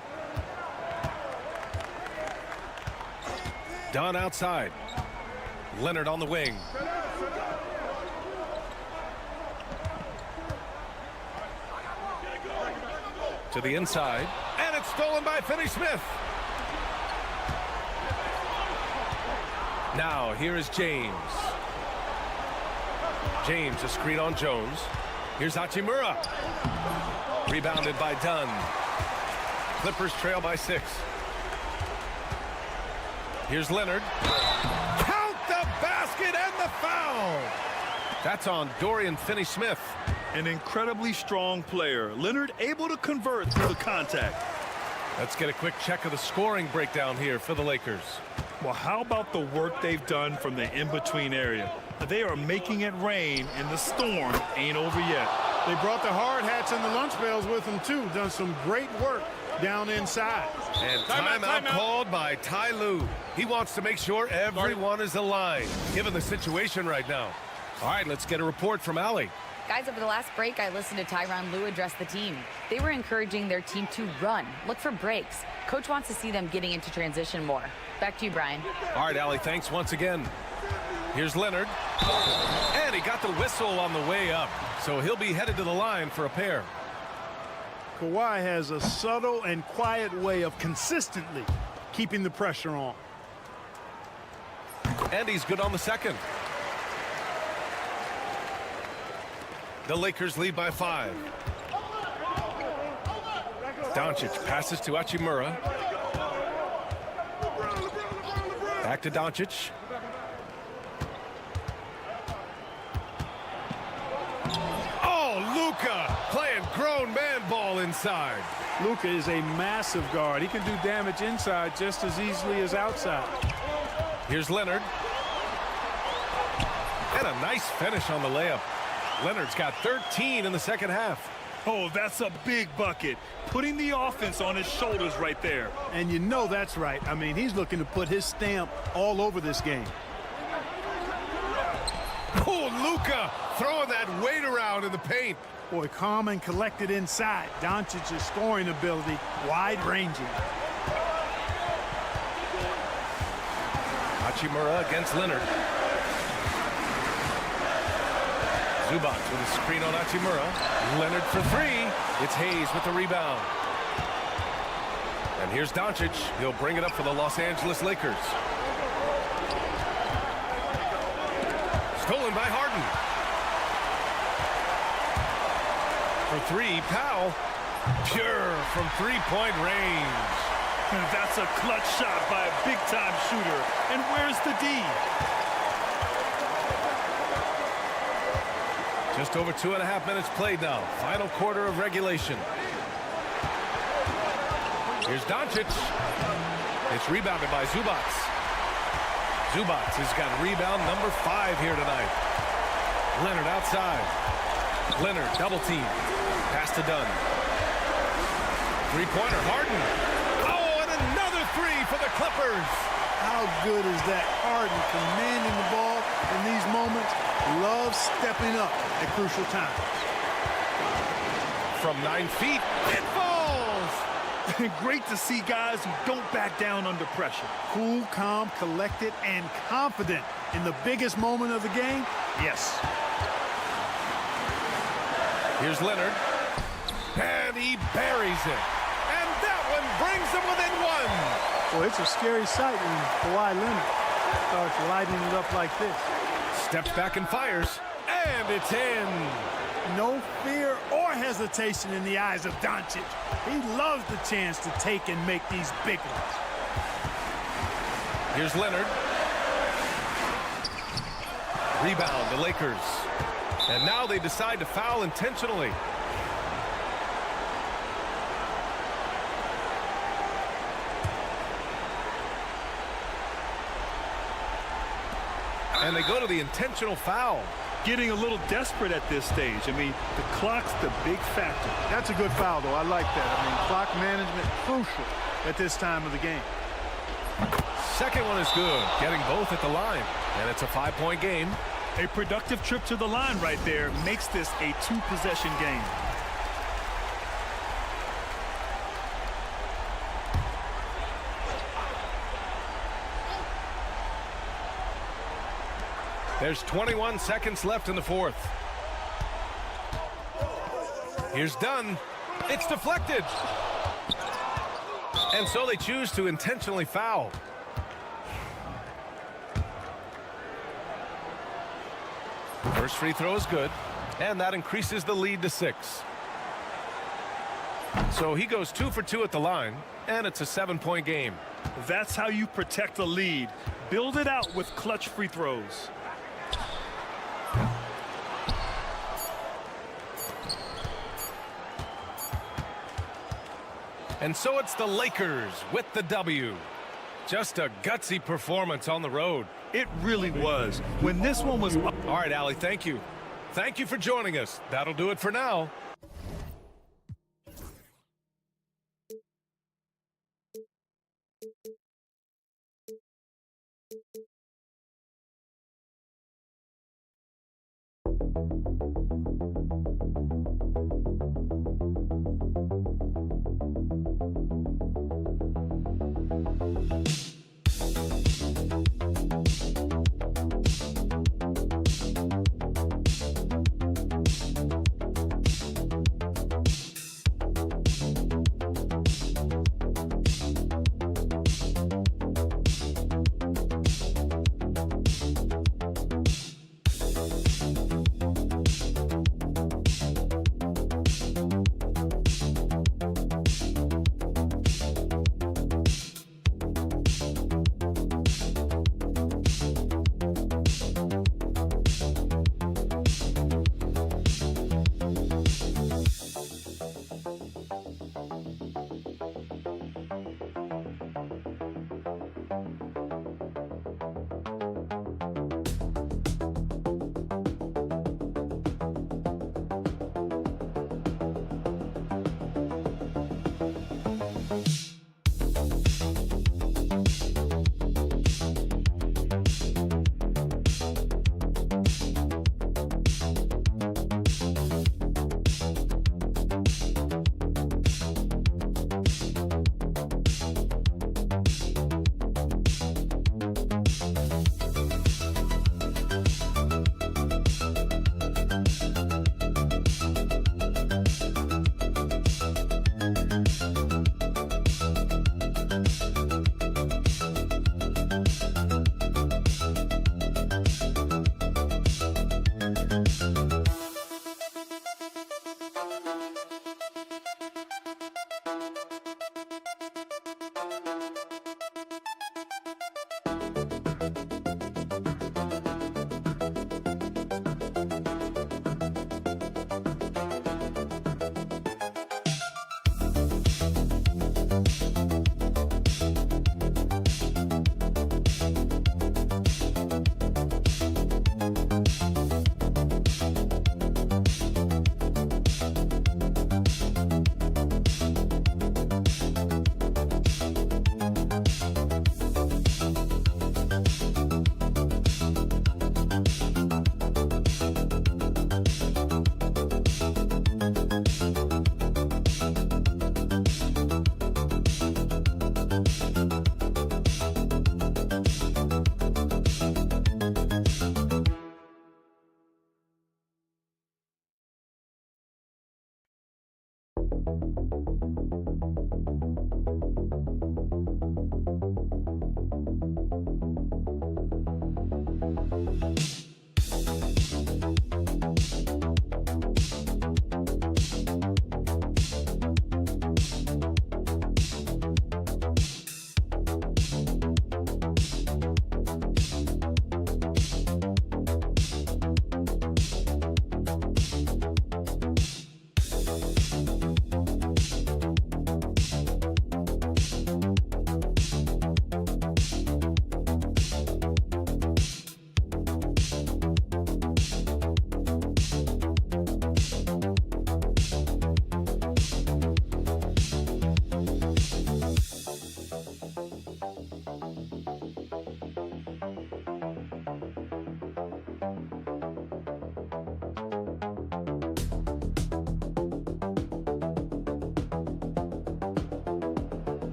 Dunn outside. Leonard on the wing. To the inside, and it's stolen by Finney-Smith. Now here is James. James, a screen on Jones. Here's Hachimura. Rebounded by Dunn. Clippers trail by 6. Here's Leonard. Count the basket and the foul. That's on Dorian Finney-Smith. An incredibly strong player. Leonard able to convert through the contact. Let's get a quick check of the scoring breakdown here for the Lakers. Well, how about the work they've done from the in-between area? They are making it rain, and the storm ain't over yet. They brought the hard hats and the lunch pails with them, too. Done some great work down inside. And timeout called by Ty Lue. He wants to make sure everyone is aligned, given the situation right now. All right, let's get a report from Allie. Guys, over the last break, I listened to Tyronn Lue address the team. They were encouraging their team to run, look for breaks. Coach wants to see them getting into transition more. Back to you, Brian. All right, Allie, thanks once again. Here's Leonard. And he got the whistle on the way up. So he'll be headed to the line for a pair. Kawhi has a subtle and quiet way of consistently keeping the pressure on. And he's good on the second. The Lakers lead by 5. Doncic passes to Hachimura. Back to Doncic. Oh, Luka playing grown man ball inside. Luka is a massive guard. He can do damage inside just as easily as outside. Here's Leonard. And a nice finish on the layup. Leonard's got 13 in the second half. Oh, that's a big bucket. Putting the offense on his shoulders right there. And you know that's right. I mean, he's looking to put his stamp all over this game. Oh, Luka throwing that weight around in the paint. Boy, calm and collected inside. Doncic's scoring ability, wide-ranging. Hachimura against Leonard. Zubac with a screen on Hachimura. Leonard for 3. It's Hayes with the rebound. And here's Doncic. He'll bring it up for the Los Angeles Lakers. Stolen by Harden. For 3, Powell. Pure from three-point range. That's a clutch shot by a big-time shooter. And where's the D? Just over 2.5 minutes played now. Final quarter of regulation. Here's Doncic. It's rebounded by Zubac. Zubac has got rebound number 5 here tonight. Leonard outside. Leonard double team. Pass to Dunn. Three-pointer, Harden. Oh, and another 3 for the Clippers. How good is that? Harden commanding the ball in these moments. Loves stepping up at crucial times. From 9 feet, it falls. Great to see guys who don't back down under pressure. Cool, calm, collected, and confident in the biggest moment of the game. Yes. Here's Leonard. And he buries it. And that one brings them within 1. Well, it's a scary sight when Kawhi Leonard starts lighting it up like this. Steps back and fires. And it's in. No fear or hesitation in the eyes of Doncic. He loves the chance to take and make these big ones. Here's Leonard. Rebound, the Lakers. And now they decide to foul intentionally. And they go to the intentional foul. Getting a little desperate at this stage. I mean, the clock's the big factor. That's a good foul, though. I like that. I mean, clock management crucial at this time of the game. Second one is good. Getting both at the line. And it's a 5-point game. A productive trip to the line right there makes this a 2-possession game. There's 21 seconds left in the 4th. Here's Dunn. It's deflected. And so they choose to intentionally foul. First free throw is good. And that increases the lead to 6. So he goes 2 for 2 at the line. And it's a 7-point game. That's how you protect a lead. Build it out with clutch free throws. And so it's the Lakers with the W. Just a gutsy performance on the road. It really was. When this one was up. All right, Allie, thank you. Thank you for joining us. That'll do it for now.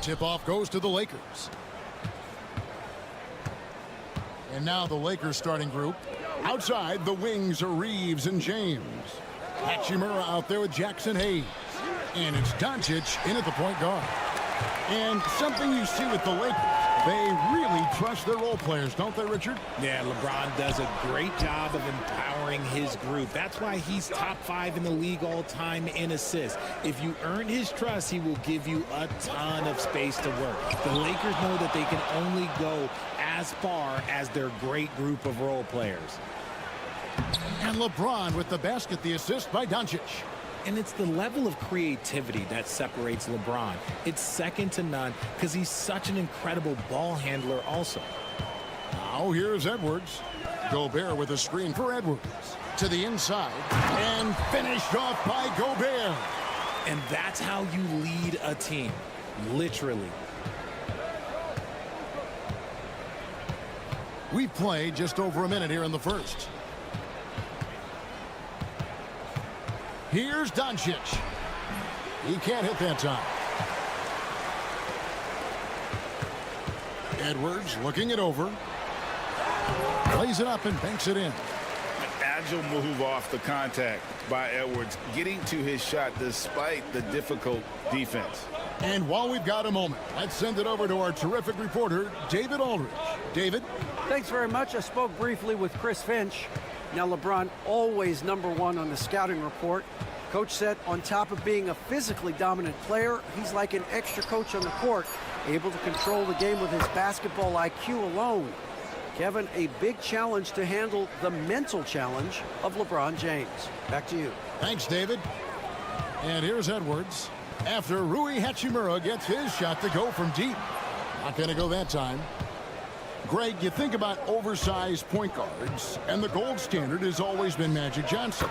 Tip-off goes to the Lakers. And now the Lakers starting group. Outside, the wings are Reeves and James. Hachimura out there with Jackson Hayes. And it's Doncic in at the point guard. And something you see with the Lakers, they really trust their role players, don't they, Richard? Yeah, LeBron does a great job of empowering his group. That's why he's top 5 in the league all time in assists. If you earn his trust, he will give you a ton of space to work. The Lakers know that they can only go as far as their great group of role players. And LeBron with the basket, the assist by Doncic. And it's the level of creativity that separates LeBron. It's second to none because he's such an incredible ball handler also. Now here's Edwards. Gobert with a screen for Edwards. To the inside. And finished off by Gobert. And that's how you lead a team. Literally. We've played just over a minute here in the first. Here's Doncic. He can't hit that time. Edwards looking it over. Plays it up and banks it in. An agile move off the contact by Edwards, getting to his shot despite the difficult defense. And while we've got a moment, let's send it over to our terrific reporter, David Aldridge. David? Thanks very much. I spoke briefly with Chris Finch. Now, LeBron always #1 on the scouting report. Coach said on top of being a physically dominant player, he's like an extra coach on the court, able to control the game with his basketball IQ alone. Kevin, a big challenge to handle the mental challenge of LeBron James. Back to you. Thanks, David. And here's Edwards after Rui Hachimura gets his shot to go from deep. Not going to go that time. Greg, you think about oversized point guards, and the gold standard has always been Magic Johnson.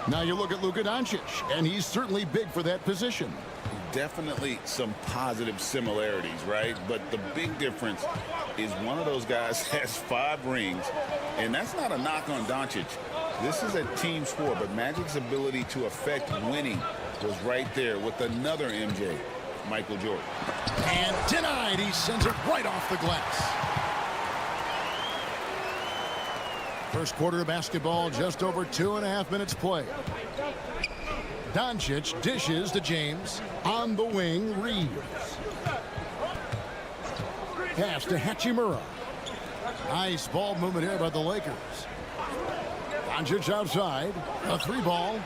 Now you look at Luka Doncic, and he's certainly big for that position. Definitely some positive similarities, right? But the big difference is one of those guys has 5 rings, and that's not a knock on Doncic. This is a team sport, but Magic's ability to affect winning was right there with another MJ, Michael Jordan. And denied. He sends it right off the glass. First quarter of basketball, just over 2.5 minutes play. Doncic dishes to James. On the wing, Reeves. Pass to Hachimura. Nice ball movement here by the Lakers. Doncic outside. A 3-ball.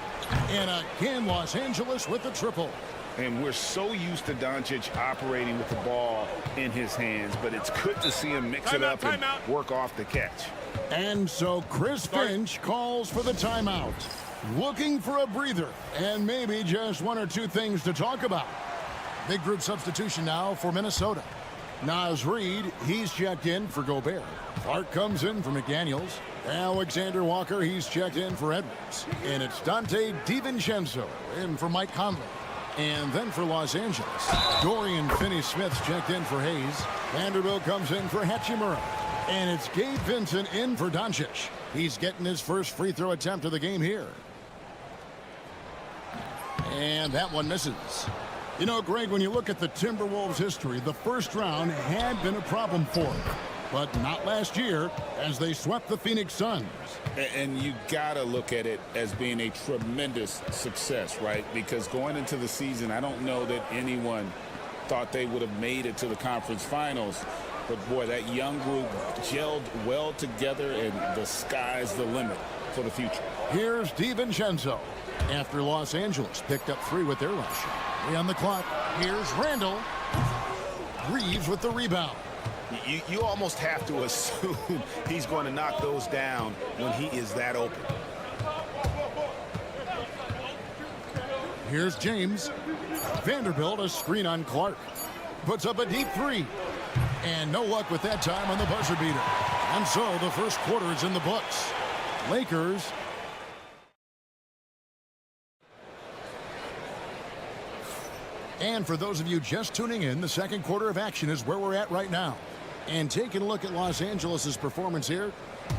And again, Los Angeles with the triple. And we're so used to Doncic operating with the ball in his hands, but it's good to see him mix it up and work off the catch. And so Chris Finch calls for the timeout. Looking for a breather and maybe just 1 or 2 things to talk about. Big group substitution now for Minnesota. Naz Reid, he's checked in for Gobert. Clark comes in for McDaniels. Alexander Walker, he's checked in for Edwards. And it's Dante DiVincenzo in for Mike Conley. And then for Los Angeles, Dorian Finney-Smith's checked in for Hayes. Vanderbilt comes in for Hachimura. And it's Gabe Vincent in for Doncic. He's getting his first free throw attempt of the game here. And that one misses. You know, Greg, when you look at the Timberwolves' history, the first round had been a problem for them. But not last year, as they swept the Phoenix Suns. And you got to look at it as being a tremendous success, right? Because going into the season, I don't know that anyone thought they would have made it to the conference finals. But, boy, that young group gelled well together, and the sky's the limit for the future. Here's DiVincenzo after Los Angeles picked up 3 with their last shot. 3 on the clock. Here's Randall. Reeves with the rebound. You almost have to assume he's going to knock those down when he is that open. Here's James. Vanderbilt, a screen on Clark. Puts up a deep 3. And no luck with that time on the buzzer beater. And so the first quarter is in the books. Lakers. And for those of you just tuning in, the second quarter of action is where we're at right now. And taking a look at Los Angeles' performance here,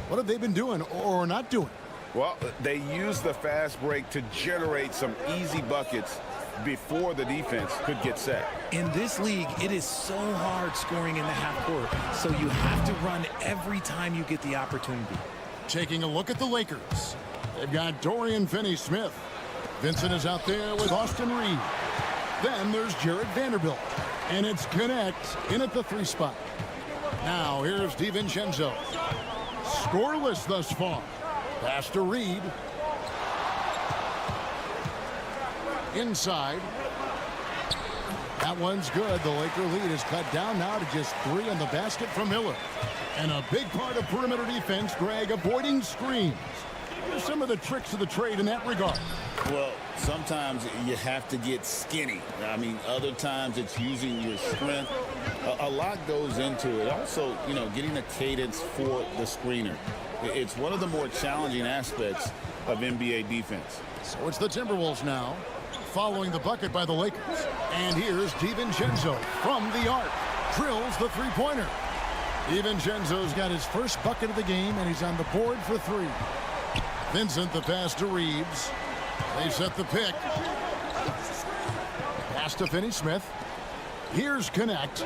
what have they been doing or not doing? Well, they used the fast break to generate some easy buckets before the defense could get set. In this league, it is so hard scoring in the half court, so you have to run every time you get the opportunity. Taking a look at the Lakers. They've got Dorian Finney-Smith. Vincent is out there with Austin Reed. Then there's Jared Vanderbilt. And it's Connect in at the 3 spot. Now here's DiVincenzo. Scoreless thus far. Pass to Reed. Inside. That one's good. The Laker lead is cut down now to just 3 on the basket from Miller. And a big part of perimeter defense, Greg, avoiding screens. What are some of the tricks of the trade in that regard? Well, sometimes you have to get skinny. I mean, other times it's using your strength. A lot goes into it. Also, you know, getting a cadence for the screener. It's one of the more challenging aspects of NBA defense. So it's the Timberwolves now, following the bucket by the Lakers. And here's DiVincenzo from the arc. Drills the 3-pointer. DiVincenzo's got his first bucket of the game, and he's on the board for 3. Vincent, the pass to Reeves. They set the pick. Pass to Finney-Smith. Here's Connect.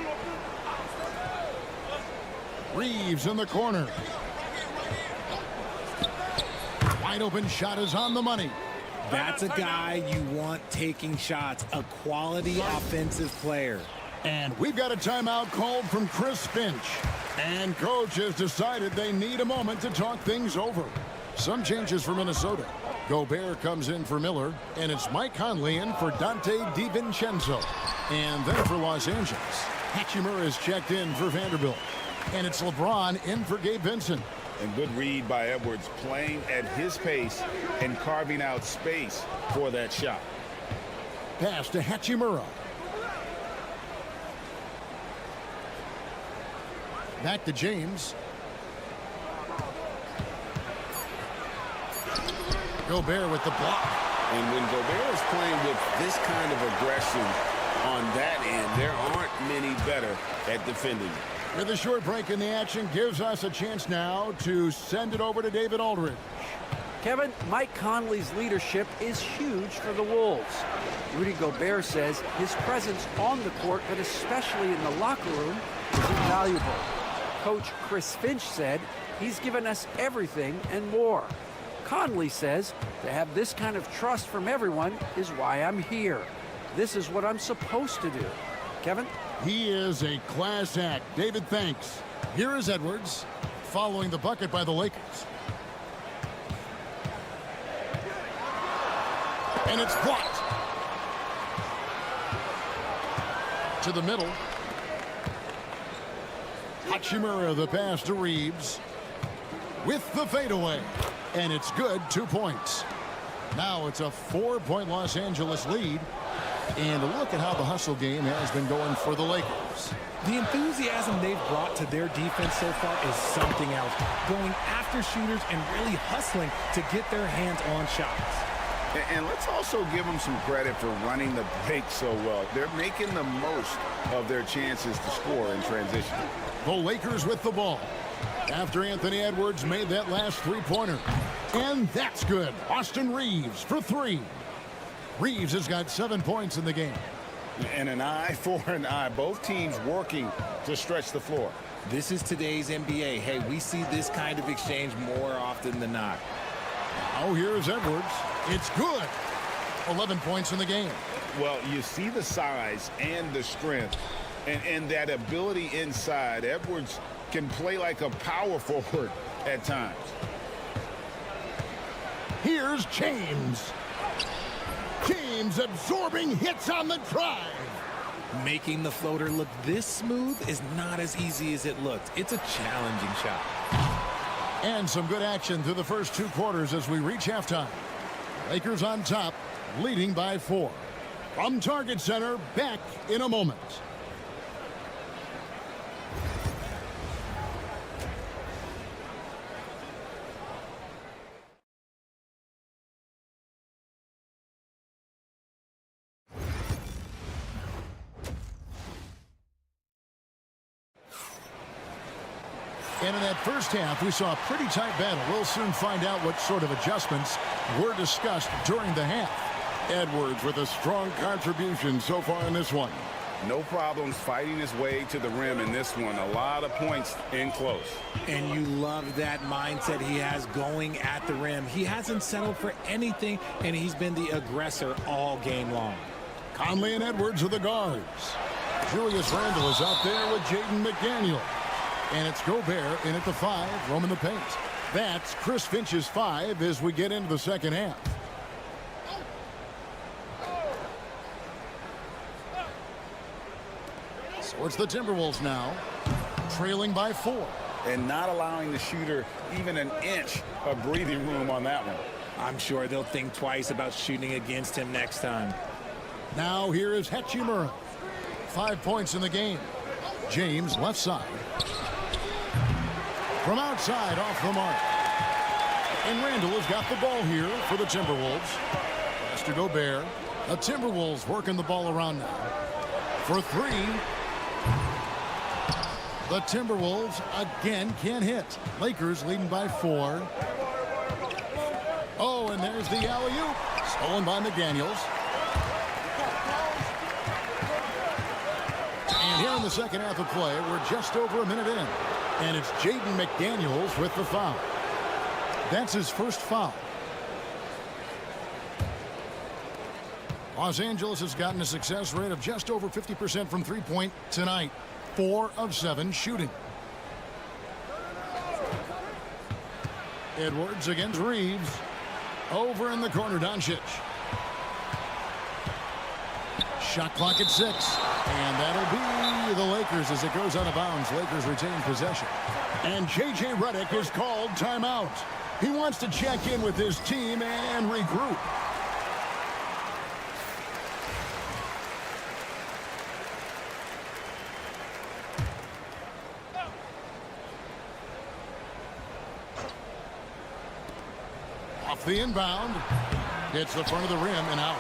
Reeves in the corner. Wide open shot is on the money. That's a guy you want taking shots, a quality offensive player. And we've got a timeout called from Chris Finch. And coach has decided they need a moment to talk things over. Some changes for Minnesota. Gobert comes in for Miller, and it's Mike Conley in for Dante DiVincenzo. And then for Los Angeles, Hachimura is checked in for Vanderbilt. And it's LeBron in for Gabe Vincent. And good read by Edwards, playing at his pace and carving out space for that shot. Pass to Hachimura. Back to James. Gobert with the block. And when Gobert is playing with this kind of aggression on that end, there aren't many better at defending. With a short break in the action, gives us a chance now to send it over to David Aldridge. Kevin, Mike Conley's leadership is huge for the Wolves. Rudy Gobert says his presence on the court, but especially in the locker room, is invaluable. Coach Chris Finch said he's given us everything and more. Conley says to have this kind of trust from everyone is why I'm here. This is what I'm supposed to do. Kevin? He is a class act. David, thanks. Here is Edwards following the bucket by the Lakers. And it's blocked. To the middle. Hachimura, the pass to Reeves. With the fadeaway. And it's good, 2 points. Now it's a 4-point Los Angeles lead. And look at how the hustle game has been going for the Lakers. The enthusiasm they've brought to their defense so far is something else. Going after shooters and really hustling to get their hands on shots. And let's also give them some credit for running the break so well. They're making the most of their chances to score in transition. The Lakers with the ball after Anthony Edwards made that last three-pointer. And that's good. Austin Reeves for 3. Reeves has got 7 points in the game. And an eye for an eye. Both teams working to stretch the floor. This is today's NBA. Hey, we see this kind of exchange more often than not. Oh, here's Edwards. It's good. 11 points in the game. Well, you see the size and the strength and that ability inside. Edwards can play like a power forward at times. Here's James. James absorbing hits on the drive. Making the floater look this smooth is not as easy as it looked. It's a challenging shot. And some good action through the first 2 quarters as we reach halftime. Lakers on top, leading by 4. From Target Center, back in a moment. And in that first half, we saw a pretty tight battle. We'll soon find out what sort of adjustments were discussed during the half. Edwards with a strong contribution so far in this one. No problems fighting his way to the rim in this one. A lot of points in close. And you love that mindset he has going at the rim. He hasn't settled for anything, and he's been the aggressor all game long. Conley and Edwards are the guards. Julius Randle is out there with Jaden McDaniel. And it's Gobert in at the 5, roaming the paint. That's Chris Finch's 5 as we get into the second half. So it's the Timberwolves now, trailing by 4. And not allowing the shooter even an inch of breathing room on that one. I'm sure they'll think twice about shooting against him next time. Now here is Hachimura. 5 points in the game. James left side. From outside, off the mark. And Randle has got the ball here for the Timberwolves. Pass to Gobert. The Timberwolves working the ball around now. For 3. The Timberwolves again can't hit. Lakers leading by 4. Oh, and there's the alley-oop. Stolen by McDaniels. And here in the second half of play, we're just over a minute in. And it's Jaden McDaniels with the foul. That's his first foul. Los Angeles has gotten a success rate of just over 50% from three-point tonight. 4 of 7 shooting. Edwards against Reeves. Over in the corner, Doncic. Shot clock at 6. And that'll be the Lakers as it goes out of bounds. Lakers retain possession. And J.J. Redick is called timeout. He wants to check in with his team and regroup. Off the inbound. Hits the front of the rim and out.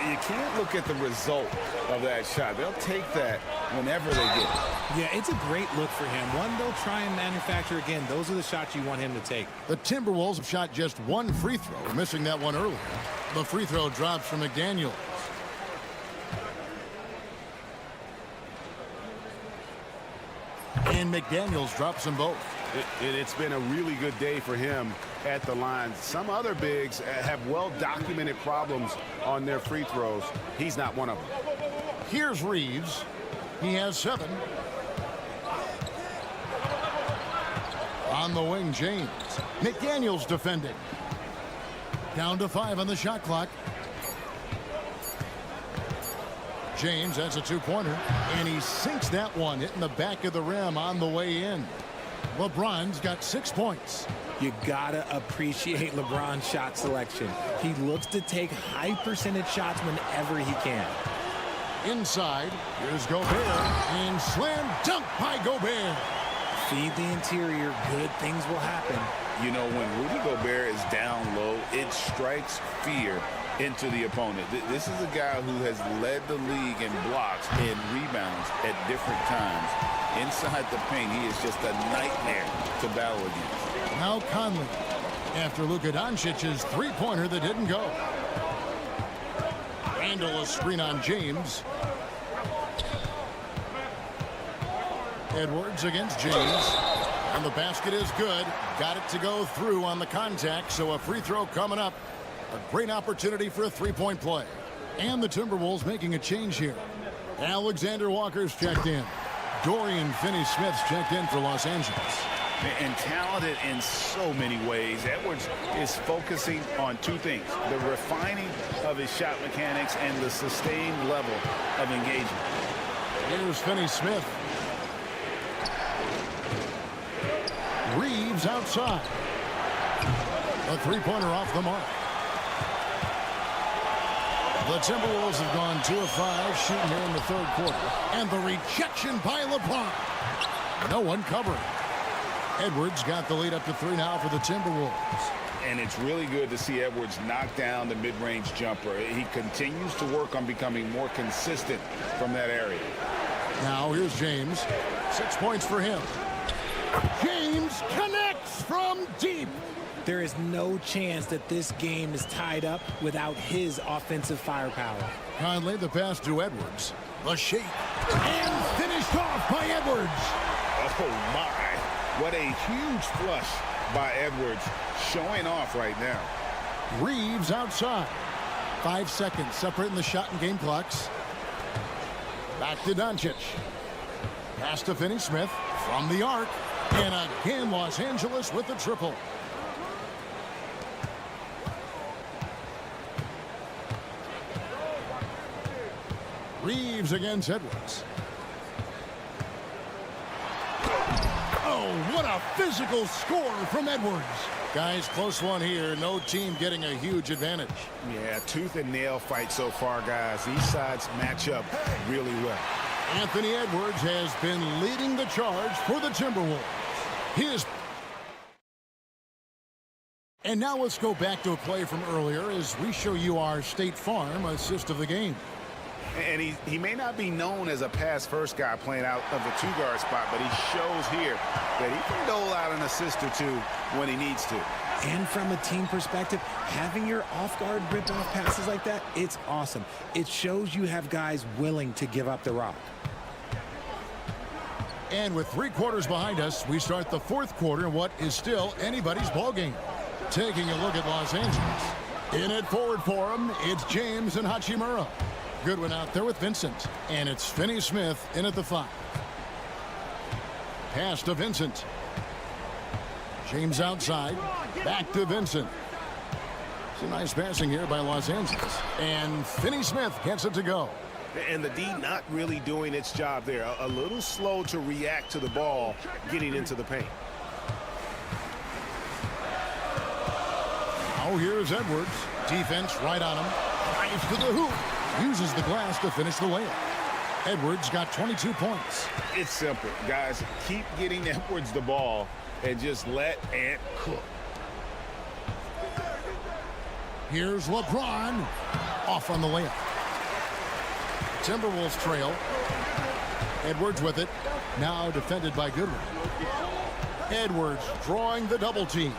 You can't look at the result of that shot. They'll take that whenever they get it. Yeah, it's a great look for him. One they'll try and manufacture again. Those are the shots you want him to take. The Timberwolves have shot just 1 free throw, missing that one earlier. The free throw drops from McDaniels. And McDaniels drops them both. It's been a really good day for him at the line. Some other bigs have well-documented problems on their free throws. He's not one of them. Here's Reeves. He has 7. On the wing, James. McDaniels defending. Down to 5 on the shot clock. James, that's a 2-pointer. And he sinks that one, hitting the back of the rim on the way in. LeBron's got 6 points. You gotta appreciate LeBron's shot selection. He looks to take high percentage shots whenever he can. Inside, here's Gobert, and slam dunk by Gobert. Feed the interior, good things will happen. You know, when Rudy Gobert is down low, it strikes fear into the opponent. This is a guy who has led the league in blocks and rebounds at different times. Inside the paint, he is just a nightmare to battle against. Now Conley, after Luka Doncic's 3-pointer that didn't go. Handle a screen on James. Edwards against James. And the basket is good. Got it to go through on the contact, so a free throw coming up. A great opportunity for a 3-point play. And the Timberwolves making a change here. Alexander Walker's checked in. Dorian Finney-Smith's checked in for Los Angeles. And talented in so many ways. Edwards is focusing on 2 things: the refining of his shot mechanics and the sustained level of engagement. Here's Finney-Smith. Reeves outside. A 3-pointer off the mark. The Timberwolves have gone 2 of 5 shooting here in the 3rd quarter. And the rejection by LeBron. No one covering. Edwards got the lead up to 3 now for the Timberwolves. And it's really good to see Edwards knock down the mid-range jumper. He continues to work on becoming more consistent from that area. Now here's James. 6 points for him. James connects from deep. There is no chance that this game is tied up without his offensive firepower. Conley, the pass to Edwards. The shake. And finished off by Edwards. Oh, my. What a huge flush by Edwards, showing off right now. Reeves outside. 5 seconds separating the shot and game clocks. Back to Doncic. Pass to Finney-Smith from the arc. And again, Los Angeles with the triple. Reeves against Edwards. Oh, what a physical score from Edwards. Guys, close one here. No team getting a huge advantage. Yeah, tooth and nail fight so far, guys. These sides match up really well. Anthony Edwards has been leading the charge for the Timberwolves. And now let's go back to a play from earlier as we show you our State Farm assist of the game. And he may not be known as a pass-first guy playing out of the 2-guard spot, but he shows here that he can dole out an assist or 2 when he needs to. And from a team perspective, having your off-guard rip-off passes like that, it's awesome. It shows you have guys willing to give up the rock. And with 3 quarters behind us, we start the 4th quarter in what is still anybody's ball game. Taking a look at Los Angeles. In it forward for him, it's James and Hachimura. Goodwin out there with Vincent. And it's Finney-Smith in at the 5. Pass to Vincent. James outside. Back to Vincent. It's a nice passing here by Los Angeles. And Finney-Smith gets it to go. And the D not really doing its job there. A little slow to react to the ball getting into the paint. Oh, here's Edwards. Defense right on him. Drives to the hoop. Uses the glass to finish the layup. Edwards got 22 points. It's simple, guys. Keep getting Edwards the ball and just let Ant cook. Here's LeBron. Off on the layup. Timberwolves trail. Edwards with it. Now defended by Goodwin. Edwards drawing the double team.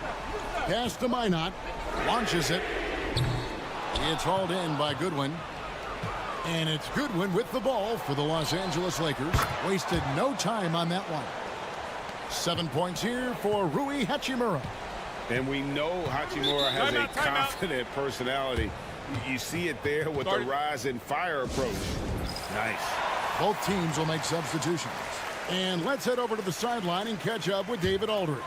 Pass to Minot. Launches it. It's hauled in by Goodwin. And it's Goodwin with the ball for the Los Angeles Lakers. Wasted no time on that one. 7 points here for Rui Hachimura. And we know Hachimura has a confident personality. You see it there with the rise and fire approach. Nice. Both teams will make substitutions. And let's head over to the sideline and catch up with David Aldridge.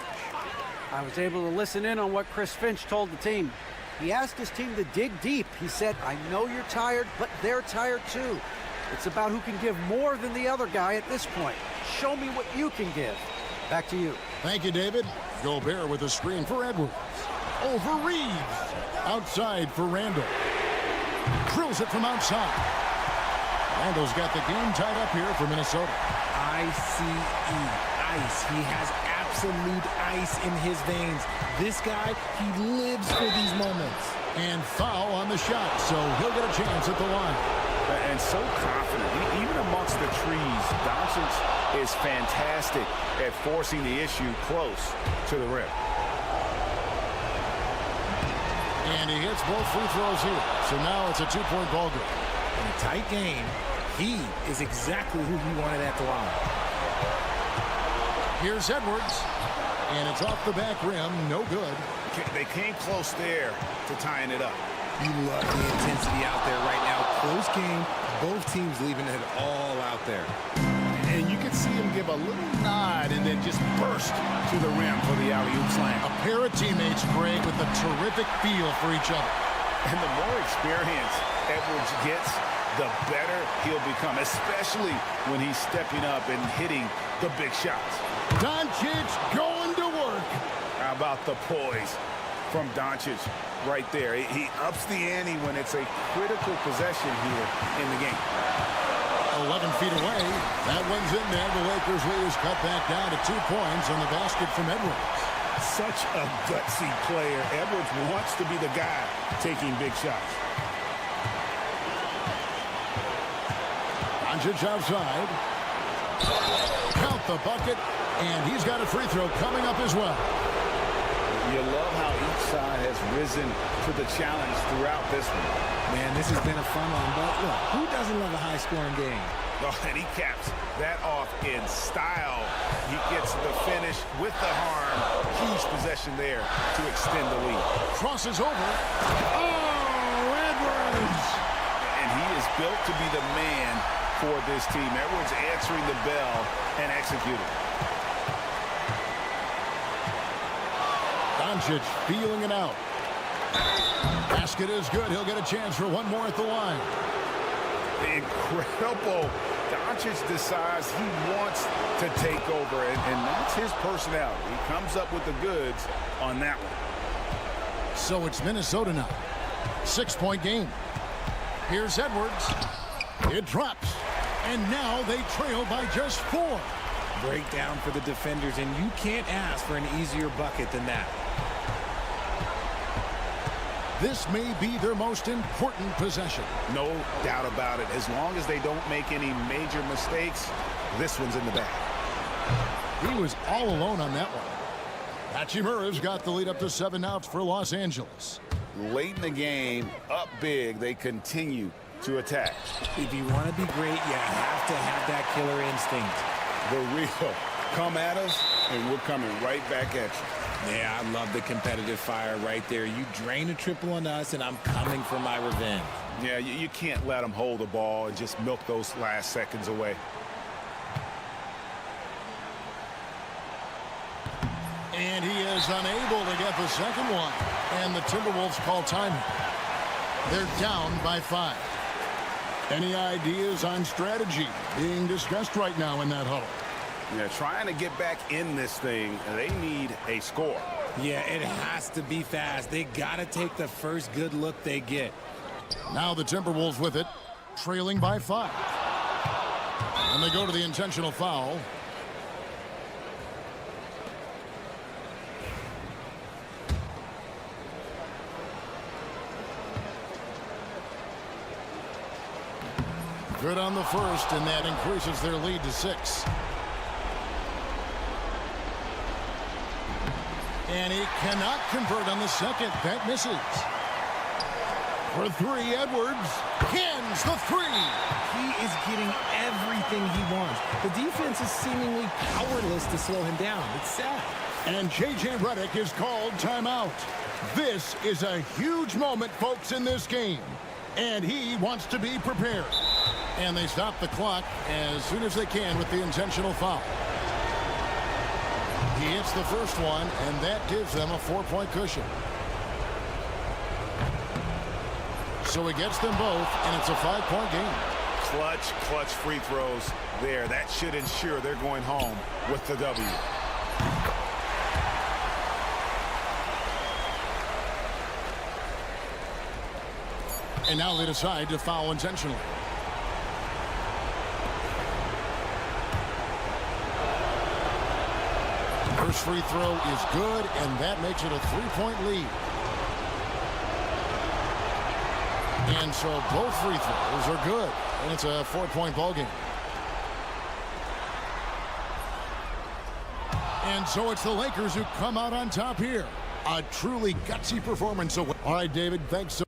I was able to listen in on what Chris Finch told the team. He asked his team to dig deep. He said, I know you're tired, but they're tired too. It's about who can give more than the other guy at this point. Show me what you can give. Back to you. Thank you, David. Gobert with a screen for Edwards. Over Reeves. Outside for Randall. Drills it from outside. Randall's got the game tied up here for Minnesota. ICE. Ice. He has absolute ice in his veins. This guy, he lives for these moments. And foul on the shot, so he'll get a chance at the line. And so confident. Even amongst the trees, Doncic is fantastic at forcing the issue close to the rim. And he hits both free throws here. So now it's a 2-point ball game. In a tight game, he is exactly who he wanted at the line. Here's Edwards. And it's off the back rim. No good. They came close there to tying it up. You love the intensity out there right now. Close game. Both teams leaving it all out there. And you can see him give a little nod and then just burst to the rim for the alley-oop slam. A pair of teammates, Greg, with a terrific feel for each other. And the more experience Edwards gets, the better he'll become, especially when he's stepping up and hitting the big shots. Doncic going to work. How about the poise from Doncic right there? He ups the ante when it's a critical possession here in the game. 11 feet away. That one's in there. The Lakers lead is cut back down to 2 points on the basket from Edwards. Such a gutsy player. Edwards wants to be the guy taking big shots. Doncic outside. Count the bucket. And he's got a free throw coming up as well. You love how each side has risen to the challenge throughout this one. Man, this has been a fun one, but look, who doesn't love a high-scoring game? Oh, and he caps that off in style. He gets the finish with the harm. Huge possession there to extend the lead. Crosses over. Oh, Edwards! And he is built to be the man for this team. Edwards answering the bell and executing. Doncic feeling it out. Basket is good. He'll get a chance for one more at the line. Incredible. Doncic decides he wants to take over, and that's his personality. He comes up with the goods on that one. So it's Minnesota now. 6-point game. Here's Edwards. It drops. And now they trail by just 4. Breakdown for the defenders, and you can't ask for an easier bucket than that. This may be their most important possession. No doubt about it. As long as they don't make any major mistakes, this one's in the bag. He was all alone on that one. Hachimura's got the lead up to 7 outs for Los Angeles. Late in the game, up big, they continue to attack. If you want to be great, you have to have that killer instinct. The real. Come at us, and we're coming right back at you. Yeah, I love the competitive fire right there. You drain a triple on us, and I'm coming for my revenge. Yeah, you can't let them hold the ball and just milk those last seconds away. And he is unable to get the second one. And the Timberwolves call timeout. They're down by 5. Any ideas on strategy being discussed right now in that huddle? Yeah, trying to get back in this thing, they need a score. Yeah, it has to be fast. They got to take the first good look they get. Now the Timberwolves with it, trailing by 5. And they go to the intentional foul. Good on the first, and that increases their lead to 6. And he cannot convert on the second. That misses. For 3, Edwards cans the 3. He is getting everything he wants. The defense is seemingly powerless to slow him down. It's sad. And J.J. Redick is called timeout. This is a huge moment, folks, in this game. And he wants to be prepared. And they stop the clock as soon as they can with the intentional foul. He hits the first one, and that gives them a 4-point cushion. So he gets them both, and it's a 5-point game. Clutch free throws there. That should ensure they're going home with the W. And now they decide to foul intentionally. First free throw is good, and that makes it a 3-point lead. And so both free throws are good, and it's a 4-point ball game. And so it's the Lakers who come out on top here. A truly gutsy performance. All right, David, thanks so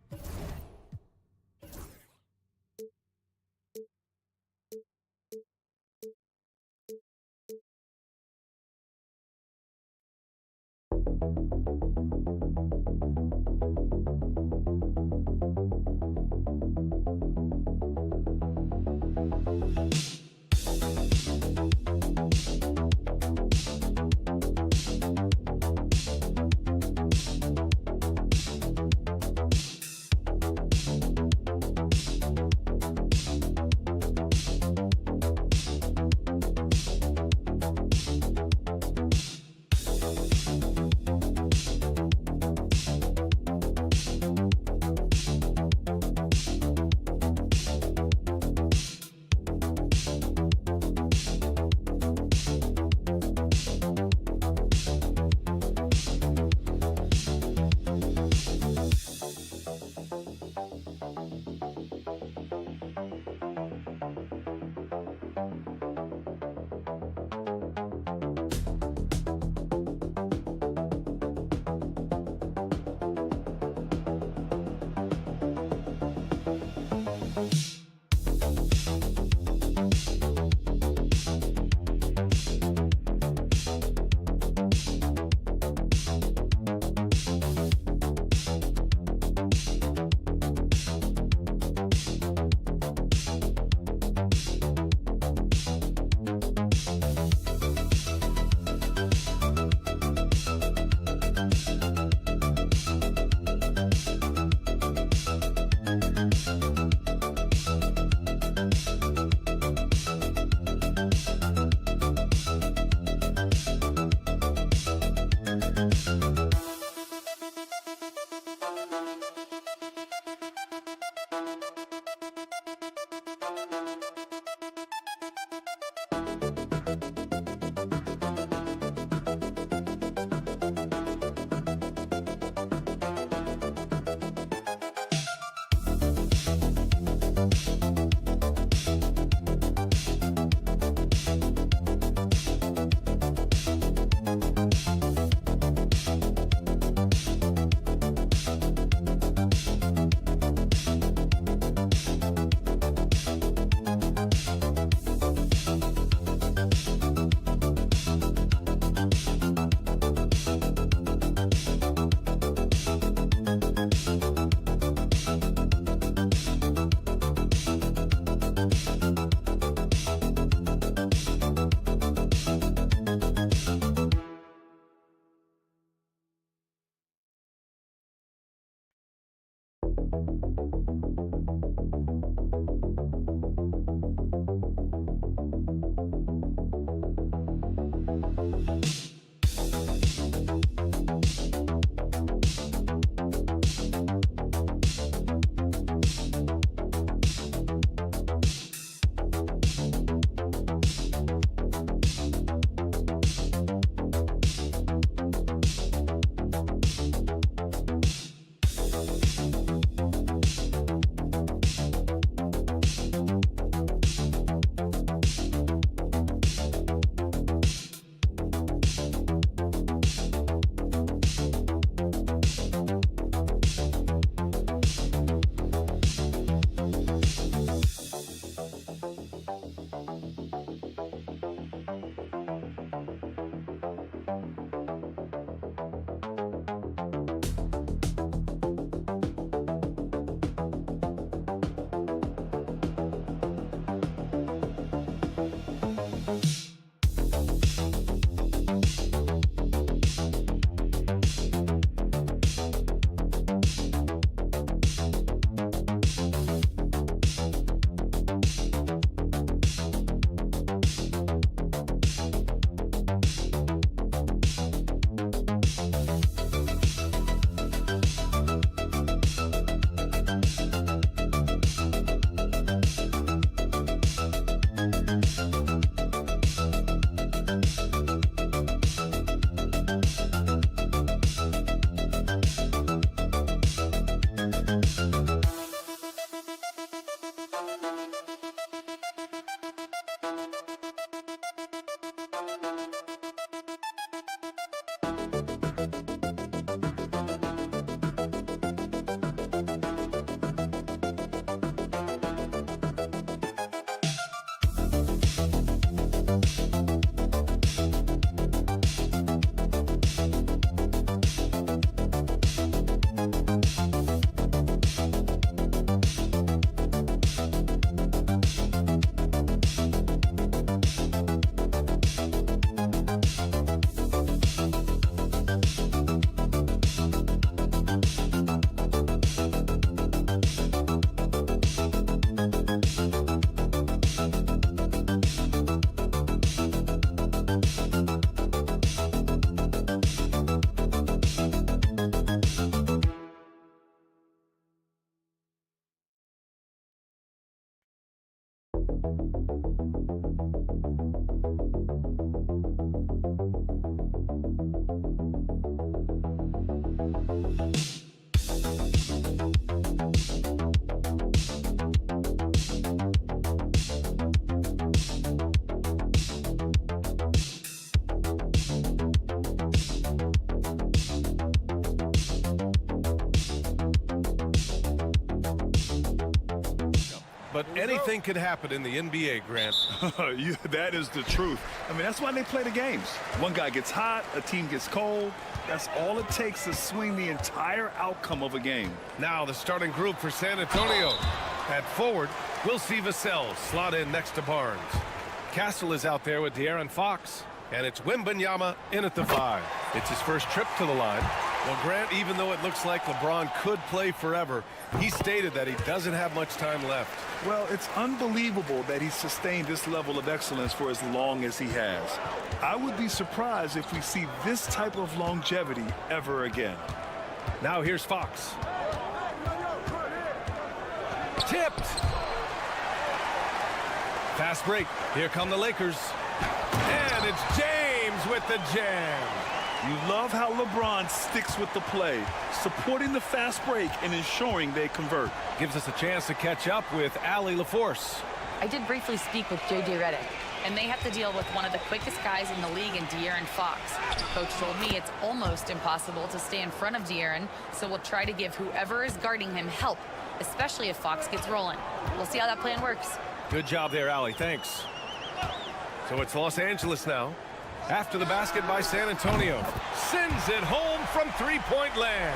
But anything can happen in the NBA, Grant. That is the truth. I mean, that's why they play the games. One guy gets hot, a team gets cold. That's all it takes to swing the entire outcome of a game. Now the starting group for San Antonio. At forward, we'll see Vassell slot in next to Barnes. Castle is out there with De'Aaron Fox. And it's Wembanyama in at the 5. It's his first trip to the line. Well, Grant, even though it looks like LeBron could play forever, he stated that he doesn't have much time left. Well, it's unbelievable that he sustained this level of excellence for as long as he has. I would be surprised if we see this type of longevity ever again. Now here's Fox. Tipped. Fast break. Here come the Lakers. And it's James with the jam. You love how LeBron sticks with the play, supporting the fast break and ensuring they convert. Gives us a chance to catch up with Allie LaForce. I did briefly speak with J.J. Redick, and they have to deal with one of the quickest guys in the league in De'Aaron Fox. Coach told me it's almost impossible to stay in front of De'Aaron, so we'll try to give whoever is guarding him help, especially if Fox gets rolling. We'll see how that plan works. Good job there, Allie. Thanks. So it's Los Angeles now. After the basket by San Antonio. Sends it home from three-point land.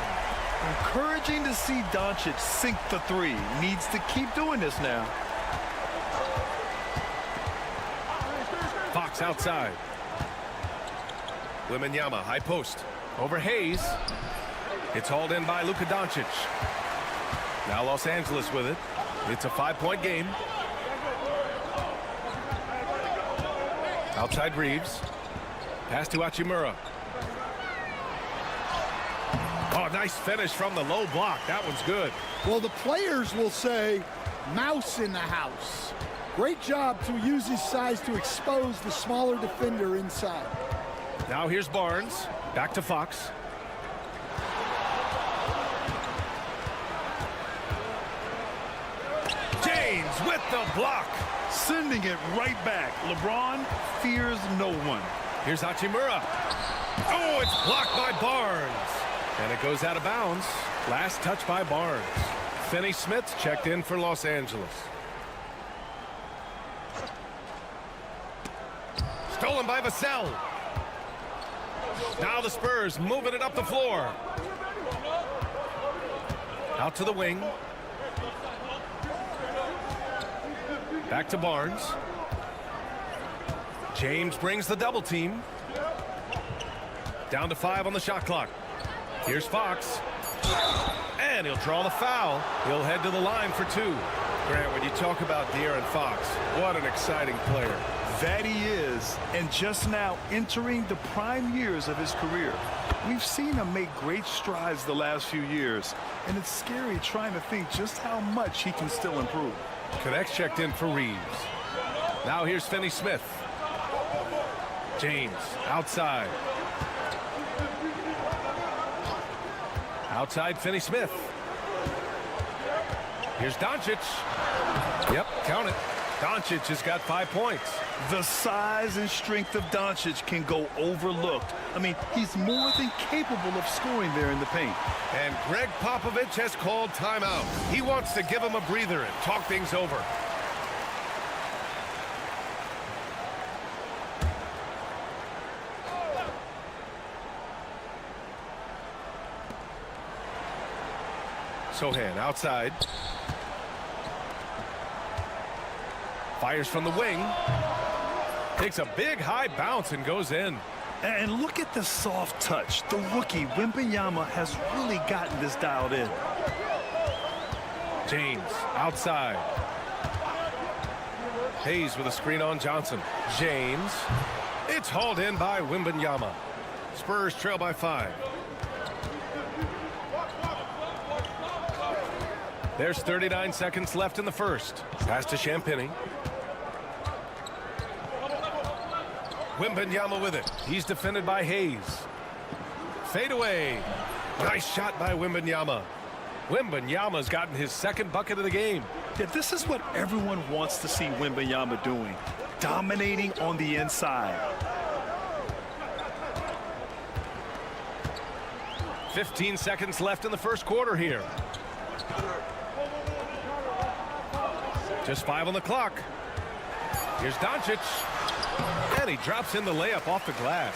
Encouraging to see Doncic sink the three. Needs to keep doing this now. Fox outside. Wembanyama, high post. Over Hayes. It's hauled in by Luka Doncic. Now Los Angeles with it. It's a 5-point game. Outside Reeves. Pass to Hachimura. Oh, nice finish from the low block. That one's good. Well, the players will say, mouse in the house. Great job to use his size to expose the smaller defender inside. Now here's Barnes. Back to Fox. James with the block. Sending it right back. LeBron fears no one. Here's Hachimura. Oh, it's blocked by Barnes. And it goes out of bounds. Last touch by Barnes. Finney Smith checked in for Los Angeles. Stolen by Vassell. Now the Spurs moving it up the floor. Out to the wing. Back to Barnes. James brings the double team. Down to 5 on the shot clock. Here's Fox. And he'll draw the foul. He'll head to the line for 2. Grant, when you talk about De'Aaron Fox, what an exciting player. That he is, and just now entering the prime years of his career. We've seen him make great strides the last few years, and it's scary trying to think just how much he can still improve. Connects checked in for Reeves. Now here's Finney Smith. James outside. Outside Finney Smith. Here's Doncic. Yep, count it. Doncic has got 5 points. The size and strength of Doncic can go overlooked. I mean, he's more than capable of scoring there in the paint. And Greg Popovich has called timeout. He wants to give him a breather and talk things over. Sohan outside. Fires from the wing. Takes a big high bounce and goes in. And look at the soft touch. The rookie, Wembanyama, has really gotten this dialed in. James outside. Hayes with a screen on Johnson. James. It's hauled in by Wembanyama. Spurs trail by 5. There's 39 seconds left in the first. Pass to Champagny. Wembanyama with it. He's defended by Hayes. Fade away. Nice shot by Wembanyama. Wembanyama's gotten his second bucket of the game. Yeah, this is what everyone wants to see Wembanyama doing. Dominating on the inside. 15 seconds left in the first quarter here. Just 5 on the clock. Here's Doncic. And he drops in the layup off the glass.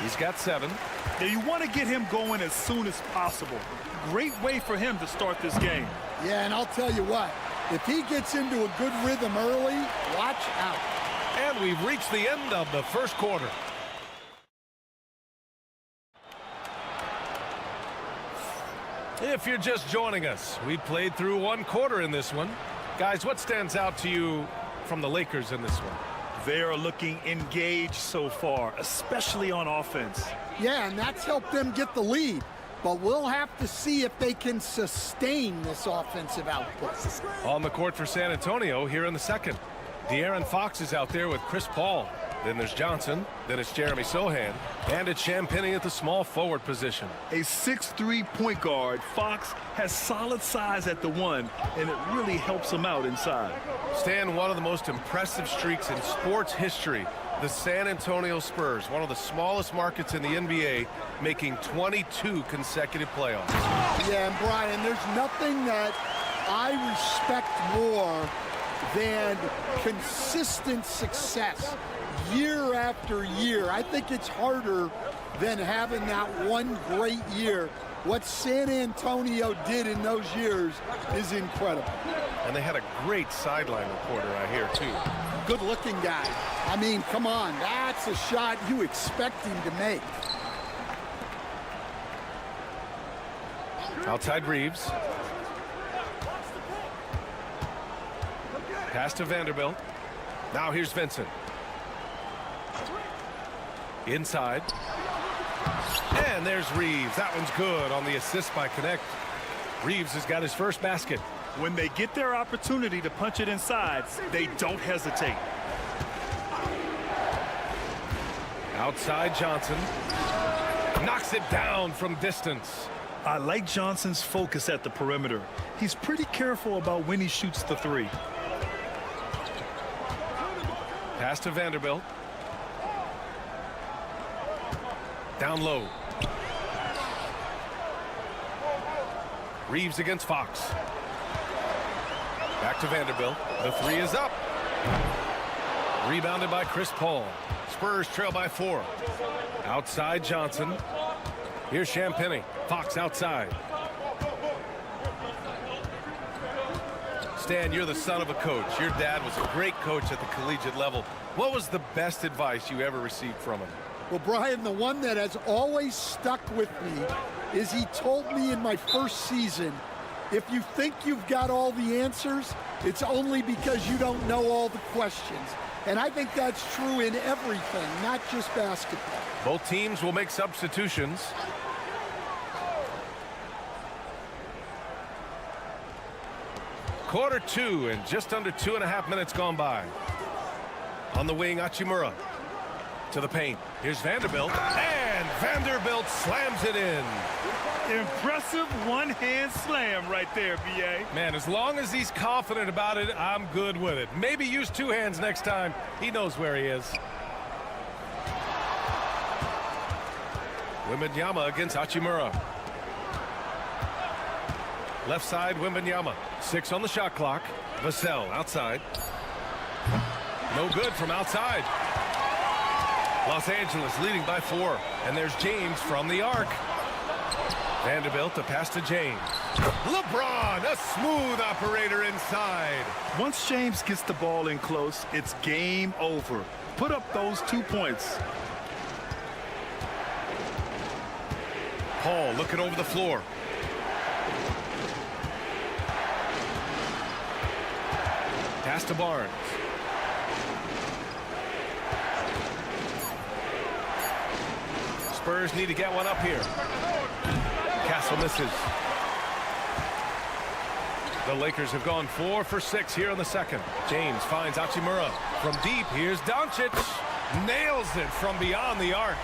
He's got 7. Yeah, you want to get him going as soon as possible. Great way for him to start this game. Yeah, and I'll tell you what, if he gets into a good rhythm early, watch out. And we've reached the end of the first quarter. If you're just joining us, we played through 1 quarter in this one. Guys, what stands out to you from the Lakers in this one? They are looking engaged so far, especially on offense. Yeah, and that's helped them get the lead. But we'll have to see if they can sustain this offensive output. On the court for San Antonio here in the second. De'Aaron Fox is out there with Chris Paul. Then there's Johnson. Then it's Jeremy Sohan. And it's Champagny at the small forward position. A 6'3" point guard, Fox has solid size at the 1, and it really helps him out inside. Stan, one of the most impressive streaks in sports history. The San Antonio Spurs, one of the smallest markets in the NBA, making 22 consecutive playoffs. Yeah, and Brian, there's nothing that I respect more than consistent success year after year. I think it's harder than having that one great year. What San Antonio did in those years is incredible. And they had a great sideline reporter out here, too. Good-looking guy. I mean, come on, that's a shot you expect him to make. Outside Reeves. Pass to Vanderbilt. Now here's Vincent. Inside. And there's Reeves. That one's good on the assist by Connect. Reeves has got his first basket. When they get their opportunity to punch it inside, they don't hesitate. Outside Johnson. Knocks it down from distance. I like Johnson's focus at the perimeter. He's pretty careful about when he shoots the three. Pass to Vanderbilt. Down low. Reeves against Fox. Back to Vanderbilt. The three is up. Rebounded by Chris Paul. Spurs trail by 4. Outside Johnson. Here's Champagnie. Fox outside. Stan, you're the son of a coach. Your dad was a great coach at the collegiate level. What was the best advice you ever received from him? Well, Brian, the one that has always stuck with me is he told me in my first season, if you think you've got all the answers, it's only because you don't know all the questions. And I think that's true in everything, not just basketball. Both teams will make substitutions. Quarter 2 and just under 2.5 minutes gone by. On the wing, Hachimura. To the paint. Here's Vanderbilt. And Vanderbilt slams it in. Impressive one-hand slam right there, B.A. Man, as long as he's confident about it, I'm good with it. Maybe use 2 hands next time. He knows where he is. Wembanyama against Hachimura. Left side, Wembanyama. 6 on the shot clock. Vassell outside. No good from outside. Los Angeles leading by 4. And there's James from the arc. Vanderbilt to pass to James. LeBron, a smooth operator inside. Once James gets the ball in close, it's game over. Put up those 2 points. Paul looking over the floor. Pass to Barnes. Spurs need to get one up here. Castle misses. The Lakers have gone 4 for 6 here in the second. James finds Hachimura. From deep, here's Doncic. Nails it from beyond the arc.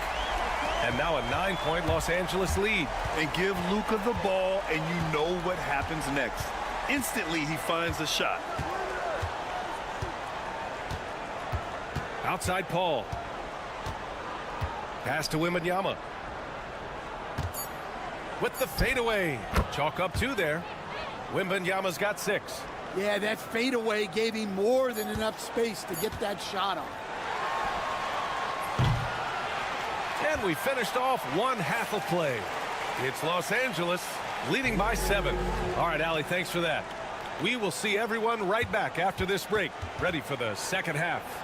And now a 9-point Los Angeles lead. And give Luka the ball, and you know what happens next. Instantly, he finds the shot. Outside Paul. Pass to Wembanyama. With the fadeaway. Chalk up 2 there. Wembanyama's got 6. Yeah, that fadeaway gave him more than enough space to get that shot off. And we finished off 1 half of play. It's Los Angeles leading by 7. All right, Allie, thanks for that. We will see everyone right back after this break, ready for the second half.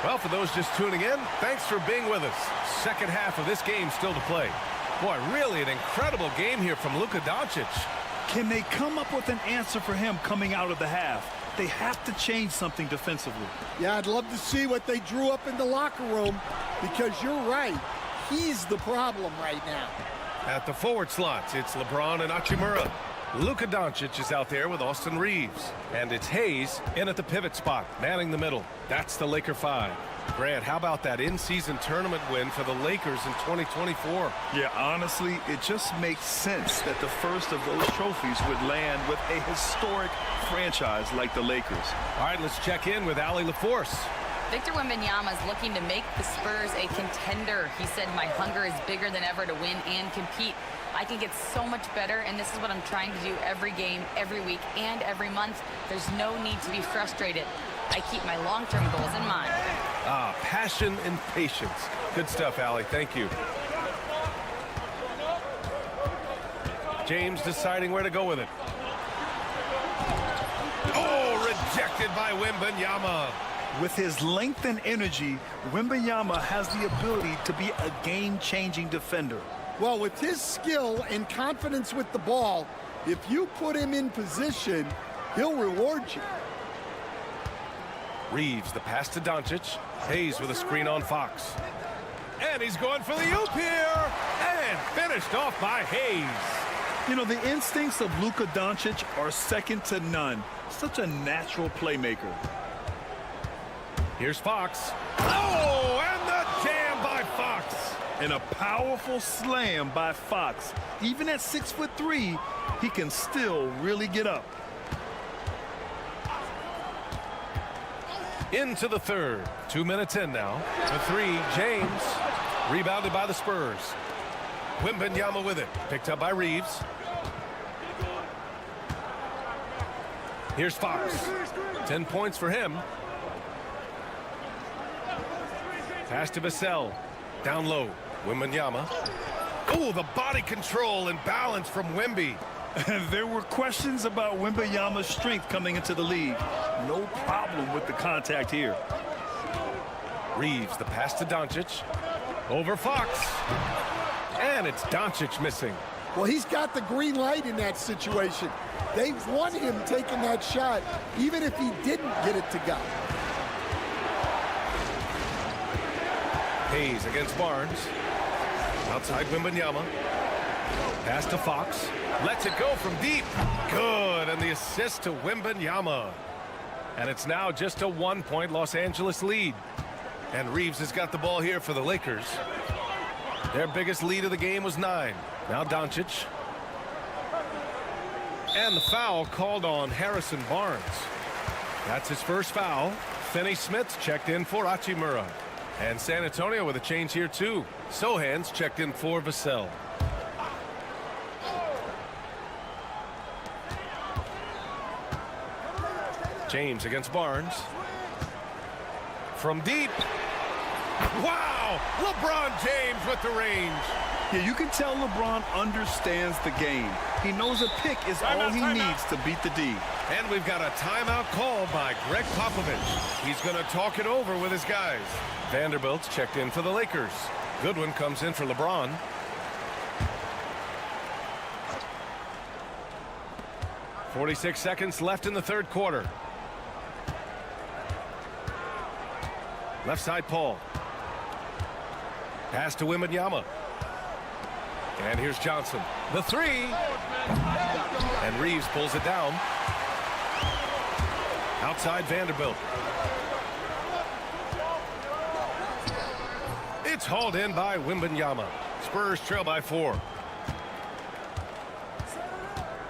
Well, for those just tuning in, thanks for being with us. Second half of this game still to play. Boy, really an incredible game here from Luka Doncic. Can they come up with an answer for him coming out of the half? They have to change something defensively. Yeah, I'd love to see what they drew up in the locker room, because you're right. He's the problem right now. At the forward slots, it's LeBron and Hachimura. Luka Doncic is out there with Austin Reeves. And it's Hayes in at the pivot spot, manning the middle. That's the Laker 5. Grant, how about that in-season tournament win for the Lakers in 2024? Yeah, honestly, it just makes sense that the first of those trophies would land with a historic franchise like the Lakers. All right, let's check in with Allie LaForce. Victor Wembanyama is looking to make the Spurs a contender. He said, my hunger is bigger than ever to win and compete. I can get so much better, and this is what I'm trying to do every game, every week, and every month. There's no need to be frustrated. I keep my long-term goals in mind. Ah, passion and patience. Good stuff, Allie. Thank you. James deciding where to go with it. Rejected by Wembanyama. With his length and energy, Wembanyama has the ability to be a game-changing defender. Well, with his skill and confidence with the ball, if you put him in position, he'll reward you. Reeves, the pass to Doncic. Hayes with a screen on Fox. And he's going for the oop here. And finished off by Hayes. You know, the instincts of Luka Doncic are second to none. Such a natural playmaker. Here's Fox. Oh, and the jam by Fox. And a powerful slam by Fox. Even at 6'3", he can still really get up. Into the third. 2 minutes in now. The three, James. Rebounded by the Spurs. Wembanyama with it. Picked up by Reeves. Here's Fox. 10 points for him. Pass to Vassell. Down low. Wembanyama. Oh, the body control and balance from Wemby. There were questions about Wembanyama's strength coming into the league. No problem with the contact here. Reeves, the pass to Doncic. Over Fox. And it's Doncic missing. Well, he's got the green light in that situation. They want him taking that shot, even if he didn't get it to go. Hayes against Barnes. Outside Wembanyama. Pass to Fox. Lets it go from deep. Good. And the assist to Wembanyama. And it's now just a 1-point Los Angeles lead. And Reeves has got the ball here for the Lakers. Their biggest lead of the game was 9. Now Doncic. And the foul called on Harrison Barnes. That's his first foul. Finney-Smith checked in for Hachimura. And San Antonio with a change here too. Sohan's checked in for Vassell. James against Barnes. From deep. Wow! LeBron James with the range. Yeah, you can tell LeBron understands the game. He knows a pick is all he needs to beat the D. And we've got a timeout call by Greg Popovich. He's going to talk it over with his guys. Vanderbilt's checked in for the Lakers. Goodwin comes in for LeBron. .46 seconds left in the third quarter. Left side, Paul. Pass to Wembanyama. And here's Johnson. The three. And Reeves pulls it down. Outside Vanderbilt. It's hauled in by Wembanyama. Spurs trail by 4.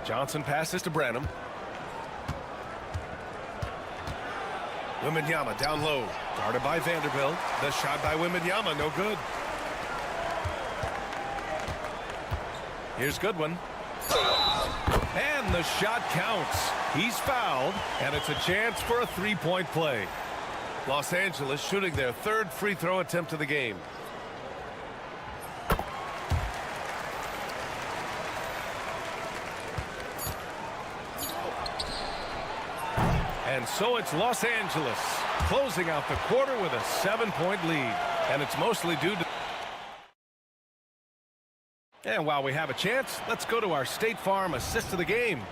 Johnson passes to Branham. Wembanyama down low. Guarded by Vanderbilt. The shot by Wembanyama, no good. Here's Goodwin. And the shot counts. He's fouled, and it's a chance for a three-point play. Los Angeles shooting their third free throw attempt of the game. And so it's Los Angeles closing out the quarter with a 7-point lead. And it's mostly due to... And while we have a chance, let's go to our State Farm assist of the game.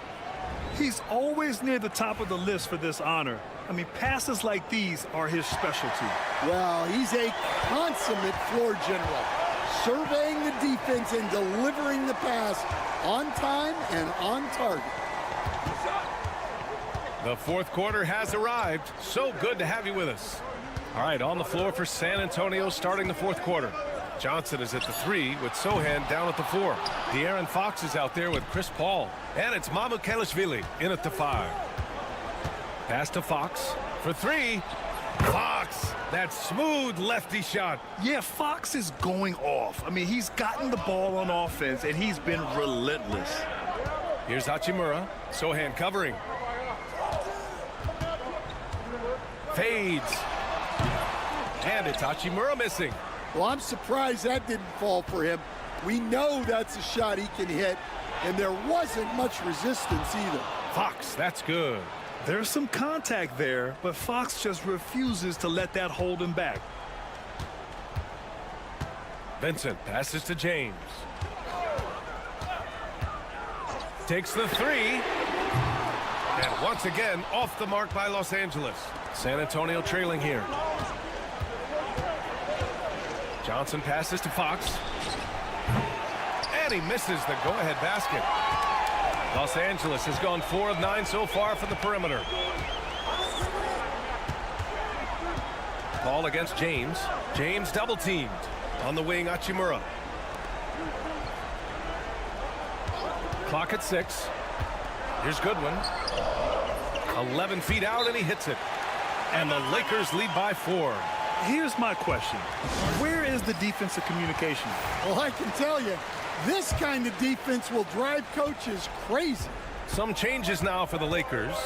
He's always near the top of the list for this honor. I mean, passes like these are his specialty. Well, he's a consummate floor general, surveying the defense and delivering the pass on time and on target. The fourth quarter has arrived. So good to have you with us. All right, on the floor for San Antonio starting the fourth quarter. Johnson is at the 3 with Sohan down at the 4. De'Aaron Fox is out there with Chris Paul. And it's Mamukelashvili in at the 5. Pass to Fox for 3. Fox, that smooth lefty shot. Yeah, Fox is going off. I mean, he's gotten the ball on offense, and he's been relentless. Here's Hachimura. Sohan covering. Fades. And it's Hachimura missing. Well, I'm surprised that didn't fall for him. We know that's a shot he can hit, and there wasn't much resistance either. Fox, that's good. There's some contact there, but Fox just refuses to let that hold him back. Vincent passes to James. Takes the three. And once again, off the mark by Los Angeles. San Antonio trailing here. Johnson passes to Fox. And he misses the go-ahead basket. Los Angeles has gone 4 of 9 so far from the perimeter. Ball against James. James double teamed. On the wing, Hachimura. Clock at 6. Here's Goodwin. 11 feet out, and he hits it. And the Lakers lead by 4. Here's my question. Where is the defensive communication? Well, I can tell you, this kind of defense will drive coaches crazy. Some changes now for the Lakers.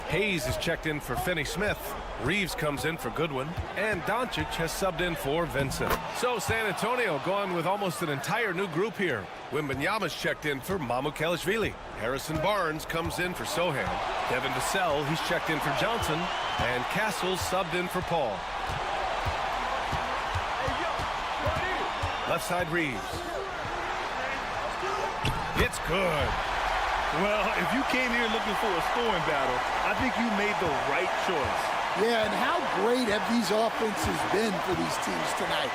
Hayes is checked in for Finney-Smith. Reeves comes in for Goodwin. And Doncic has subbed in for Vincent. So San Antonio going with almost an entire new group here. Wembanyama's checked in for Mamukelashvili. Harrison Barnes comes in for Sohan. Devin Vassell, he's checked in for Johnson. And Castles subbed in for Paul. Left side Reeves. It's good. Well, if you came here looking for a scoring battle, I think you made the right choice. Yeah, and how great have these offenses been for these teams tonight?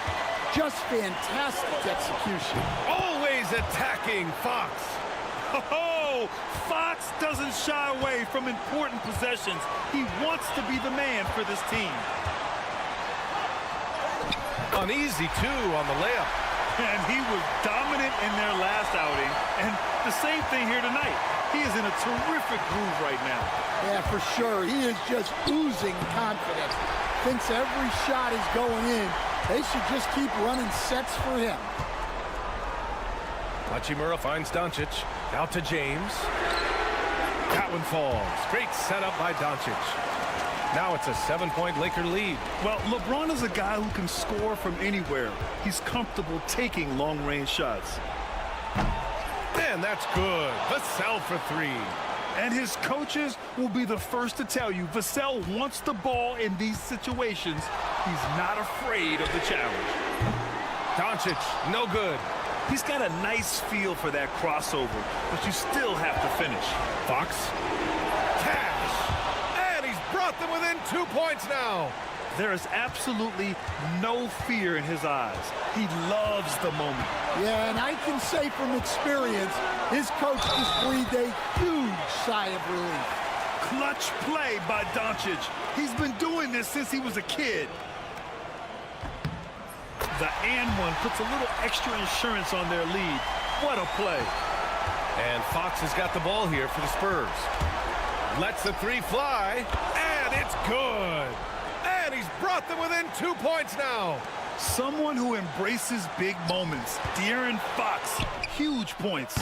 Just fantastic execution. Always attacking Fox. Oh, Fox doesn't shy away from important possessions. He wants to be the man for this team. An easy 2 on the layup. And he was dominant in their last outing. And the same thing here tonight. He is in a terrific groove right now. Yeah, for sure. He is just oozing confidence. Thinks every shot is going in. They should just keep running sets for him. Hachimura finds Doncic. Out to James. That one falls. Great setup by Doncic. Now it's a 7-point Laker lead. Well, LeBron is a guy who can score from anywhere. He's comfortable taking long-range shots. And that's good. Vassell for 3. And his coaches will be the first to tell you Vassell wants the ball in these situations. He's not afraid of the challenge. Doncic, no good. He's got a nice feel for that crossover, but you still have to finish. Fox. Cash. And he's brought them within 2 points now. There is absolutely no fear in his eyes. He loves the moment. Yeah, and I can say from experience, his coach just breathed a huge sigh of relief. Clutch play by Doncic. He's been doing this since he was a kid. The and one puts a little extra insurance on their lead. What a play. And Fox has got the ball here for the Spurs. Lets the 3 fly, and it's good. And he's brought them within 2 points now. Someone who embraces big moments. De'Aaron Fox, huge points.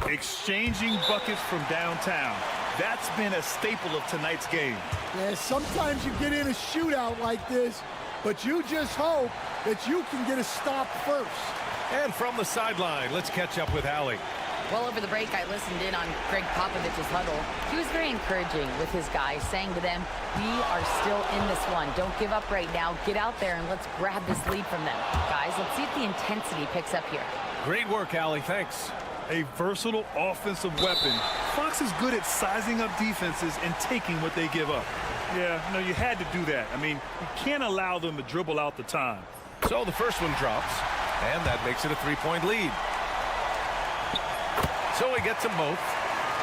Exchanging buckets from downtown. That's been a staple of tonight's game. Yeah, sometimes you get in a shootout like this, but you just hope that you can get a stop first. And from the sideline, let's catch up with Allie. Well, over the break, I listened in on Greg Popovich's huddle. He was very encouraging with his guys, saying to them, we are still in this one. Don't give up right now. Get out there and let's grab this lead from them. Guys, let's see if the intensity picks up here. Great work, Allie. Thanks. A versatile offensive weapon. Fox is good at sizing up defenses and taking what they give up. Yeah, no, you had to do that. I mean, you can't allow them to dribble out the time. So the first one drops, and that makes it a 3-point lead. So he gets them both,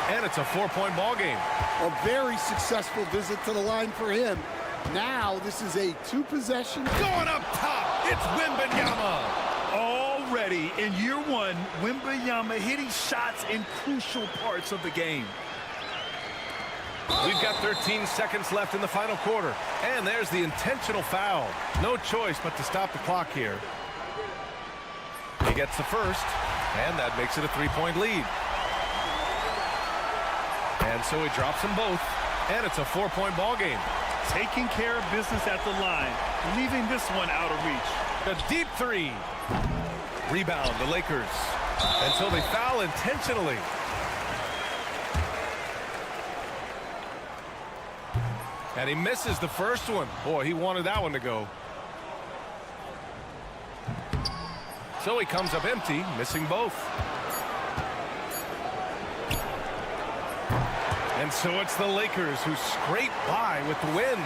and it's a 4-point ball game. A very successful visit to the line for him. Now this is a 2-possession. Going up top, it's Wembanyama. Already in year 1, Wembanyama hitting shots in crucial parts of the game. We've got 13 seconds left in the final quarter, and there's the intentional foul. No choice but to stop the clock here. He gets the first, and that makes it a 3-point lead. And so he drops them both, and it's a 4-point ball game. Taking care of business at the line, leaving this one out of reach. A deep 3. Rebound, the Lakers. And so they foul intentionally. And he misses the first one. Boy, he wanted that one to go. So he comes up empty, missing both. And so it's the Lakers who scrape by with the win.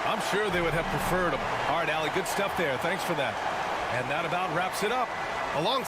I'm sure they would have preferred them. All right, Allie, good stuff there. Thanks for that. And that about wraps it up. Along